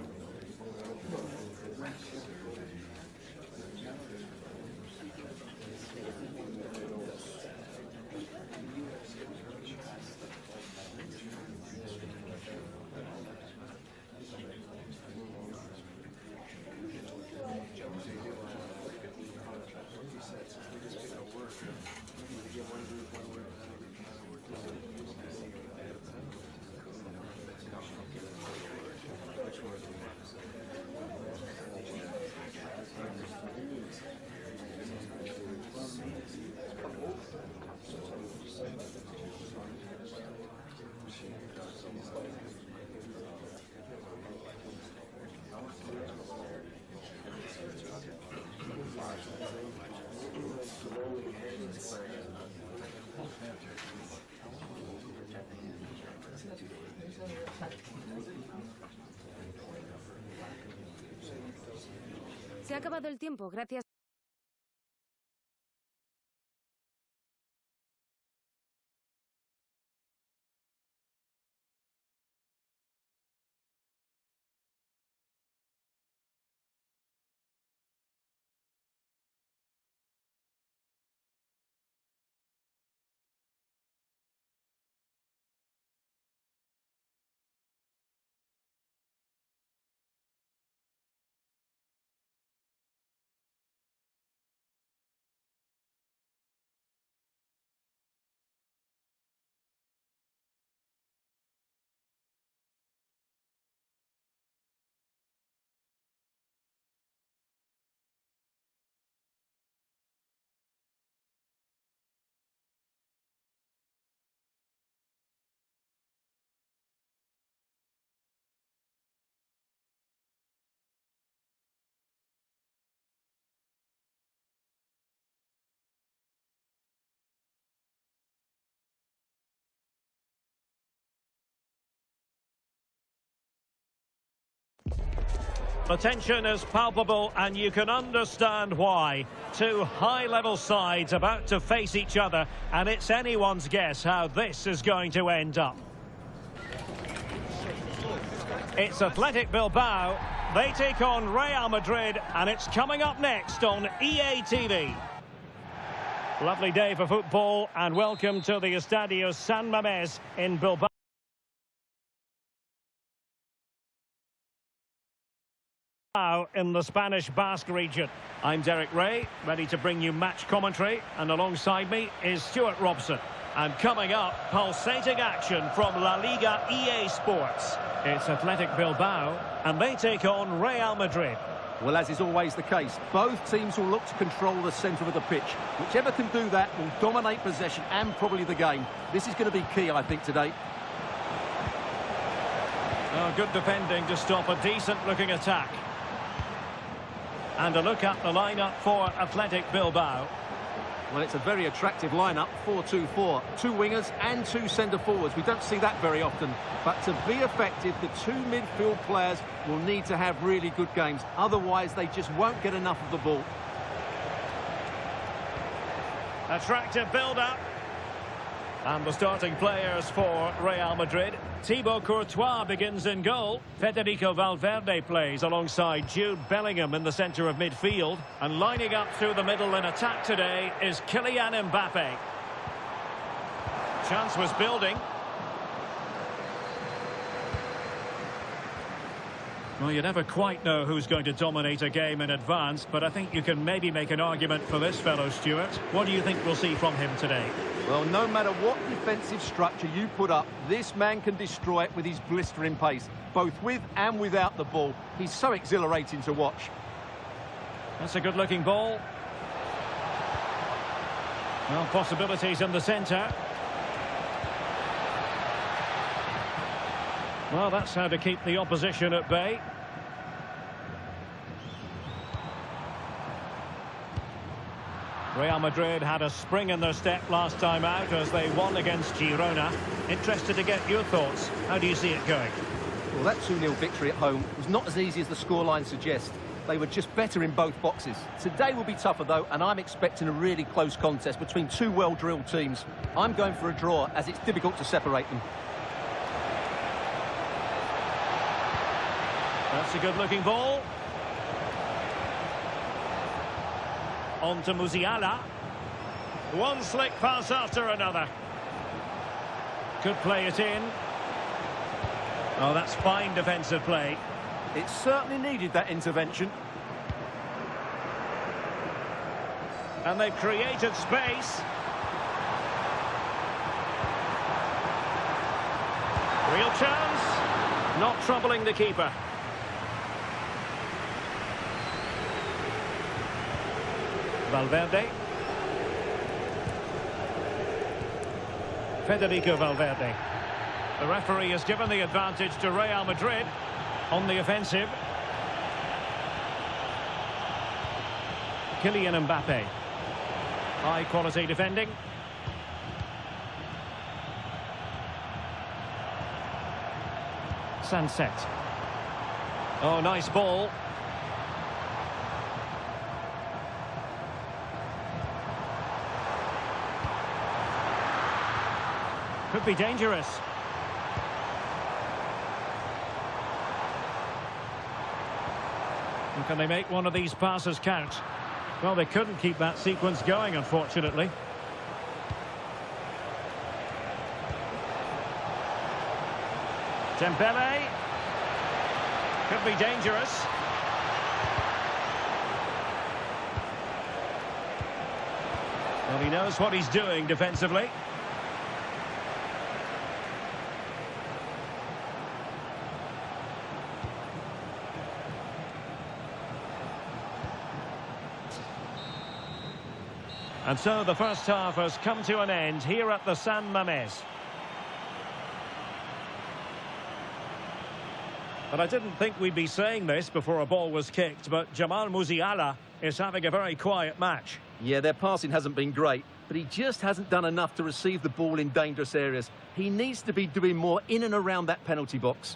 Speaker 6: Se ha acabado el tiempo, gracias.
Speaker 1: The tension is palpable and you can understand why. Two high-level sides about to face each other, and it's anyone's guess how this is going to end up. It's Athletic Bilbao. They take on Real Madrid, and it's coming up next on EA TV. Lovely day for football, and welcome to the Estadio San Mamés in Bilbao. In the Spanish Basque region. I'm Derek Ray, ready to bring you match commentary, and alongside me is Stuart Robson. And coming up, pulsating action from La Liga EA Sports. It's Athletic Bilbao, and they take on Real Madrid.
Speaker 2: Well, as is always the case, both teams will look to control the centre of the pitch. Whichever can do that will dominate possession and probably the game. This is going to be key, I think, today.
Speaker 1: Oh, good defending to stop a decent-looking attack. And a look at the lineup for Athletic Bilbao.
Speaker 2: Well, it's a very attractive lineup, 4-2-4. Two wingers and two centre-forwards. We don't see that very often. But to be effective, the two midfield players will need to have really good games. Otherwise, they just won't get enough of the ball.
Speaker 1: Attractive build-up. And the starting players for Real Madrid. Thibaut Courtois begins in goal. Federico Valverde plays alongside Jude Bellingham in the centre of midfield. And lining up through the middle in attack today is Kylian Mbappe. Chance was building. Well, you never quite know who's going to dominate a game in advance, but I think you can maybe make an argument for this fellow, Stuart. What do you think we'll see from him today?
Speaker 2: Well, no matter what defensive structure you put up, this man can destroy it with his blistering pace, both with and without the ball. He's so exhilarating to watch.
Speaker 1: That's a good-looking ball. Well, possibilities in the centre. Well, that's how to keep the opposition at bay. Real Madrid had a spring in their step last time out as they won against Girona. Interested to get your thoughts. How do you see it going?
Speaker 2: Well, that 2-0 victory at home was not as easy as the scoreline suggests. They were just better in both boxes. Today will be tougher, though, and I'm expecting a really close contest between two well-drilled teams. I'm going for a draw, as it's difficult to separate them.
Speaker 1: That's a good-looking ball. On to Musiala. One slick pass after another. Could play it in. Oh, that's fine defensive play.
Speaker 2: It certainly needed that intervention.
Speaker 1: And they've created space. Real chance. Not troubling the keeper. Valverde. Federico Valverde. The referee has given the advantage to Real Madrid on the offensive. Kylian Mbappe. High quality defending. Sunset. Oh, nice ball. Could be dangerous. And can they make one of these passes count? Well, they couldn't keep that sequence going, unfortunately. Dembele. Could be dangerous. Well, he knows what he's doing defensively. And so the first half has come to an end here at the San Mamés. But I didn't think we'd be saying this before a ball was kicked, but Jamal Musiala is having a very quiet match.
Speaker 2: Yeah, their passing hasn't been great, but he just hasn't done enough to receive the ball in dangerous areas. He needs to be doing more in and around that penalty box.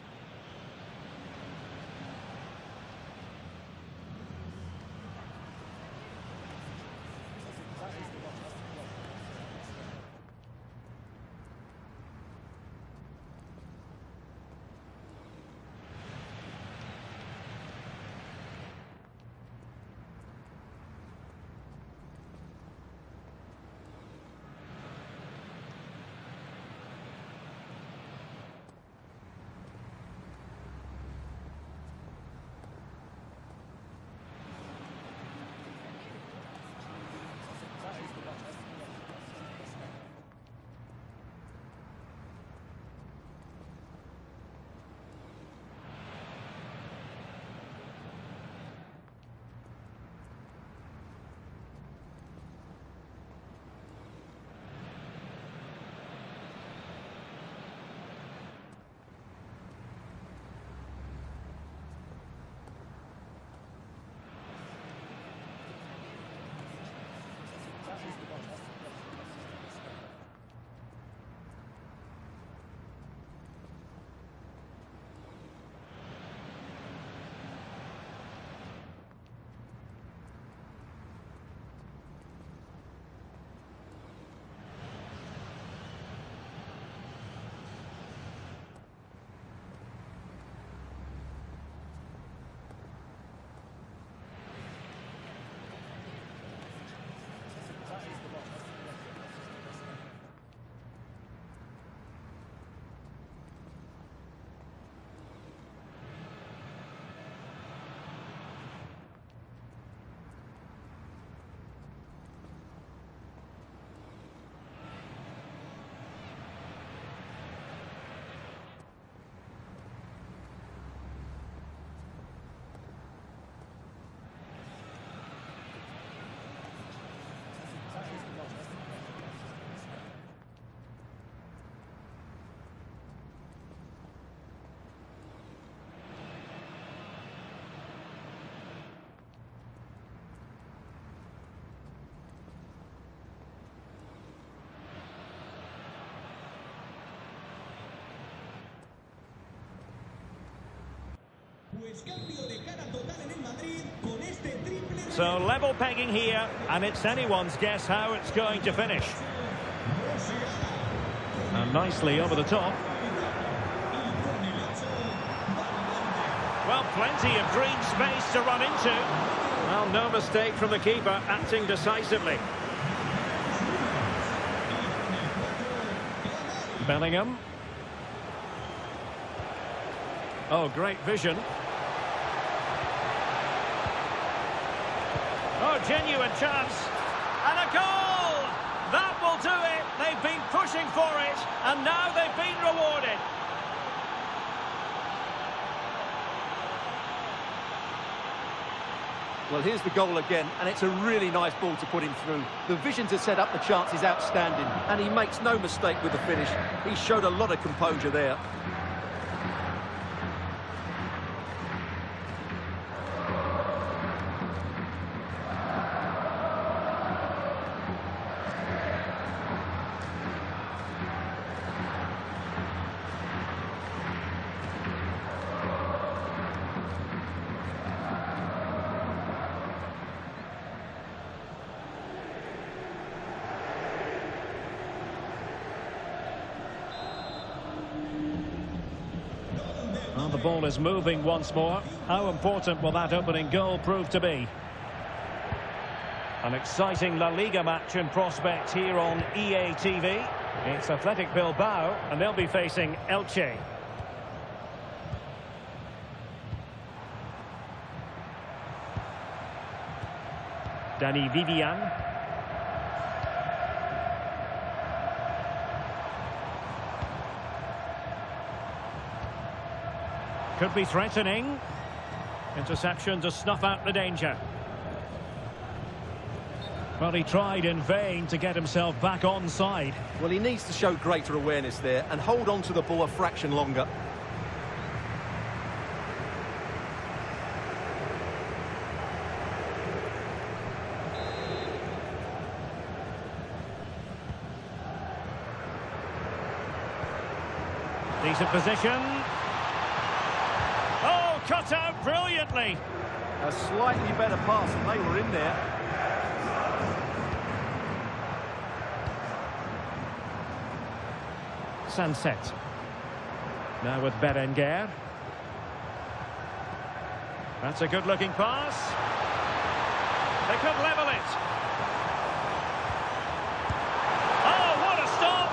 Speaker 1: So level pegging here, and it's anyone's guess how it's going to finish. And nicely over the top. Well, plenty of green space to run into. Well, no mistake from the keeper, acting decisively. Bellingham. Oh, great vision. Oh, genuine chance. And a goal! That will do it. They've been pushing for it, and now they've been rewarded.
Speaker 2: Well, here's the goal again, and it's a really nice ball to put him through. The vision to set up the chance is outstanding, and he makes no mistake with the finish. He showed a lot of composure there.
Speaker 1: Well, the ball is moving once more. How important will that opening goal prove to be? An exciting La Liga match in prospect here on EA TV. It's Athletic Bilbao, and they'll be facing Elche. Dani Vivian. Could be threatening. Interception to snuff out the danger. Well, he tried in vain to get himself back onside.
Speaker 2: Well, he needs to show greater awareness there and hold on to the ball a fraction longer.
Speaker 1: Decent position. Oh, cut out brilliantly.
Speaker 2: A slightly better pass, and they were in there.
Speaker 1: Sunset. Now with Berenguer. That's a good-looking pass. They could level it. Oh, what a stop!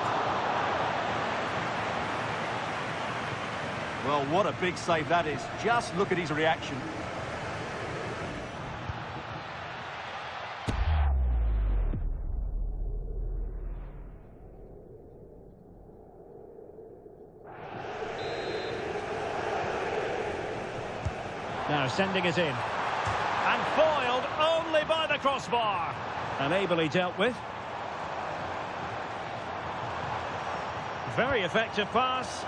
Speaker 2: Well, what a big save that is. Just look at his reaction.
Speaker 1: Now sending it in. And foiled only by the crossbar. And ably dealt with. Very effective pass.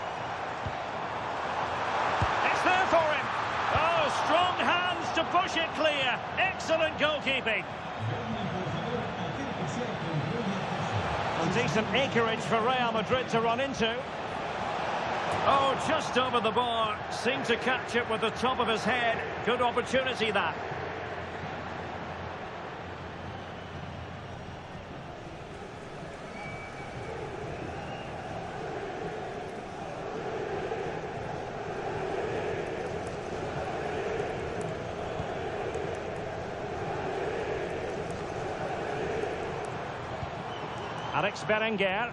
Speaker 1: It's there for him. Oh, strong hands to push it clear. Excellent goalkeeping. And decent acreage for Real Madrid to run into. Oh, just over the bar. Seemed to catch it with the top of his head. Good opportunity, that. Alex Berenguer.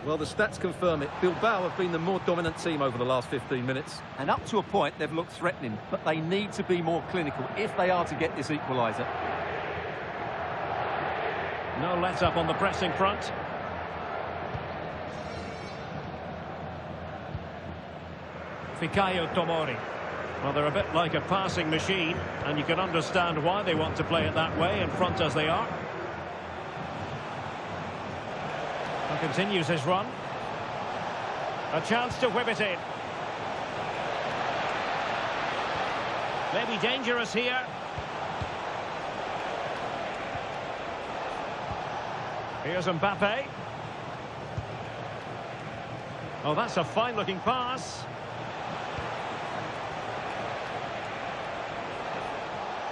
Speaker 2: Well, the stats confirm it. Bilbao have been the more dominant team over the last 15 minutes. And up to a point, they've looked threatening. But they need to be more clinical if they are to get this equaliser.
Speaker 1: No let-up on the pressing front. Fikayo Tomori. Well, they're a bit like a passing machine, and you can understand why they want to play it that way, in front as they are. And continues his run. A chance to whip it in. Maybe dangerous here. Here's Mbappe. Oh, that's a fine-looking pass.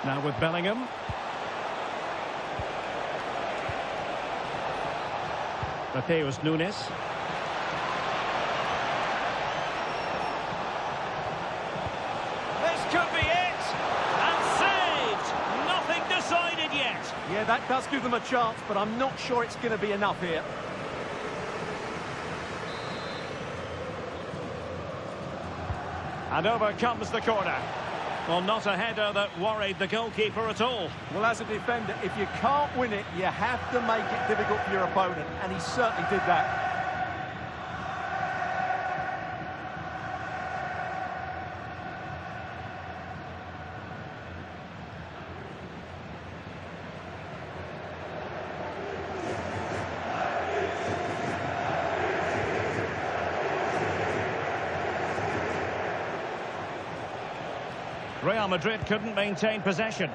Speaker 1: Now with Bellingham. Mateus Nunes. This could be it! And saved! Nothing decided yet.
Speaker 2: Yeah, that does give them a chance, but I'm not sure it's going to be enough here.
Speaker 1: And over comes the corner. Well, not a header that worried the goalkeeper at all.
Speaker 2: Well, as a defender, if you can't win it, you have to make it difficult for your opponent, and he certainly did that.
Speaker 1: Real Madrid couldn't maintain possession.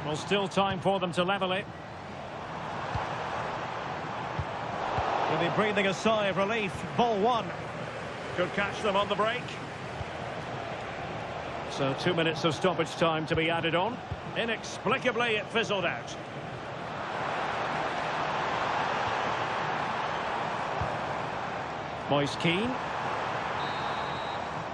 Speaker 1: Well, still time for them to level it. Will be breathing a sigh of relief. Ball one. Could catch them on the break. So 2 minutes of stoppage time to be added on. Inexplicably, it fizzled out. Moise Keane.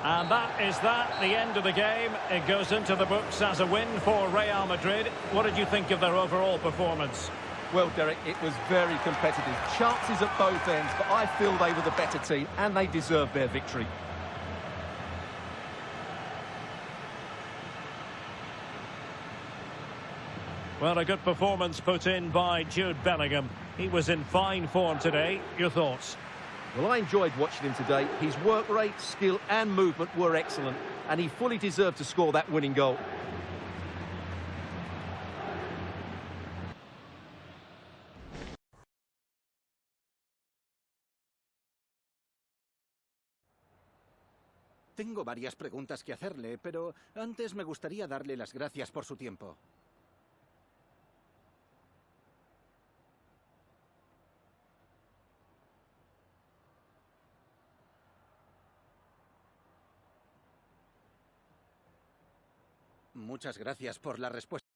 Speaker 1: And that is the end of the game. It goes into the books as a win for Real Madrid. What did you think of their overall performance?
Speaker 2: Well, Derek, it was very competitive. Chances at both ends, but I feel they were the better team and they deserved their victory.
Speaker 1: Well, a good performance put in by Jude Bellingham. He was in fine form today. Your thoughts?
Speaker 2: Well, I enjoyed watching him today. His work rate, skill and movement were excellent, and he fully deserved to score that winning goal.
Speaker 9: Tengo varias preguntas que hacerle, pero antes me gustaría darle las gracias por su tiempo. Muchas gracias por la respuesta.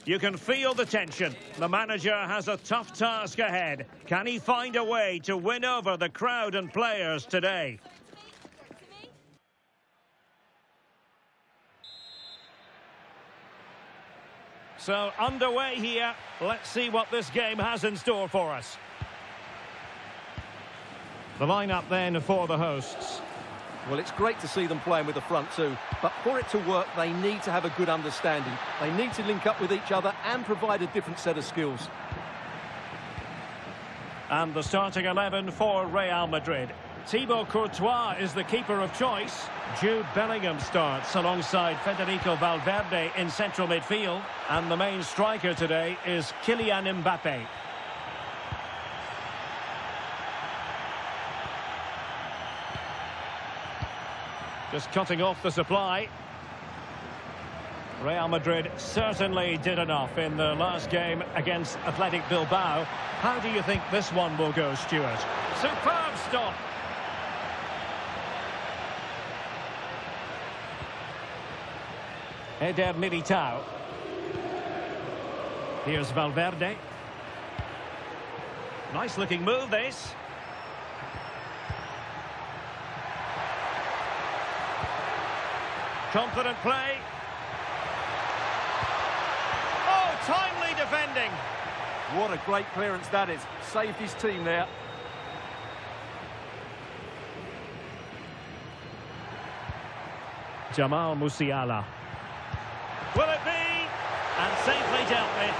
Speaker 1: You can feel the tension. The manager has a tough task ahead. Can he find a way to win over the crowd and players today? So, underway here. Let's see what this game has in store for us. The lineup then for the hosts.
Speaker 2: Well, it's great to see them playing with the front two, but for it to work, they need to have a good understanding. They need to link up with each other and provide a different set of skills.
Speaker 1: And the starting 11 for Real Madrid. Thibaut Courtois is the keeper of choice. Jude Bellingham starts alongside Federico Valverde in central midfield. And the main striker today is Kylian Mbappe. Just cutting off the supply. Real Madrid certainly did enough in the last game against Athletic Bilbao. How do you think this one will go, Stuart? Superb stop. Eder Militao. Here's Valverde. Nice looking move, this. Confident play. Oh, timely defending.
Speaker 2: What a great clearance that is. Saved his team there.
Speaker 1: Jamal Musiala. Will it be? And safely dealt with.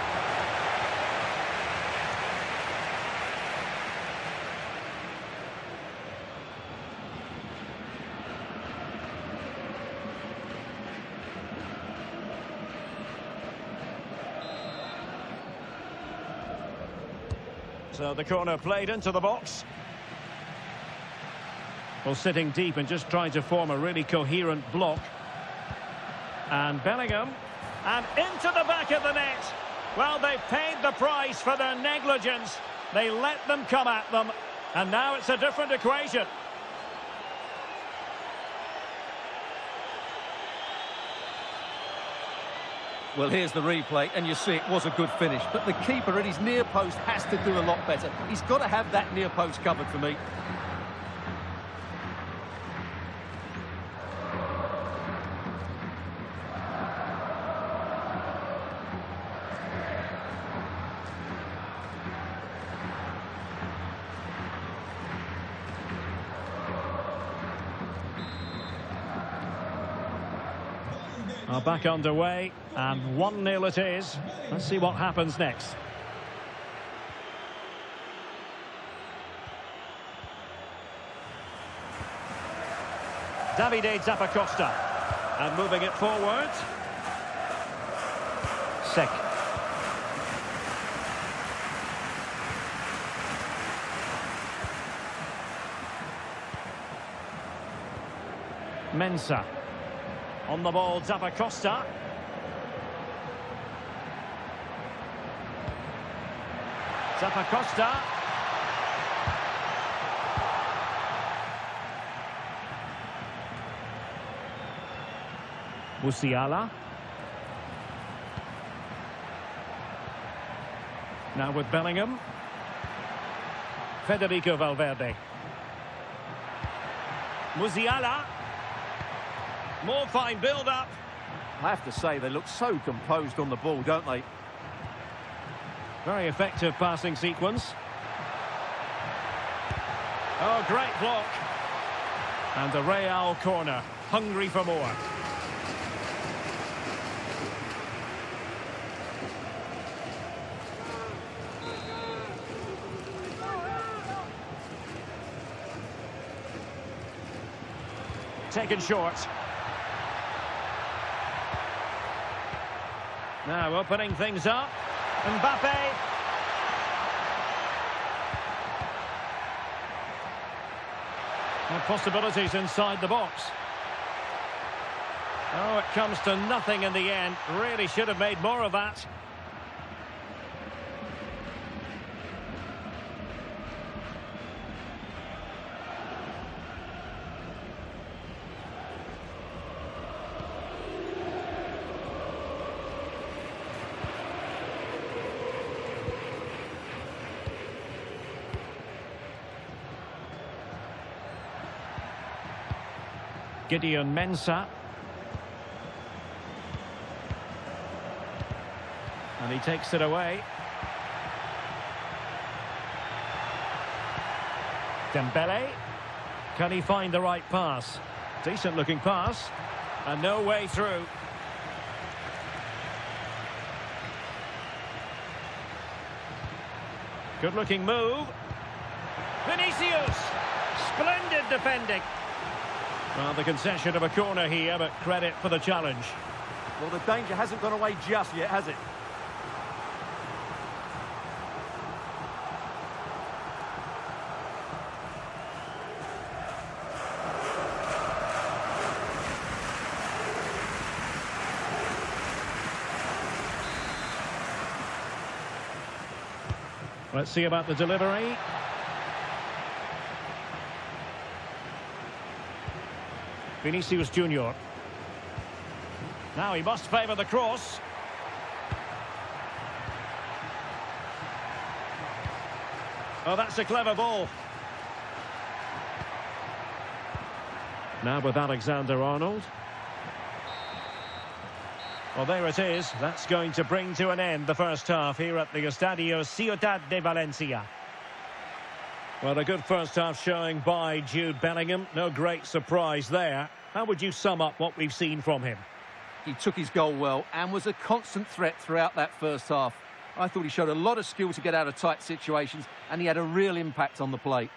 Speaker 1: So the corner played into the box. Well, sitting deep and just trying to form a really coherent block. And Bellingham. And into the back of the net. Well, they've paid the price for their negligence. They let them come at them. And now it's a different equation.
Speaker 2: Well, here's the replay, and you see it was a good finish. But the keeper at his near post has to do a lot better. He's got to have that near post covered for me.
Speaker 1: Are back underway, and 1-0 it is. Let's see what happens next. Davide Zappacosta. And moving it forward. Sek. Mensah. On the ball, Zappacosta. Zappacosta. Musiala. Now with Bellingham. Federico Valverde. Musiala. More fine build-up.
Speaker 2: I have to say, they look so composed on the ball, don't they?
Speaker 1: Very effective passing sequence. Oh, great block. And the Real corner, hungry for more. Taken short. Now opening things up. Mbappe. And possibilities inside the box. Oh, it comes to nothing in the end. Really should have made more of that. Mensah. And he takes it away. Dembele. Can he find the right pass? Decent looking pass. And no way through. Good looking move. Vinicius. Splendid defending. Well, the concession of a corner here, but credit for the challenge.
Speaker 2: Well, the danger hasn't gone away just yet, has it?
Speaker 1: Let's see about the delivery. Vinicius Junior. Now he must favour the cross. Oh, that's a clever ball. Now with Alexander-Arnold. Well, there it is. That's going to bring to an end the first half here at the Estadio Ciudad de Valencia. Well, a good first half showing by Jude Bellingham. No great surprise there. How would you sum up what we've seen from him?
Speaker 2: He took his goal well and was a constant threat throughout that first half. I thought he showed a lot of skill to get out of tight situations, and he had a real impact on the plate.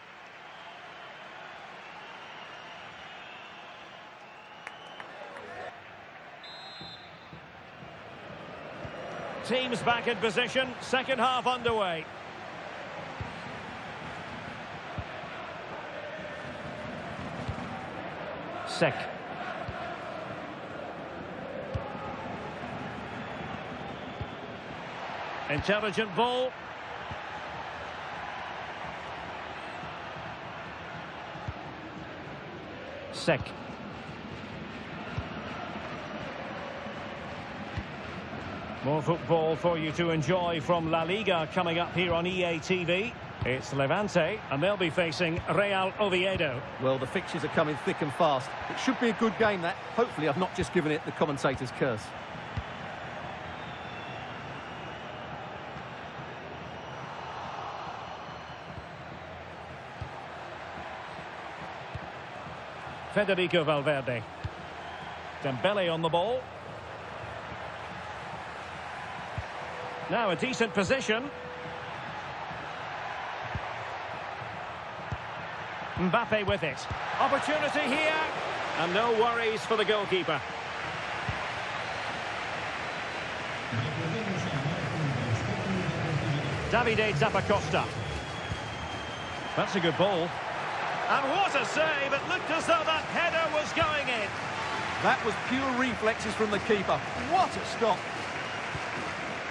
Speaker 1: Teams back in position, second half underway. Sek. Intelligent ball. Sek. More football for you to enjoy from La Liga coming up here on EA TV. It's Levante, and they'll be facing Real Oviedo.
Speaker 2: Well, the fixtures are coming thick and fast. It should be a good game, that. Hopefully, I've not just given it the commentator's curse.
Speaker 1: Federico Valverde. Dembele on the ball. Now a decent position. Mbappe with it. Opportunity here. And no worries for the goalkeeper. Davide Zappacosta. That's a good ball. And what a save. It looked as though that header was going in.
Speaker 2: That was pure reflexes from the keeper. What a stop.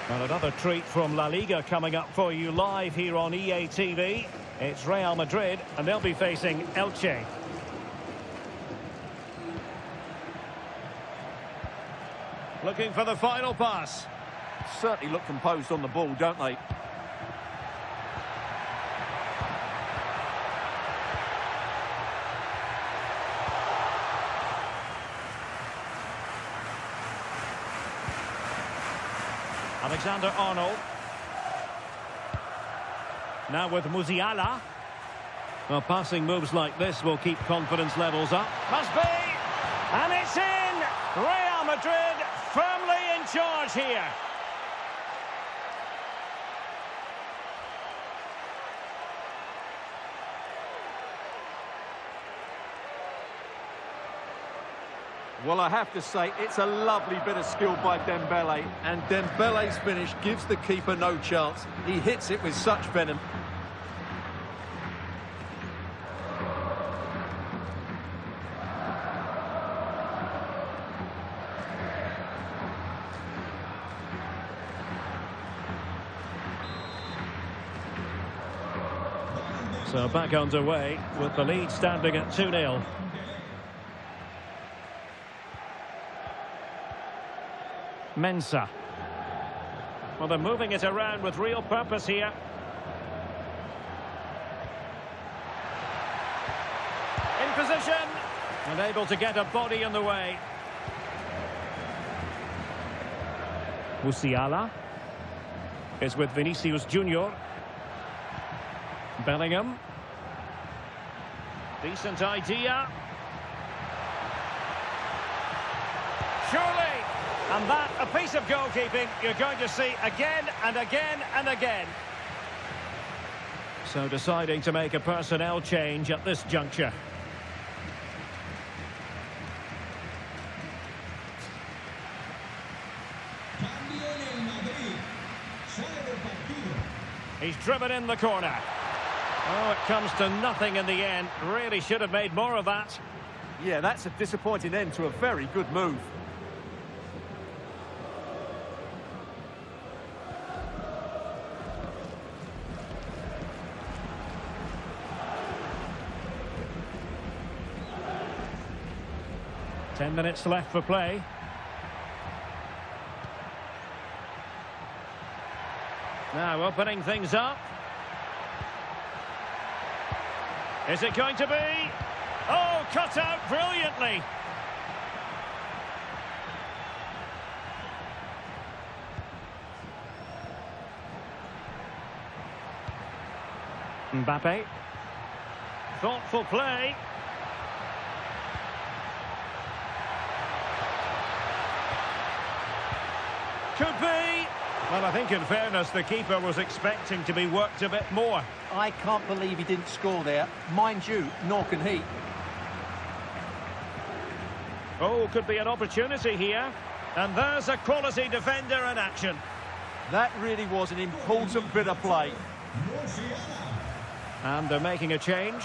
Speaker 1: Well, another treat from La Liga coming up for you live here on EA TV. It's Real Madrid, and they'll be facing Elche. Looking for the final pass.
Speaker 2: Certainly look composed on the ball, don't they?
Speaker 1: Alexander-Arnold. Now with Musiala. Well, passing moves like this will keep confidence levels up. Must be! And it's in! Real Madrid firmly in charge here.
Speaker 2: Well, I have to say, it's a lovely bit of skill by Dembele, and Dembele's finish gives the keeper no chance. He hits it with such venom.
Speaker 1: So back underway with the lead standing at 2-0. Mensah. Well, they're moving it around with real purpose here. In position. Unable to get a body in the way. Musiala is with Vinicius Junior. Bellingham. Decent idea. Surely. And that, a piece of goalkeeping you're going to see again and again and again. So deciding to make a personnel change at this juncture. He's driven in the corner. Oh, it comes to nothing in the end. Really should have made more of that.
Speaker 2: Yeah, that's a disappointing end to a very good move.
Speaker 1: Ten minutes left for play. Now opening things up. Is it going to be? Oh, cut out brilliantly. Mbappe. Thoughtful play. Could be. Well, I think in fairness, the keeper was expecting to be worked a bit more.
Speaker 2: I can't believe he didn't score there. Mind you, nor can he.
Speaker 1: Oh, could be an opportunity here. And there's a quality defender in action.
Speaker 2: That really was an important bit of play.
Speaker 1: And they're making a change.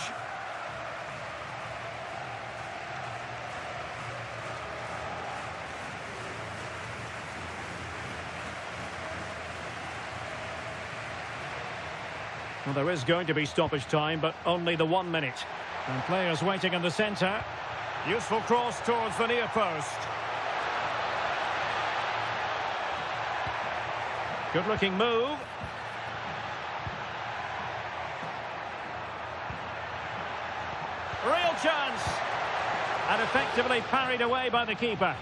Speaker 1: Well, there is going to be stoppage time, but only the 1 minute. And players waiting in the centre. Useful cross towards the near post. Good-looking move. Real chance. And effectively parried away by the keeper.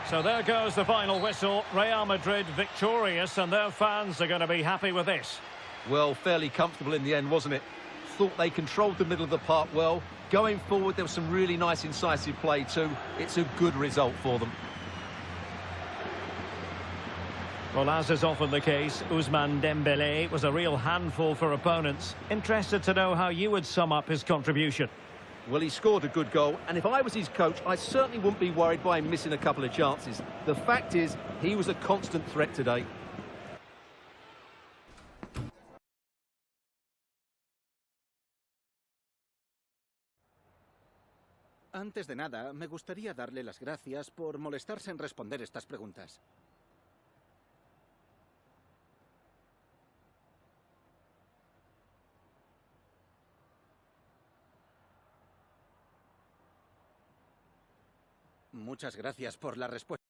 Speaker 1: So there goes the final whistle. Real Madrid victorious, and their fans are going to be happy with this.
Speaker 2: Well, fairly comfortable in the end, wasn't it? Thought they controlled the middle of the park well. Going forward, there was some really nice incisive play too. It's a good result for them.
Speaker 1: Well, as is often the case, Ousmane Dembélé was a real handful for opponents. Interested to know how you would sum up his contribution.
Speaker 2: Well, he scored a good goal, and if I was his coach, I certainly wouldn't be worried by him missing a couple of chances. The fact is, he was a constant threat today.
Speaker 9: Antes de nada, me gustaría darle las gracias por molestarse en responder estas preguntas. Muchas gracias por la respuesta.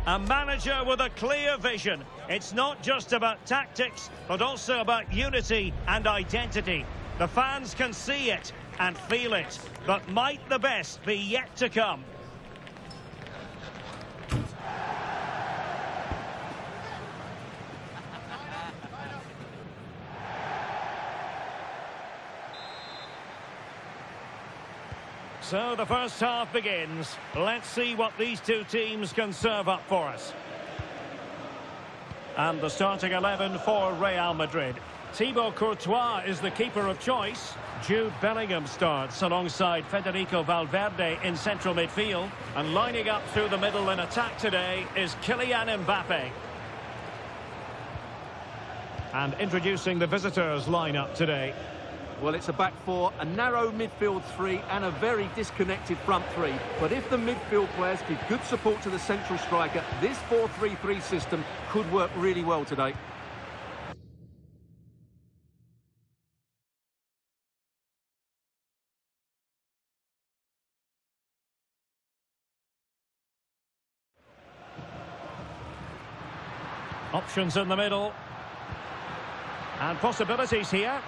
Speaker 1: A manager with a clear vision. It's not just about tactics, but also about unity and identity. The fans can see it and feel it, but might the best be yet to come? So the first half begins. Let's see what these two teams can serve up for us. And the starting 11 for Real Madrid. Thibaut Courtois is the keeper of choice. Jude Bellingham starts alongside Federico Valverde in central midfield. And lining up through the middle in attack today is Kylian Mbappe. And introducing the visitors lineup today.
Speaker 2: Well, it's a back four, a narrow midfield three and a very disconnected front three. But if the midfield players give good support to the central striker, this 4-3-3 system could work really well today.
Speaker 1: Options in the middle. And possibilities here.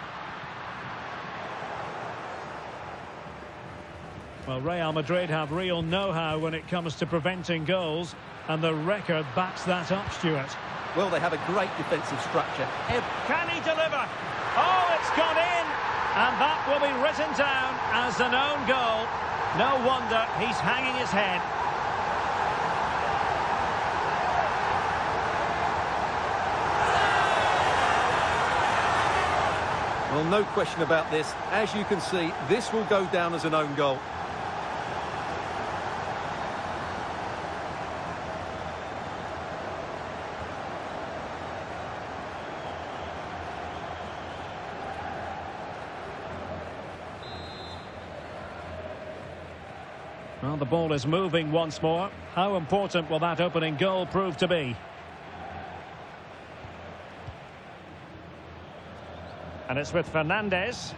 Speaker 1: Well, Real Madrid have real know-how when it comes to preventing goals, and the record backs that up, Stuart.
Speaker 2: Well, they have a great defensive structure.
Speaker 1: Can he deliver? Oh, it's gone in! And that will be written down as an own goal. No wonder he's hanging his head.
Speaker 2: Well, no question about this. As you can see, this will go down as an own goal.
Speaker 1: Well, the ball is moving once more. How important will that opening goal prove to be? And it's with Fernandes.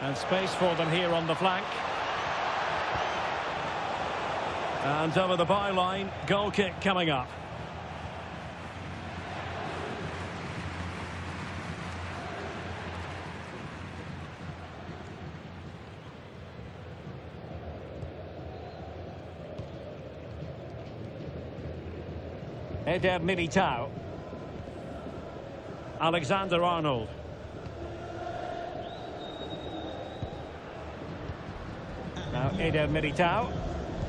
Speaker 1: And space for them here on the flank. And over the byline, goal kick coming up. Eder Militao. Alexander-Arnold. Now Eder Militao.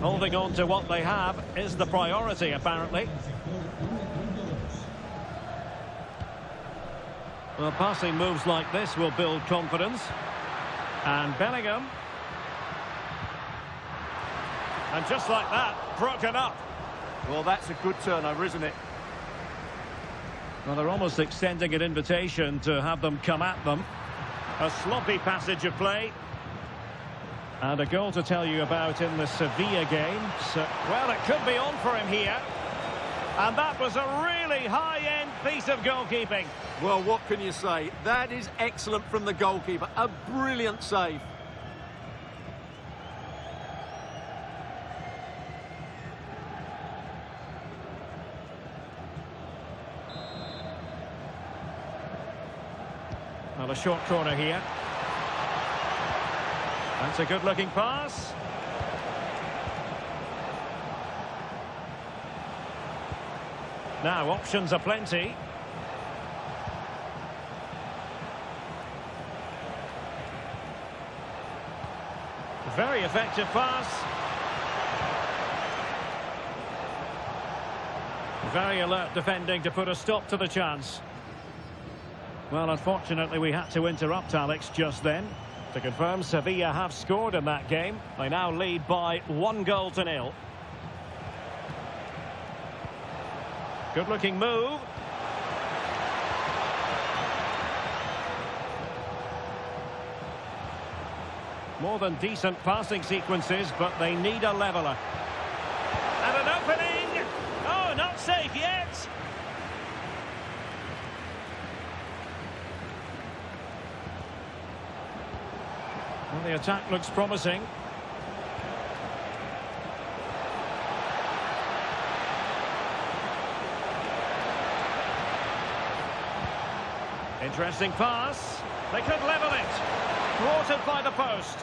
Speaker 1: Holding on to what they have is the priority, apparently. Well, passing moves like this will build confidence. And Bellingham. And just like that, broken up.
Speaker 2: Well, that's a good turnover, isn't it?
Speaker 1: Well, they're almost extending an invitation to have them come at them. A sloppy passage of play. And a goal to tell you about in the Sevilla game. So, well, it could be on for him here. And that was a really high-end piece of goalkeeping.
Speaker 2: Well, what can you say? That is excellent from the goalkeeper. A brilliant save.
Speaker 1: Well, a short corner here. That's a good-looking pass. Now, options are plenty. Very effective pass. Very alert defending to put a stop to the chance. Well, unfortunately, we had to interrupt Alex just then. To confirm, Sevilla have scored in that game. They now lead by 1-0. Good-looking move. More than decent passing sequences, but they need a leveller. And safe yet. Well, the attack looks promising. Interesting pass. They could level it. Thwarted by the post.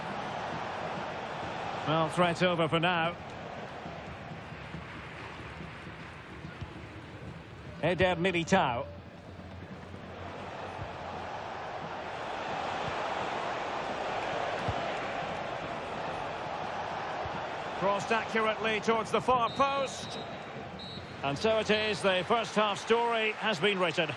Speaker 1: Well, threat over for now. Eder Militao. Crossed accurately towards the far post. And so it is, the first half story has been written.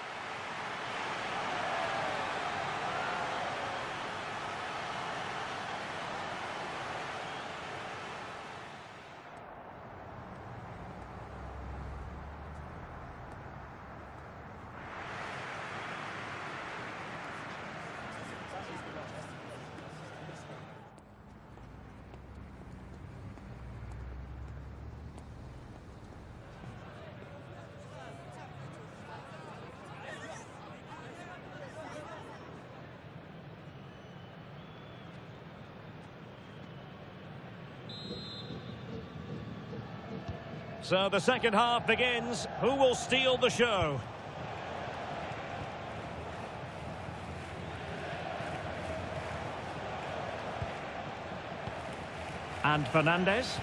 Speaker 1: So the second half begins. Who will steal the show? And Fernandez.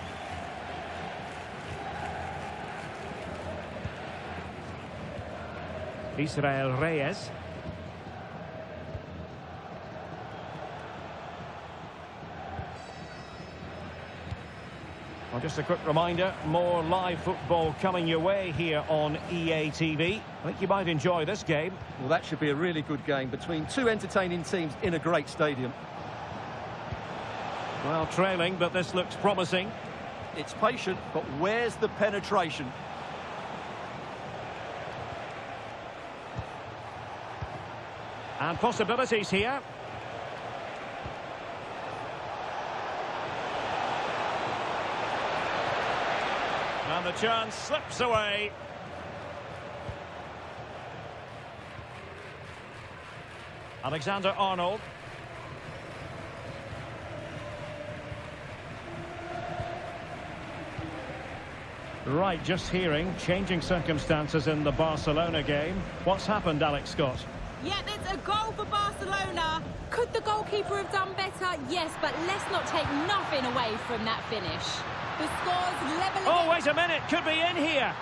Speaker 1: Israel Reyes. Well, just a quick reminder, more live football coming your way here on EA TV. I think you might enjoy this game.
Speaker 2: Well, that should be a really good game between two entertaining teams in a great stadium.
Speaker 1: Well, trailing, but this looks promising.
Speaker 2: It's patient, but where's the penetration?
Speaker 1: And possibilities here. And the chance slips away. Alexander-Arnold. Right, just hearing, changing circumstances in the Barcelona game. What's happened, Alex Scott?
Speaker 8: Yeah, it's a goal for Barcelona. Could the goalkeeper have done better? Yes, but let's not take nothing away from that finish. The score's level again.
Speaker 1: Oh, wait a minute, could be in here.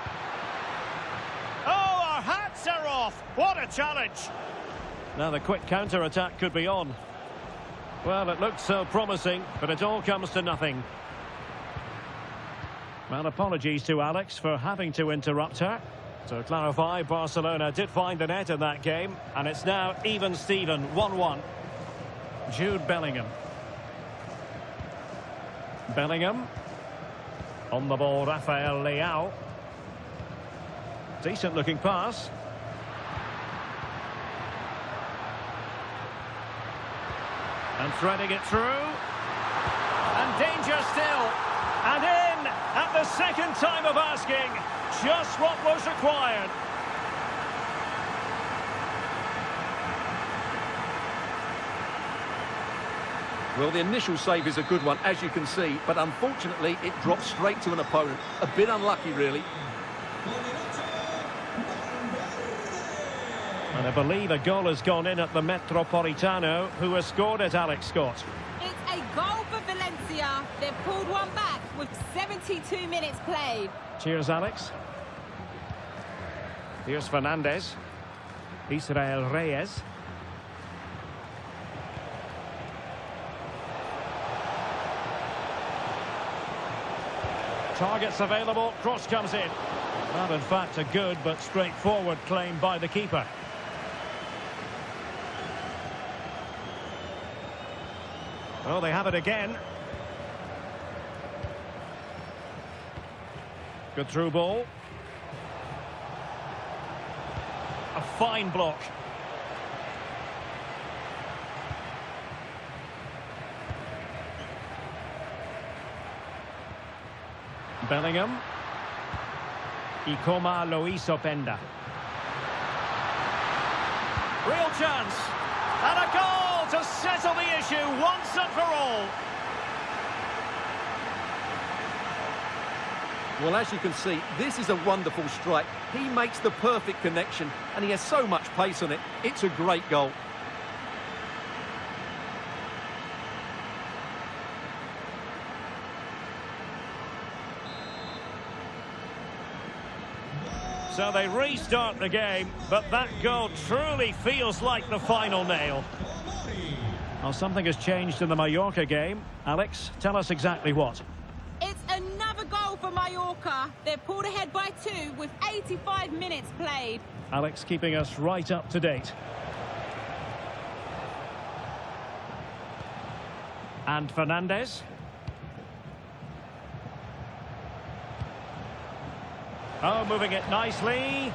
Speaker 1: Oh, our hats are off. What a challenge. Now the quick counter-attack could be on. Well, it looked so promising, but it all comes to nothing. Well, apologies to Alex for having to interrupt her. To clarify, Barcelona did find the net in that game, and it's now even Steven, 1-1. Jude Bellingham. Bellingham. On the ball, Rafael Leao. Decent looking pass. And threading it through. And danger still. And in at the second time of asking. Just what was required.
Speaker 2: Well, the initial save is a good one, as you can see, but unfortunately it dropped straight to an opponent. A bit unlucky, really.
Speaker 1: And I believe a goal has gone in at the Metropolitano. Who has scored it, Alex Scott?
Speaker 8: It's a goal for Valencia. They've pulled one back with 72 minutes played.
Speaker 1: Cheers, Alex. Here's Fernandez. Israel Reyes. Targets available, cross comes in. Well, in fact, a good but straightforward claim by the keeper. Oh, they have it again. Good through ball. A fine block. Bellingham. Y como lo hizo Penda. Real chance. And a goal to settle the issue once and for all.
Speaker 2: Well, as you can see, this is a wonderful strike. He makes the perfect connection, and he has so much pace on it. It's a great goal.
Speaker 1: So they restart the game, but that goal truly feels like the final nail. Well, something has changed in the Mallorca game. Alex, tell us exactly what.
Speaker 8: It's another goal for Mallorca. They're pulled ahead by 2 with 85 minutes played.
Speaker 1: Alex keeping us right up to date. And Fernandez. Oh, moving it nicely.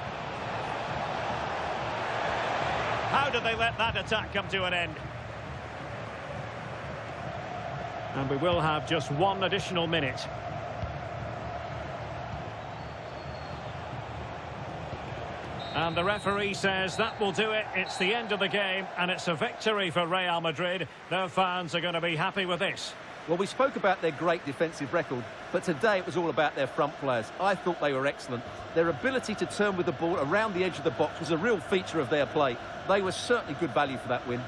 Speaker 1: How did they let that attack come to an end? And we will have just 1 additional minute. And the referee says that will do it. It's the end of the game, and it's a victory for Real Madrid. Their fans are going to be happy with this.
Speaker 2: Well, we spoke about their great defensive record, but today it was all about their front players. I thought they were excellent. Their ability to turn with the ball around the edge of the box was a real feature of their play. They were certainly good value for that win.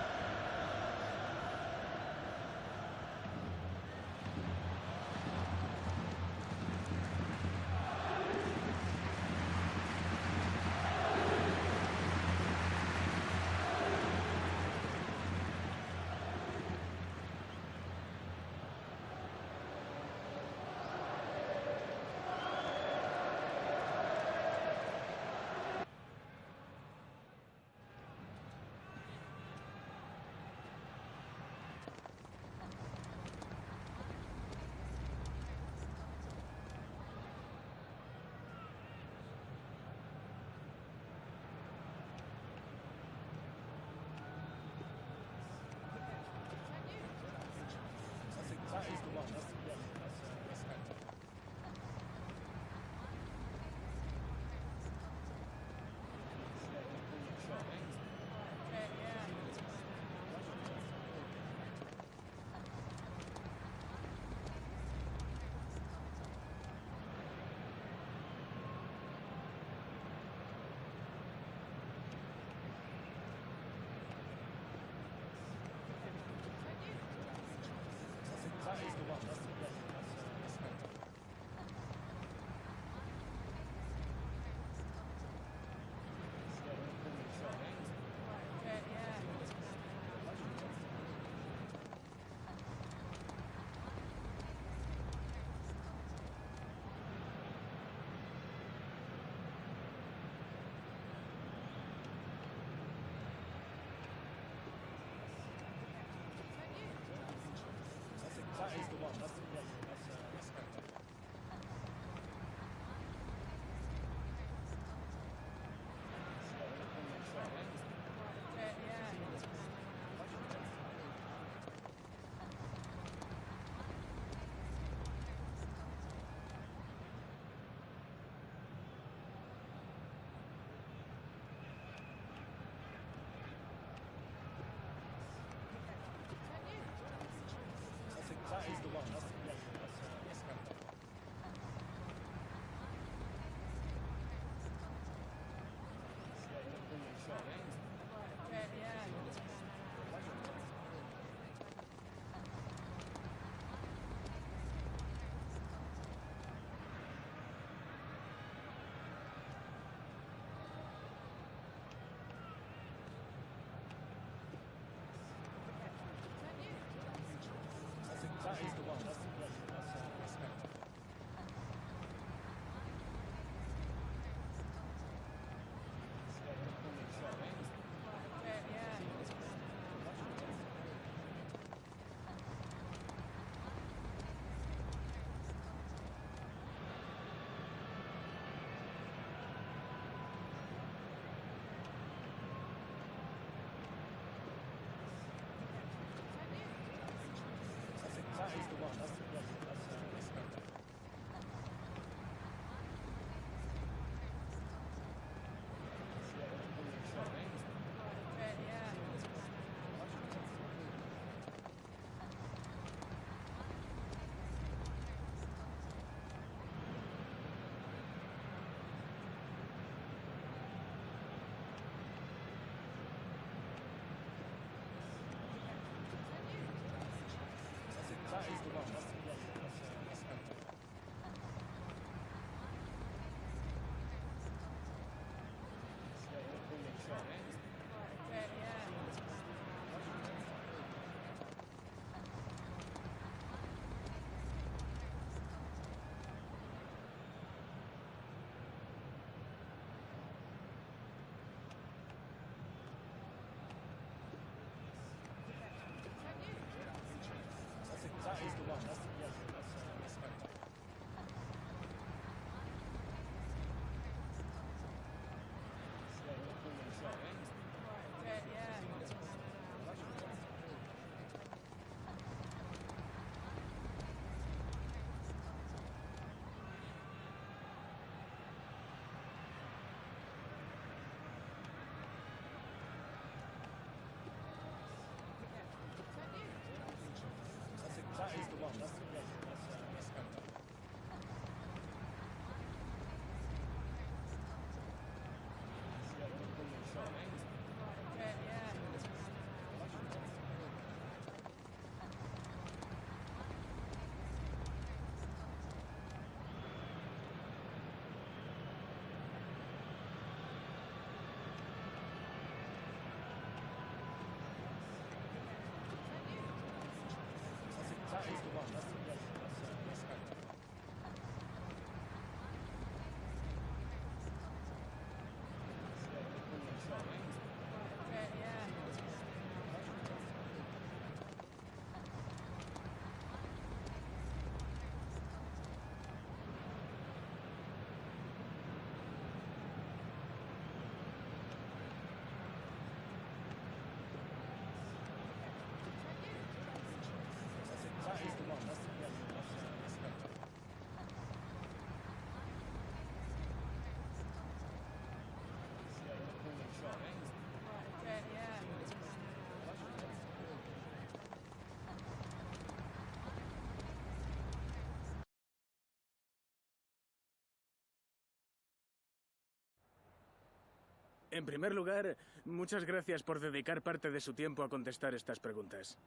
Speaker 3: En primer lugar, muchas gracias por dedicar parte de su tiempo a contestar estas preguntas.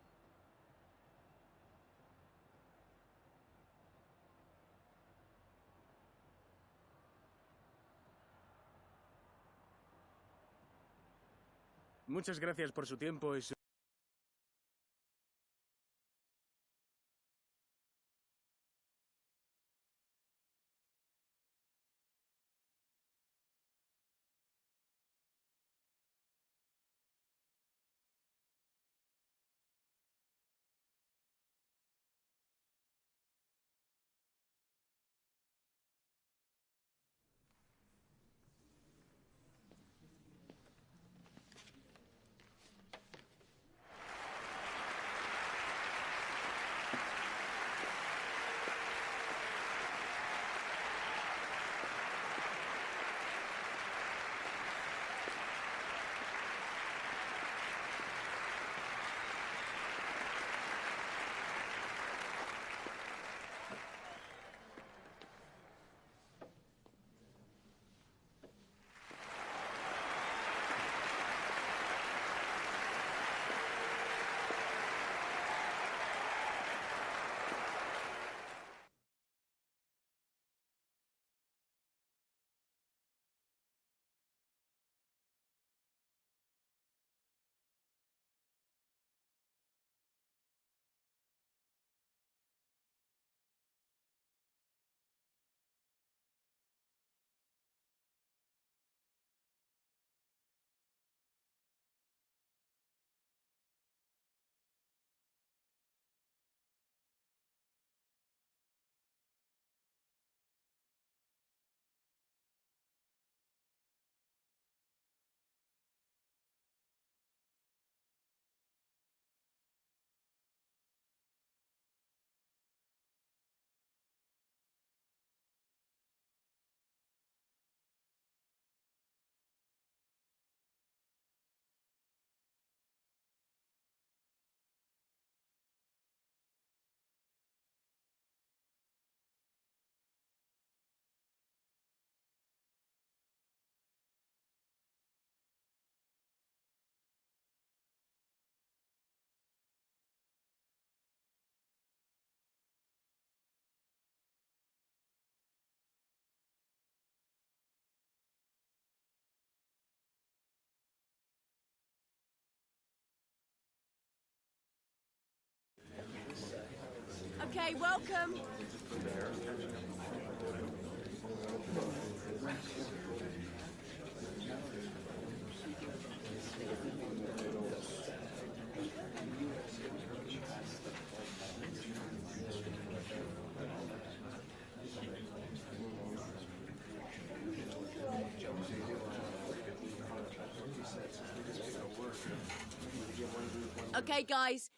Speaker 3: Muchas gracias por su tiempo y su...
Speaker 8: Okay, welcome. Okay, guys.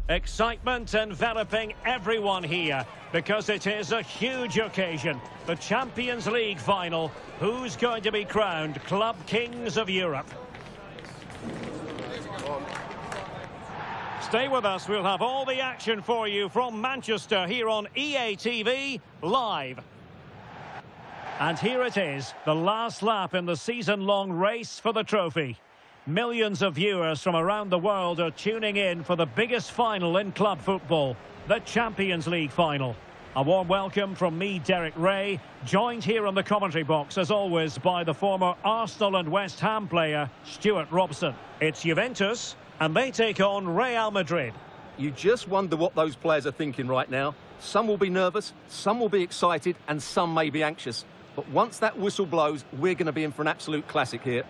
Speaker 1: Excitement enveloping everyone here because it is a huge occasion. The Champions League final. Who's going to be crowned Club Kings of Europe? Stay with us. We'll have all the action for you from Manchester here on EA TV Live. And here it is, the last lap in the season-long race for the trophy. Millions of viewers from around the world are tuning in for the biggest final in club football, the Champions League final. A warm welcome from me, Derek Ray, joined here in the commentary box, as always, by the former Arsenal and West Ham player, Stuart Robson. It's Juventus, and they take on Real Madrid.
Speaker 2: You just wonder what those players are thinking right now. Some will be nervous, some will be excited, and some may be anxious. But once that whistle blows, we're going to be in for an absolute classic here.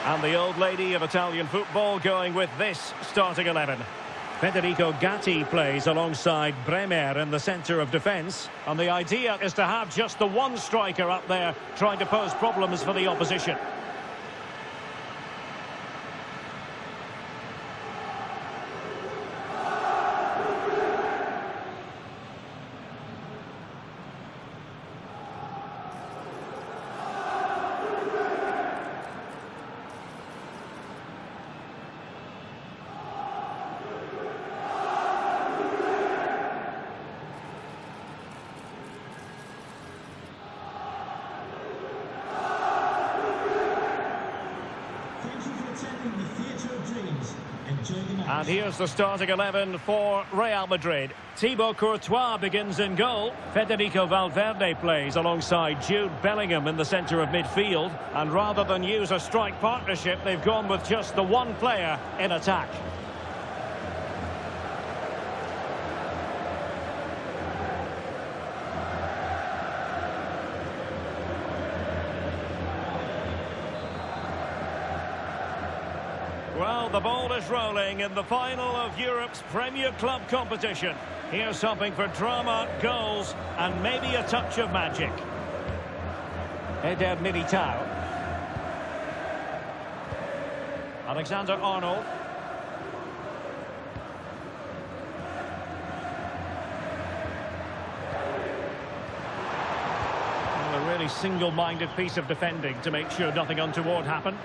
Speaker 1: And the old lady of Italian football going with this starting 11. Federico Gatti plays alongside Bremer in the centre of defence. And the idea is to have just the one striker up there trying to pose problems for the opposition. And here's the starting 11 for Real Madrid. Thibaut Courtois begins in goal. Federico Valverde plays alongside Jude Bellingham in the centre of midfield. And rather than use a strike partnership, they've gone with just the one player in attack. Well, the ball is rolling in the final of Europe's Premier Club competition. Here's something for drama, goals, and maybe a touch of magic. Eder Militao. Alexander-Arnold. Well, a really single-minded piece of defending to make sure nothing untoward happened.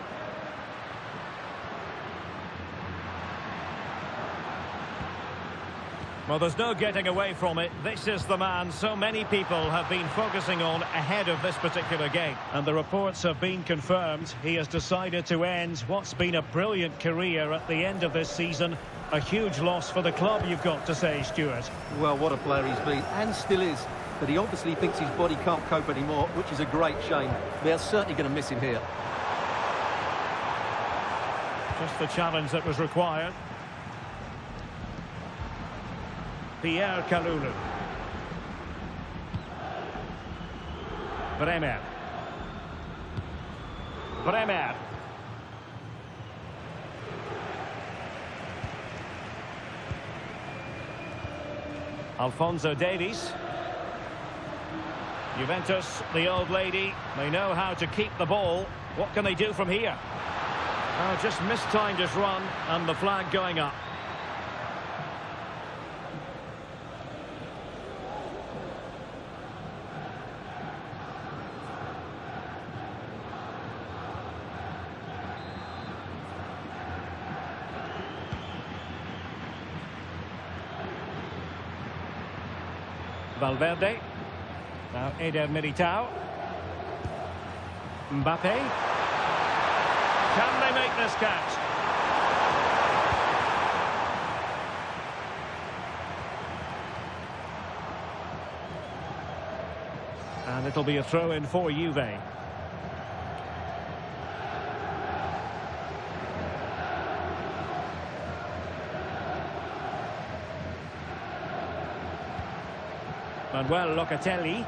Speaker 1: Well, there's no getting away from it. This is the man so many people have been focusing on ahead of this particular game. And the reports have been confirmed. He has decided to end what's been a brilliant career at the end of this season. A huge loss for the club, you've got to say, Stuart.
Speaker 2: Well, what a player he's been, and still is. But he obviously thinks his body can't cope anymore, which is a great shame. They're certainly going to miss him here.
Speaker 1: Just the challenge that was required. Pierre Kalulu. Bremer. Bremer. Alphonso Davies. Juventus, the old lady, they know how to keep the ball. What can they do from here? Just mistimed his run and the flag going up. Valverde. Now Eder Militao. Mbappe. Can they make this catch? it'll be a throw-in for Juve. Manuel Locatelli.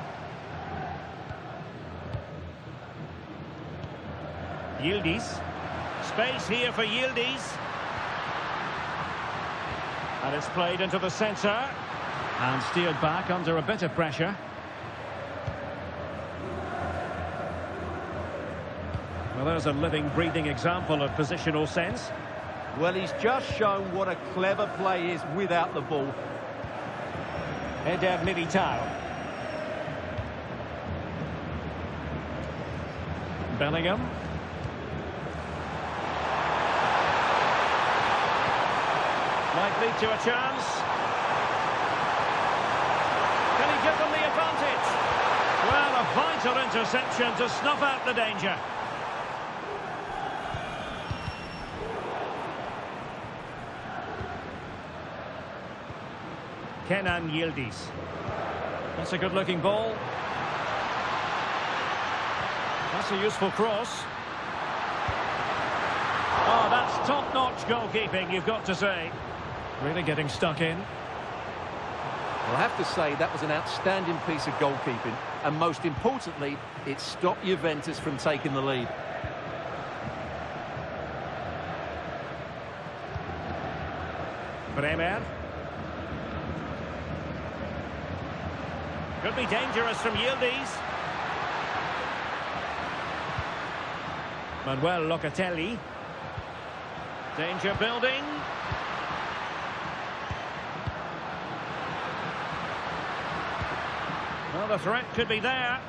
Speaker 1: Yildiz. Space here for Yildiz. And it's played into the centre. And steered back under a bit of pressure. Well, there's a living, breathing example of positional sense.
Speaker 2: Well, he's just shown what a clever play is without the ball.
Speaker 1: Eder Militao. Bellingham. Might lead to a chance. Can he give them the advantage? Well, a vital interception to snuff out the danger. Kenan Yildiz. That's a good-looking ball. That's a useful cross. Oh, that's top-notch goalkeeping, you've got to say. Really getting stuck in.
Speaker 2: Well, I have to say that was an outstanding piece of goalkeeping. And most importantly, it stopped Juventus from taking the lead.
Speaker 1: Bremer. Could be dangerous from Yildiz. Manuel Locatelli. Danger building. Well, the threat could be there.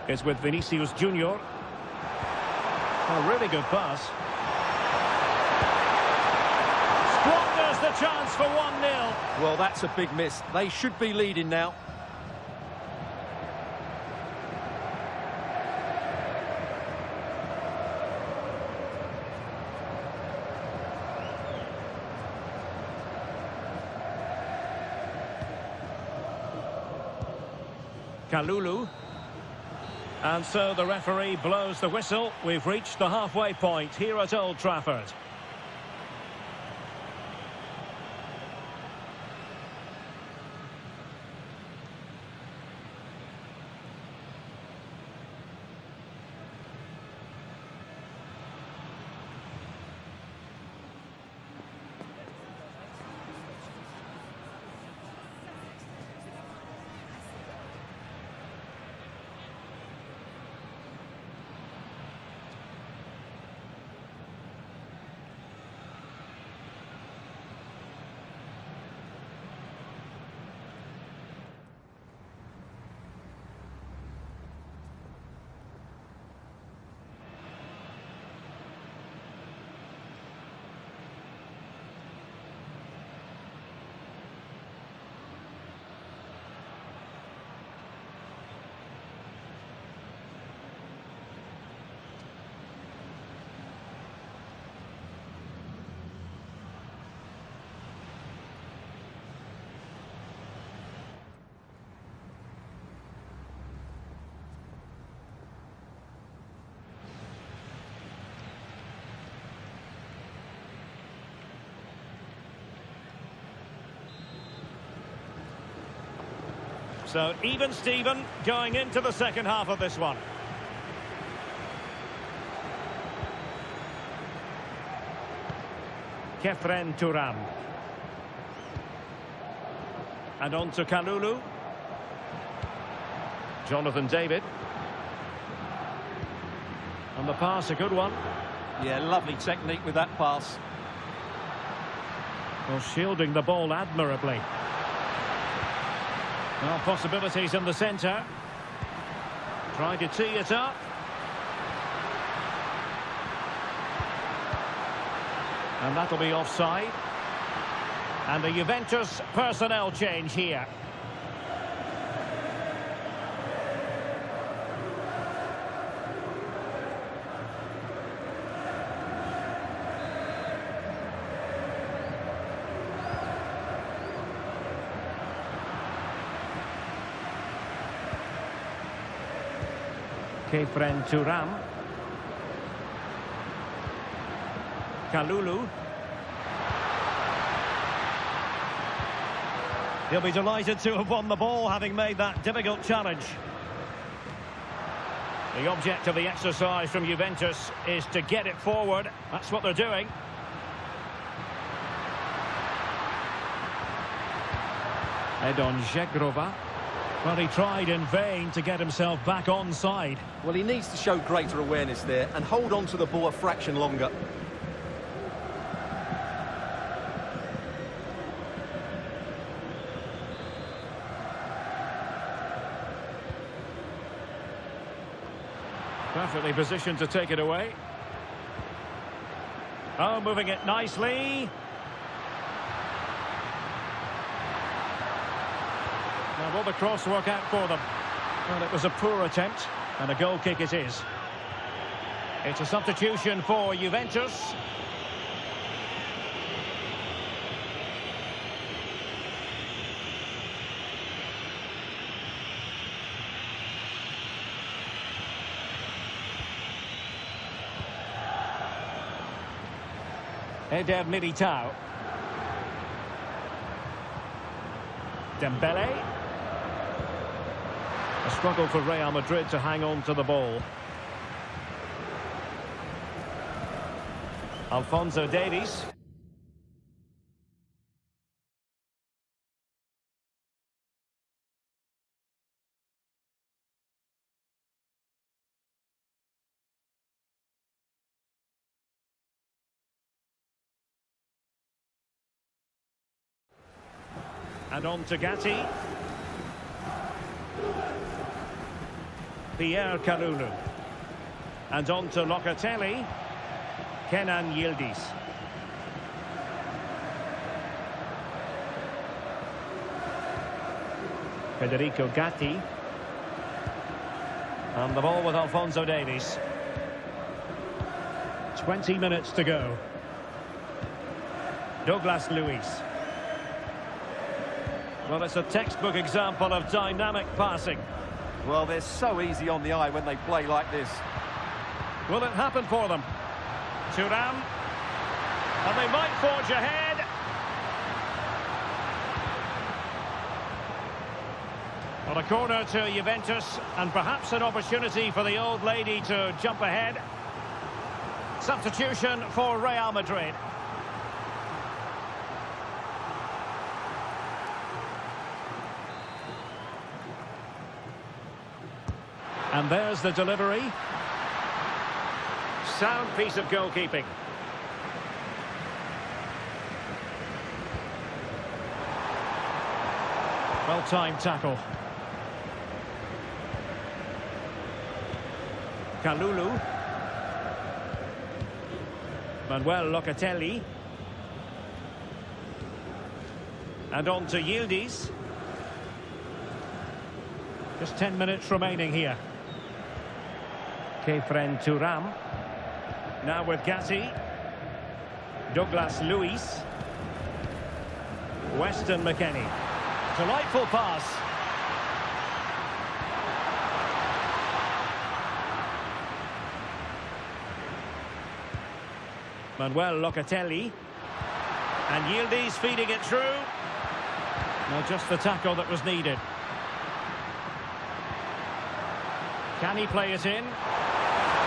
Speaker 1: It's with Vinicius Junior. A really good pass. Squanders the chance for 1-0.
Speaker 2: Well, that's a big miss. They should be leading now.
Speaker 1: Kalulu. And so the referee blows the whistle. We've reached the halfway point here at Old Trafford. So even Steven going into the second half of this one. Kefren Turam. And on to Kalulu. Jonathan David. And the pass, a good one.
Speaker 2: Yeah, lovely technique with that pass.
Speaker 1: Well, shielding the ball admirably. Well, possibilities in the centre. Trying to tee it up. And that'll be offside. And the Juventus personnel change here. Kefren Turam. Kalulu. He'll be delighted to have won the ball, having made that difficult challenge. The object of the exercise from Juventus is to get it forward. That's what they're doing. Edon Žegrova. Well, he tried in vain to get himself back on side.
Speaker 2: Well, he needs to show greater awareness there and hold on to the ball a fraction longer.
Speaker 1: Perfectly positioned to take it away. Oh, moving it nicely. Now, will the cross work out for them? Well, it was a poor attempt, and a goal kick it is. It's a substitution for Juventus. Eder Militao. Dembele. A struggle for Real Madrid to hang on to the ball. Alphonso Davies. And on to Gatti. Pierre Kalulu. And on to Locatelli. Kenan Yildiz. Federico Gatti. And the ball with Alphonso Davies. 20 minutes to go. Douglas Luiz. Well, it's a textbook example of dynamic passing.
Speaker 2: Well, they're so easy on the eye when they play like this.
Speaker 1: Will it happen for them? Thuram. And they might forge ahead. Well, a corner to Juventus, and perhaps an opportunity for the old lady to jump ahead. Substitution for Real Madrid. And there's the delivery. Sound piece of goalkeeping. Well-timed tackle. Kalulu. Manuel Locatelli. And on to Yildiz. Just 10 minutes remaining here. Kefren Turam. Now with Gatti. Douglas Luiz. Weston McKennie. Delightful pass. Manuel Locatelli. And Yildiz feeding it through. Now just the tackle that was needed. Can he play it in?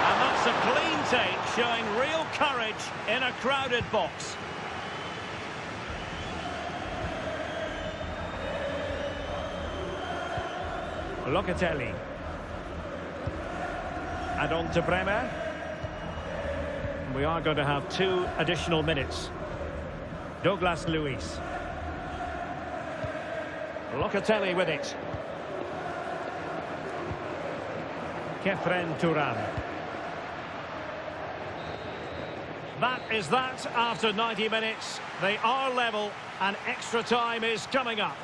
Speaker 1: And that's a clean take, showing real courage in a crowded box. Locatelli. And on to Bremer. We are going to have 2 additional minutes. Douglas Luiz. Locatelli with it. Kefren Turam. That is that after 90 minutes. They are level and extra time is coming up.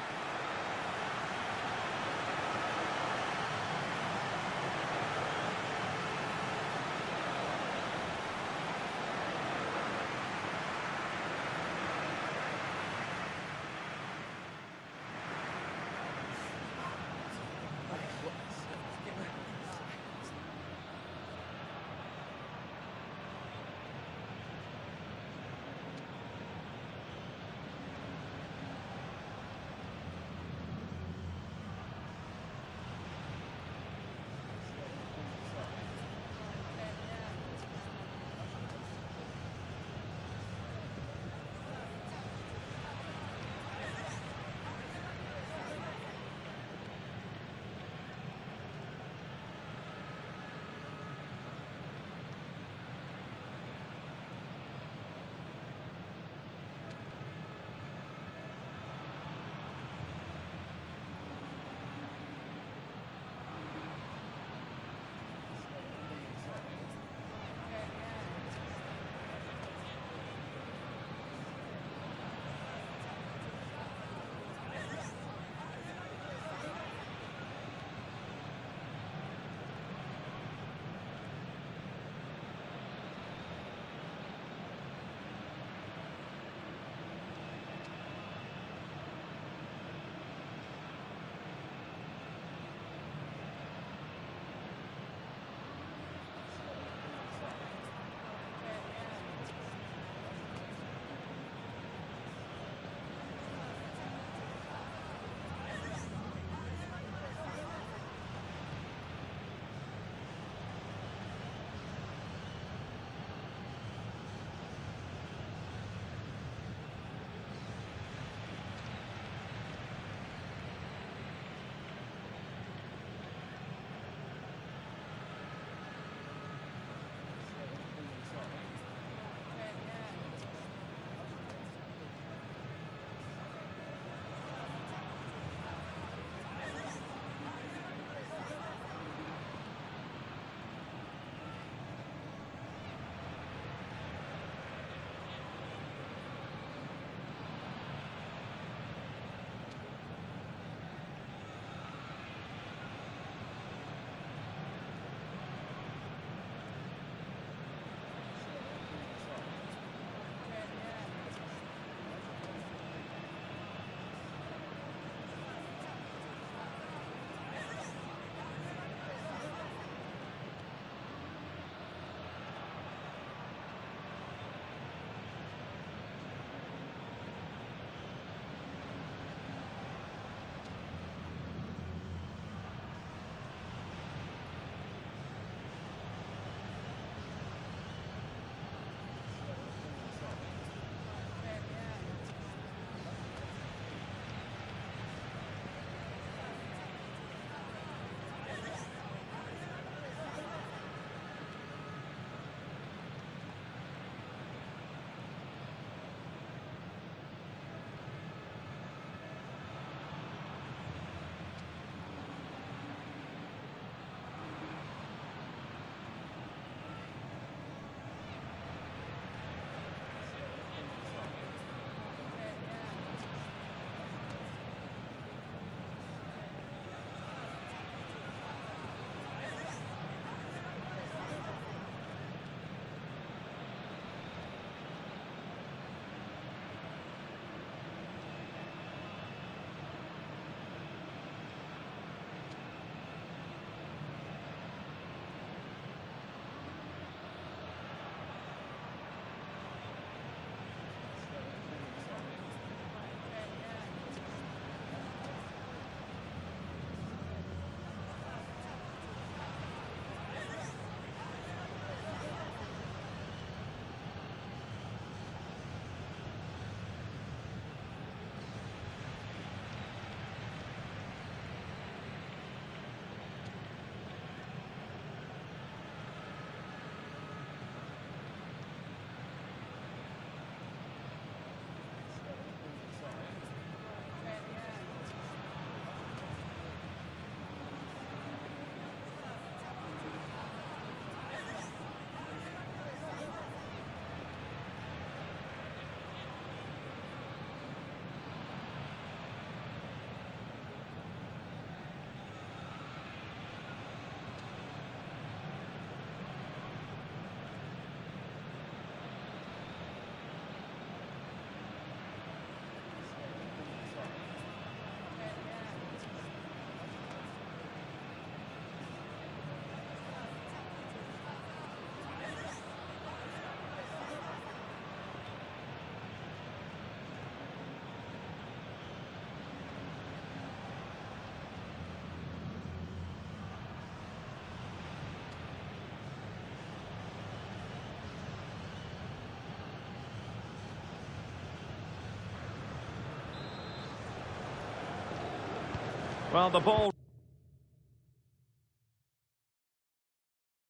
Speaker 1: Well, the ball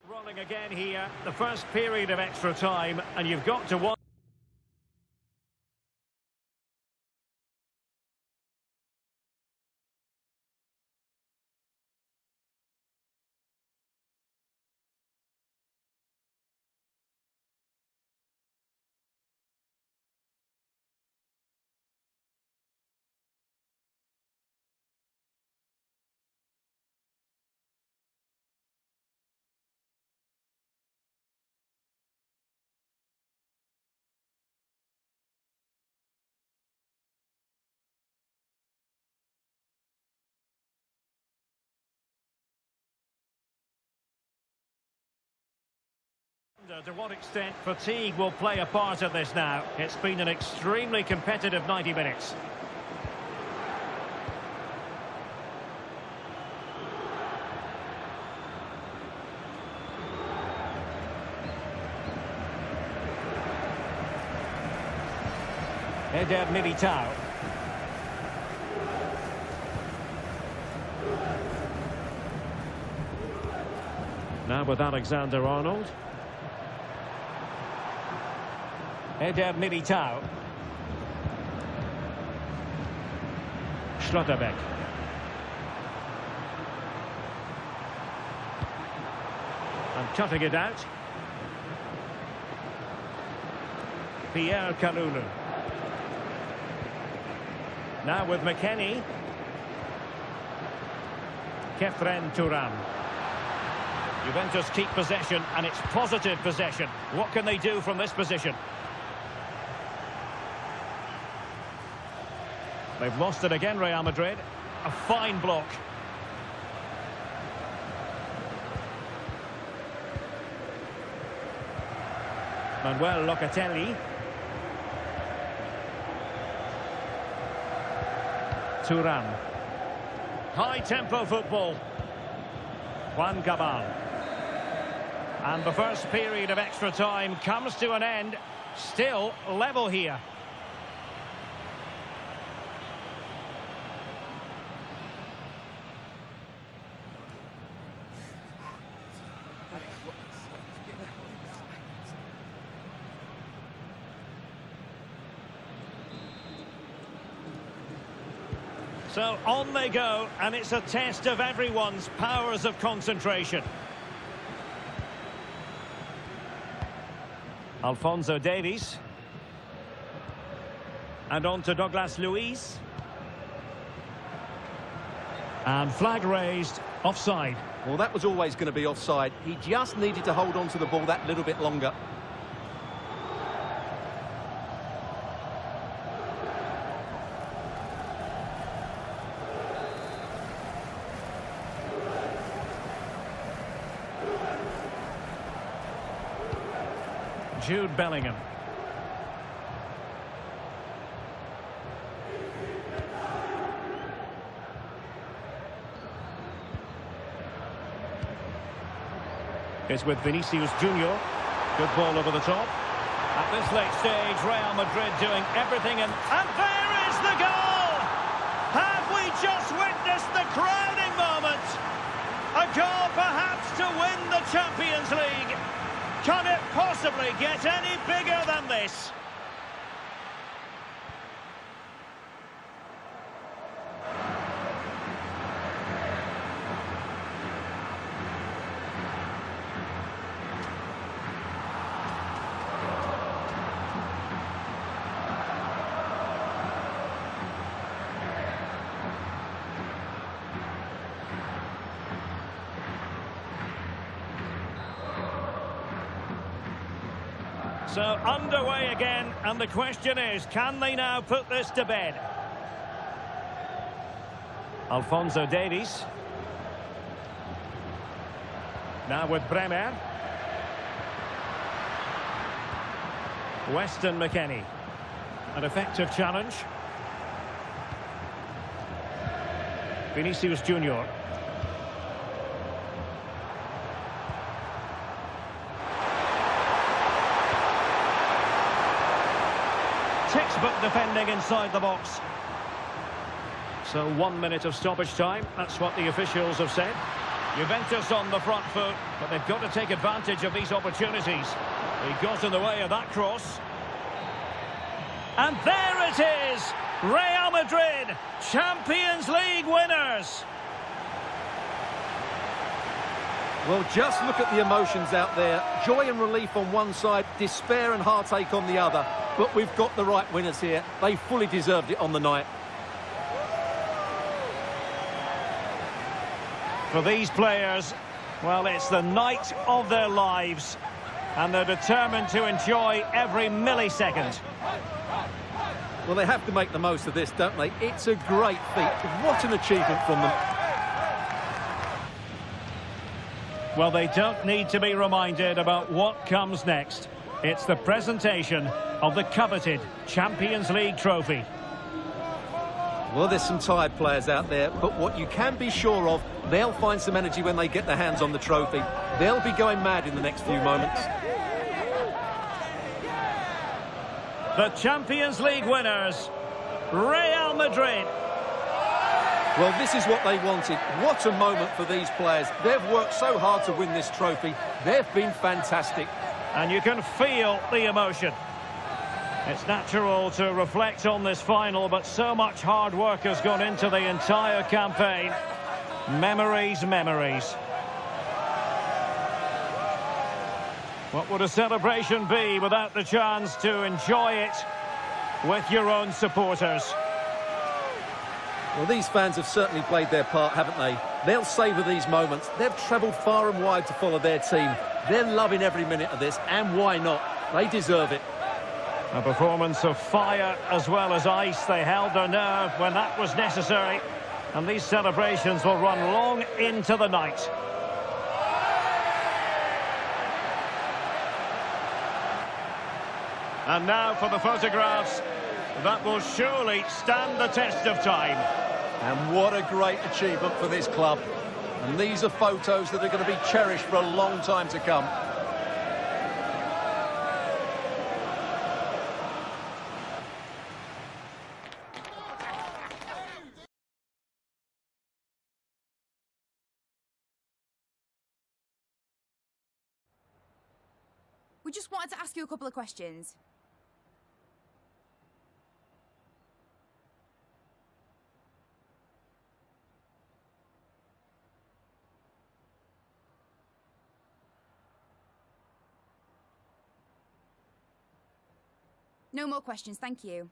Speaker 1: rolling again here. The first period of extra time, and you've got to watch. To what extent fatigue will play a part of this now? It's been an extremely competitive 90 minutes. Eder Militao. Now with Alexander-Arnold. Eder Militao. Schlotterbeck. And cutting it out. Pierre Kalulu. Now with McKennie. Kefren Turan. Juventus keep possession, and it's positive possession. What can they do from this position? They've lost it again, Real Madrid. A fine block. Manuel Locatelli. Turan. High-tempo football. Juan Gabal. And the first period of extra time comes to an end. Still level here. So on they go, and it's a test of everyone's powers of concentration. Alphonso Davies. And on to Douglas Luiz. And flag raised, offside.
Speaker 2: Well, that was always going to be offside. He just needed to hold on to the ball that little bit longer.
Speaker 1: Jude Bellingham. It's with Vinicius Junior. Good ball over the top. At this late stage, Real Madrid doing everything, and there is the goal! Have we just witnessed the crowning moment? A goal perhaps to win the Champions League. Can it possibly get any bigger than this? So underway again, and the question is, can they now put this to bed? Alphonso Davies. Now with Bremer. Weston McKennie. An effective challenge. Vinicius Junior. Textbook defending inside the box. So 1 minute of stoppage time, that's what the officials have said. Juventus on the front foot, but they've got to take advantage of these opportunities. He got in the way of that cross. And there it is! Real Madrid, Champions League winners!
Speaker 2: Well, just look at the emotions out there. Joy and relief on one side, despair and heartache on the other. But we've got the right winners here. They fully deserved it on the night.
Speaker 1: For these players, well, it's the night of their lives, and they're determined to enjoy every millisecond.
Speaker 2: Well, they have to make the most of this, don't they? It's a great feat. What an achievement from them.
Speaker 1: Well, they don't need to be reminded about what comes next. It's the presentation of the coveted Champions League trophy.
Speaker 2: Well, there's some tired players out there, but what you can be sure of, they'll find some energy when they get their hands on the trophy. They'll be going mad in the next few moments.
Speaker 1: The Champions League winners, Real Madrid.
Speaker 2: Well, this is what they wanted. What a moment for these players. They've worked so hard to win this trophy. They've been fantastic.
Speaker 1: And you can feel the emotion. It's natural to reflect on this final, but so much hard work has gone into the entire campaign. Memories, memories. What would a celebration be without the chance to enjoy it with your own supporters?
Speaker 2: Well, these fans have certainly played their part, haven't they? They'll savour these moments. They've travelled far and wide to follow their team. They're loving every minute of this, and why not? They deserve it.
Speaker 1: A performance of fire as well as ice. They held their nerve when that was necessary. And these celebrations will run long into the night. And now for the photographs that will surely stand the test of time.
Speaker 2: And what a great achievement for this club. And these are photos that are going to be cherished for a long time to come.
Speaker 4: We just wanted to ask you a couple of questions. No more questions, thank you.